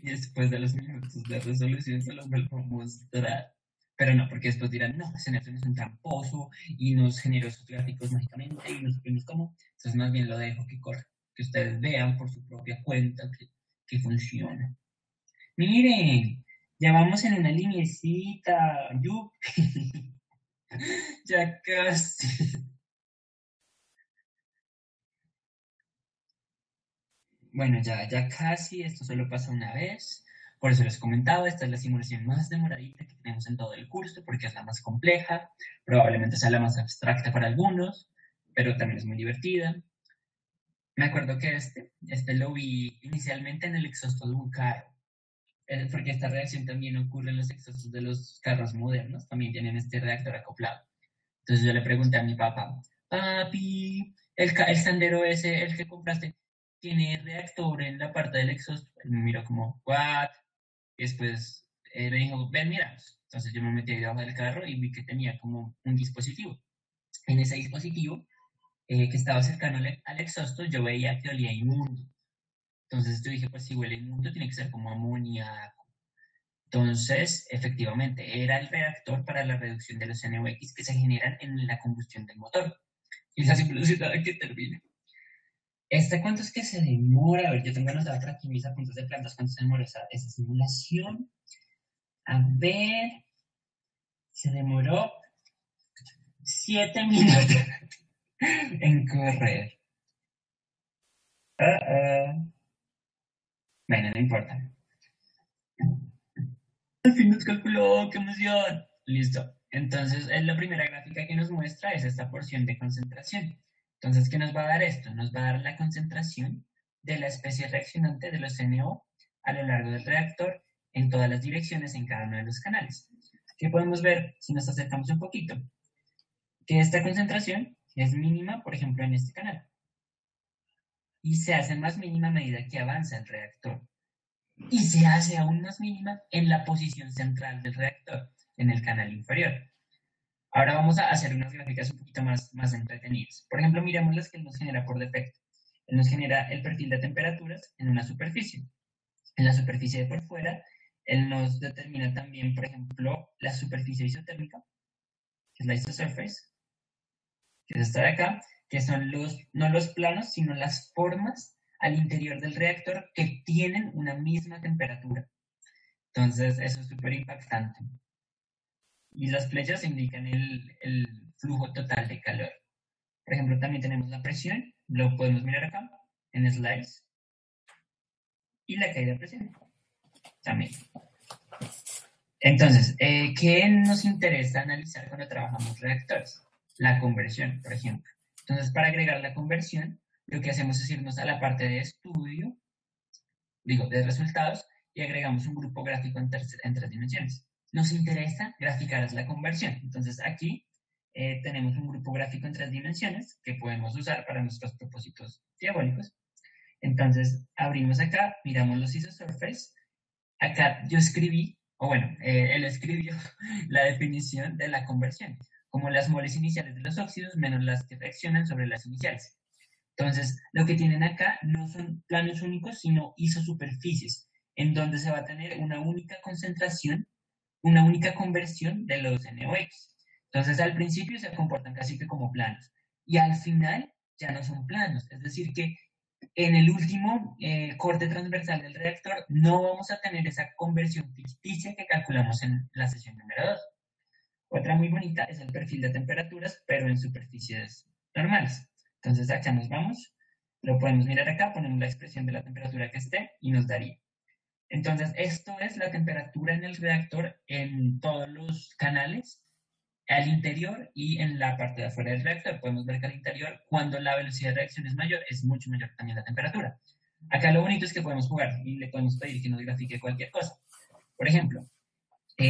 y después de los minutos de resolución se los vuelvo a mostrar. Pero no, porque después dirán, no, ese Neptune es un tramposo y nos generó esos gráficos mágicamente y nos supimos cómo. Entonces más bien lo dejo que corra, que ustedes vean por su propia cuenta que funciona. Miren, ya vamos en una lineecita, yupi. Ya casi. Bueno, ya casi, esto solo pasa una vez. Por eso les comentaba, esta es la simulación más demoradita que tenemos en todo el curso, porque es la más compleja, probablemente sea la más abstracta para algunos, pero también es muy divertida. Me acuerdo que este lo vi inicialmente en el exhausto de un carro, porque esta reacción también ocurre en los exhaustos de los carros modernos, también tienen este reactor acoplado. Entonces yo le pregunté a mi papá, papi, el Sandero ese, el que compraste, ¿tiene reactor en la parte del exhausto? Él me miró como, ¿what? Y después me dijo, ven, mira. Entonces yo me metí debajo del carro y vi que tenía como un dispositivo. En ese dispositivo, que estaba cercano al exhausto, yo veía que olía inmundo. Entonces yo dije, pues si huele inmundo, tiene que ser como amoníaco. Entonces, efectivamente, era el reactor para la reducción de los NOx que se generan en la combustión del motor. Y la simulación a que termine. ¿Cuánto es que se demora? A ver, yo tengo anotado por aquí mis apuntes de plantas, ¿cuánto se demora esa simulación? A ver, se demoró 7 minutos en correr. Bueno, no importa. Al fin nos calculó, qué emoción. Listo. Entonces, la primera gráfica que nos muestra es esta porción de concentración. Entonces, ¿qué nos va a dar esto? Nos va a dar la concentración de la especie reaccionante de los NO a lo largo del reactor en todas las direcciones en cada uno de los canales. ¿Qué podemos ver si nos acercamos un poquito? Que esta concentración es mínima, por ejemplo, en este canal. Y se hace más mínima a medida que avanza el reactor. Y se hace aún más mínima en la posición central del reactor, en el canal inferior. Ahora vamos a hacer unas gráficas un poquito más entretenidas. Por ejemplo, miremos las que él nos genera por defecto. Él nos genera el perfil de temperaturas en una superficie. En la superficie de por fuera, él nos determina también, por ejemplo, la superficie isotérmica, que es la isosurface, que es esta de acá, que son no los planos, sino las formas al interior del reactor que tienen una misma temperatura. Entonces, eso es súper impactante. Y las flechas indican el flujo total de calor. Por ejemplo, también tenemos la presión, lo podemos mirar acá, en slides, y la caída de presión, también. Entonces, ¿qué nos interesa analizar cuando trabajamos reactores? La conversión, por ejemplo. Entonces, para agregar la conversión, lo que hacemos es irnos a la parte de estudio, de resultados, y agregamos un grupo gráfico en 3 dimensiones. Nos interesa graficar la conversión. Entonces, aquí tenemos un grupo gráfico en 3 dimensiones que podemos usar para nuestros propósitos diabólicos. Entonces, abrimos acá, miramos los isosurface. Acá yo escribí, él escribió la definición de la conversión, como las moles iniciales de los óxidos menos las que reaccionan sobre las iniciales. Entonces, lo que tienen acá no son planos únicos, sino isosuperficies. en donde se va a tener una única concentración, una única conversión de los NOx. Entonces, al principio se comportan casi que como planos y al final ya no son planos. Es decir, que en el último corte transversal del reactor no vamos a tener esa conversión ficticia que calculamos en la sesión número 2. Otra muy bonita es el perfil de temperaturas, pero en superficies normales. Entonces acá nos vamos, lo podemos mirar acá, ponemos la expresión de la temperatura que esté y nos daría. Entonces esto es la temperatura en el reactor en todos los canales, al interior y en la parte de afuera del reactor. Podemos ver que al interior, cuando la velocidad de reacción es mayor, es mucho mayor también la temperatura. Acá lo bonito es que podemos jugar y le podemos pedir que nos grafique cualquier cosa. Por ejemplo,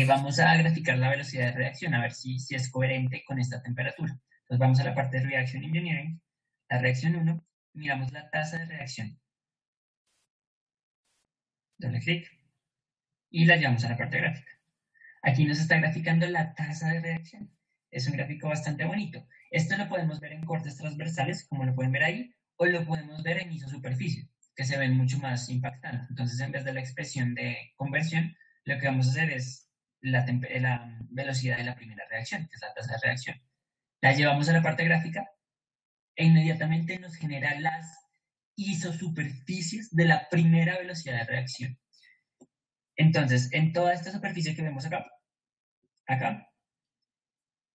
vamos a graficar la velocidad de reacción a ver si es coherente con esta temperatura. Entonces vamos a la parte de Reaction Engineering, la reacción 1, y miramos la tasa de reacción. Doble clic y la llevamos a la parte gráfica. Aquí nos está graficando la tasa de reacción. Es un gráfico bastante bonito. Esto lo podemos ver en cortes transversales, como lo pueden ver ahí, o lo podemos ver en isosuperficie, que se ven mucho más impactantes. Entonces, en vez de la expresión de conversión, lo que vamos a hacer es la velocidad de la primera reacción, que es la tasa de reacción. La llevamos a la parte gráfica e inmediatamente nos genera las isosuperficies de la primera velocidad de reacción. Entonces, en toda esta superficie que vemos acá,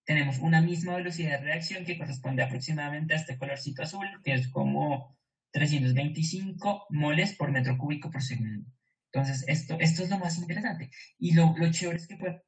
tenemos una misma velocidad de reacción que corresponde aproximadamente a este colorcito azul, que es como 325 moles por metro cúbico por segundo. Entonces, esto es lo más interesante. Y lo chévere es que puede...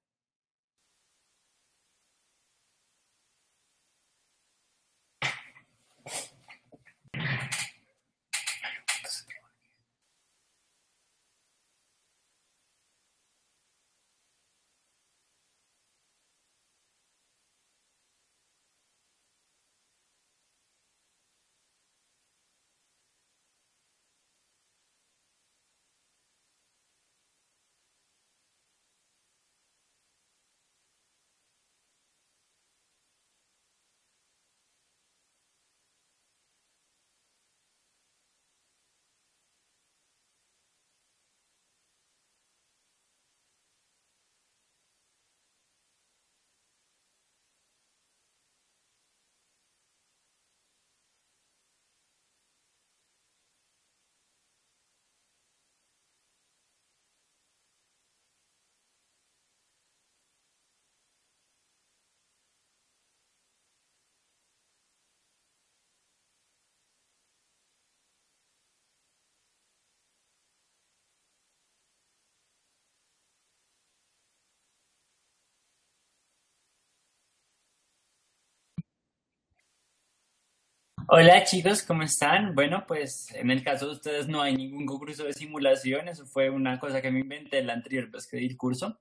Hola chicos, ¿cómo están? Bueno, pues en el caso de ustedes no hay ningún concurso de simulación, eso fue una cosa que me inventé la anterior vez que di el curso.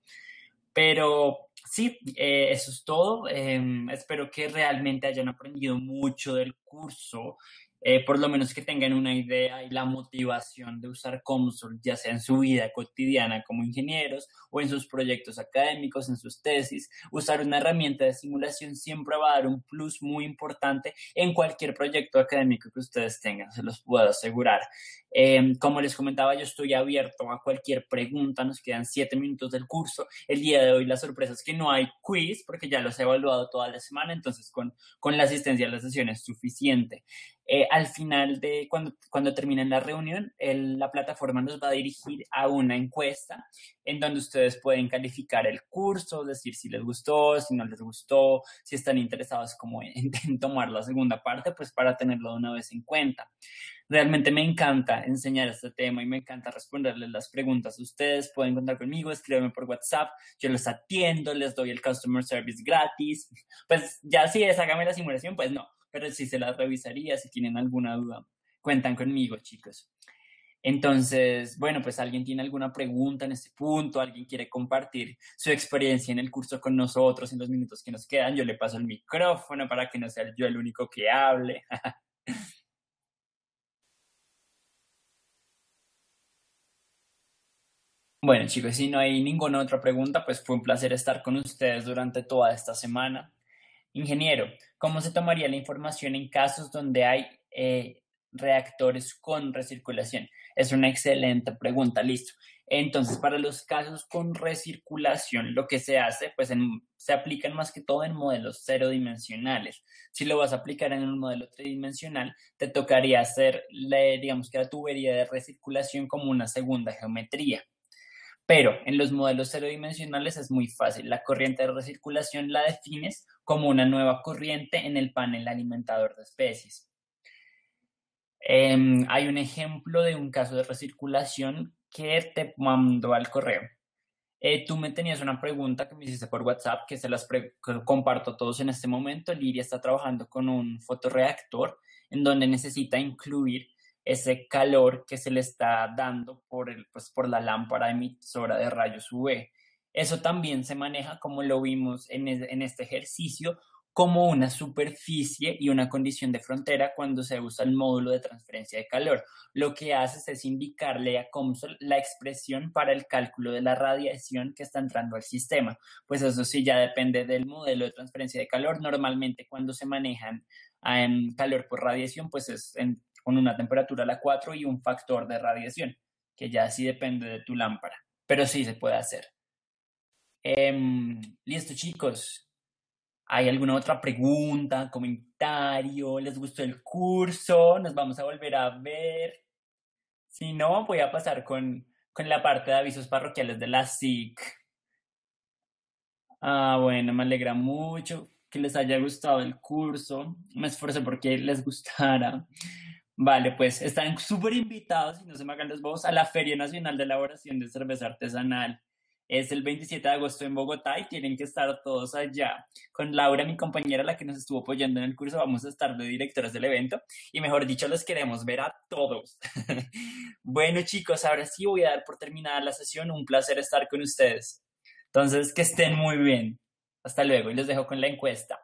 Pero sí, eso es todo. Espero que realmente hayan aprendido mucho del curso, por lo menos que tengan una idea y la motivación de usar Comsol, ya sea en su vida cotidiana como ingenieros o en sus proyectos académicos, en sus tesis. Usar una herramienta de simulación siempre va a dar un plus muy importante en cualquier proyecto académico que ustedes tengan, se los puedo asegurar. Como les comentaba, yo estoy abierto a cualquier pregunta, nos quedan 7 minutos del curso. El día de hoy la sorpresa es que no hay quiz porque ya los he evaluado toda la semana, entonces con la asistencia a la sesión es suficiente. Al final de cuando termine la reunión, la plataforma nos va a dirigir a una encuesta en donde ustedes pueden calificar el curso, decir si les gustó, si no les gustó, si están interesados como en tomar la segunda parte, pues para tenerlo de una vez en cuenta. Realmente me encanta enseñar este tema y me encanta responderles las preguntas. Ustedes pueden contar conmigo, escríbanme por WhatsApp, yo los atiendo, les doy el customer service gratis. Pues ya si es hágame la simulación, pues no, pero sí se las revisaría si tienen alguna duda. Cuentan conmigo, chicos. Entonces, bueno, pues alguien tiene alguna pregunta en este punto, alguien quiere compartir su experiencia en el curso con nosotros en los minutos que nos quedan, yo le paso el micrófono para que no sea yo el único que hable. Bueno, chicos, si no hay ninguna otra pregunta, pues fue un placer estar con ustedes durante toda esta semana. Ingeniero, ¿cómo se tomaría la información en casos donde hay reactores con recirculación? Es una excelente pregunta, listo. Entonces, para los casos con recirculación, lo que se hace, pues se aplican más que todo en modelos cero dimensionales. Si lo vas a aplicar en un modelo tridimensional, te tocaría hacer, digamos que la tubería de recirculación como una segunda geometría. Pero en los modelos cero dimensionales es muy fácil. La corriente de recirculación la defines como una nueva corriente en el panel alimentador de especies. Hay un ejemplo de un caso de recirculación que te mando al correo. Tú me tenías una pregunta que me hiciste por WhatsApp, que que comparto a todos en este momento. Liria está trabajando con un fotorreactor en donde necesita incluir ese calor que se le está dando por la lámpara emisora de rayos UV. Eso también se maneja, como lo vimos en este ejercicio, como una superficie y una condición de frontera cuando se usa el módulo de transferencia de calor. Lo que haces es indicarle a COMSOL la expresión para el cálculo de la radiación que está entrando al sistema. Pues eso sí ya depende del modelo de transferencia de calor. Normalmente cuando se manejan en calor por radiación, pues es con una temperatura a la 4 y un factor de radiación, que ya sí depende de tu lámpara. Pero sí se puede hacer. Listo, chicos. ¿Hay alguna otra pregunta, comentario? ¿Les gustó el curso? ¿Nos vamos a volver a ver? Si no, voy a pasar con la parte de avisos parroquiales de la SIC. Bueno, me alegra mucho que les haya gustado el curso. Me esforcé porque les gustara. Vale, pues están súper invitados, y no se me hagan los bobos, a la Feria Nacional de Elaboración de Cerveza Artesanal. Es el 27 de agosto en Bogotá y tienen que estar todos allá. Con Laura, mi compañera, la que nos estuvo apoyando en el curso, vamos a estar de directoras del evento y, mejor dicho, los queremos ver a todos. Bueno, chicos, ahora sí voy a dar por terminada la sesión. Un placer estar con ustedes. Entonces, que estén muy bien. Hasta luego y les dejo con la encuesta.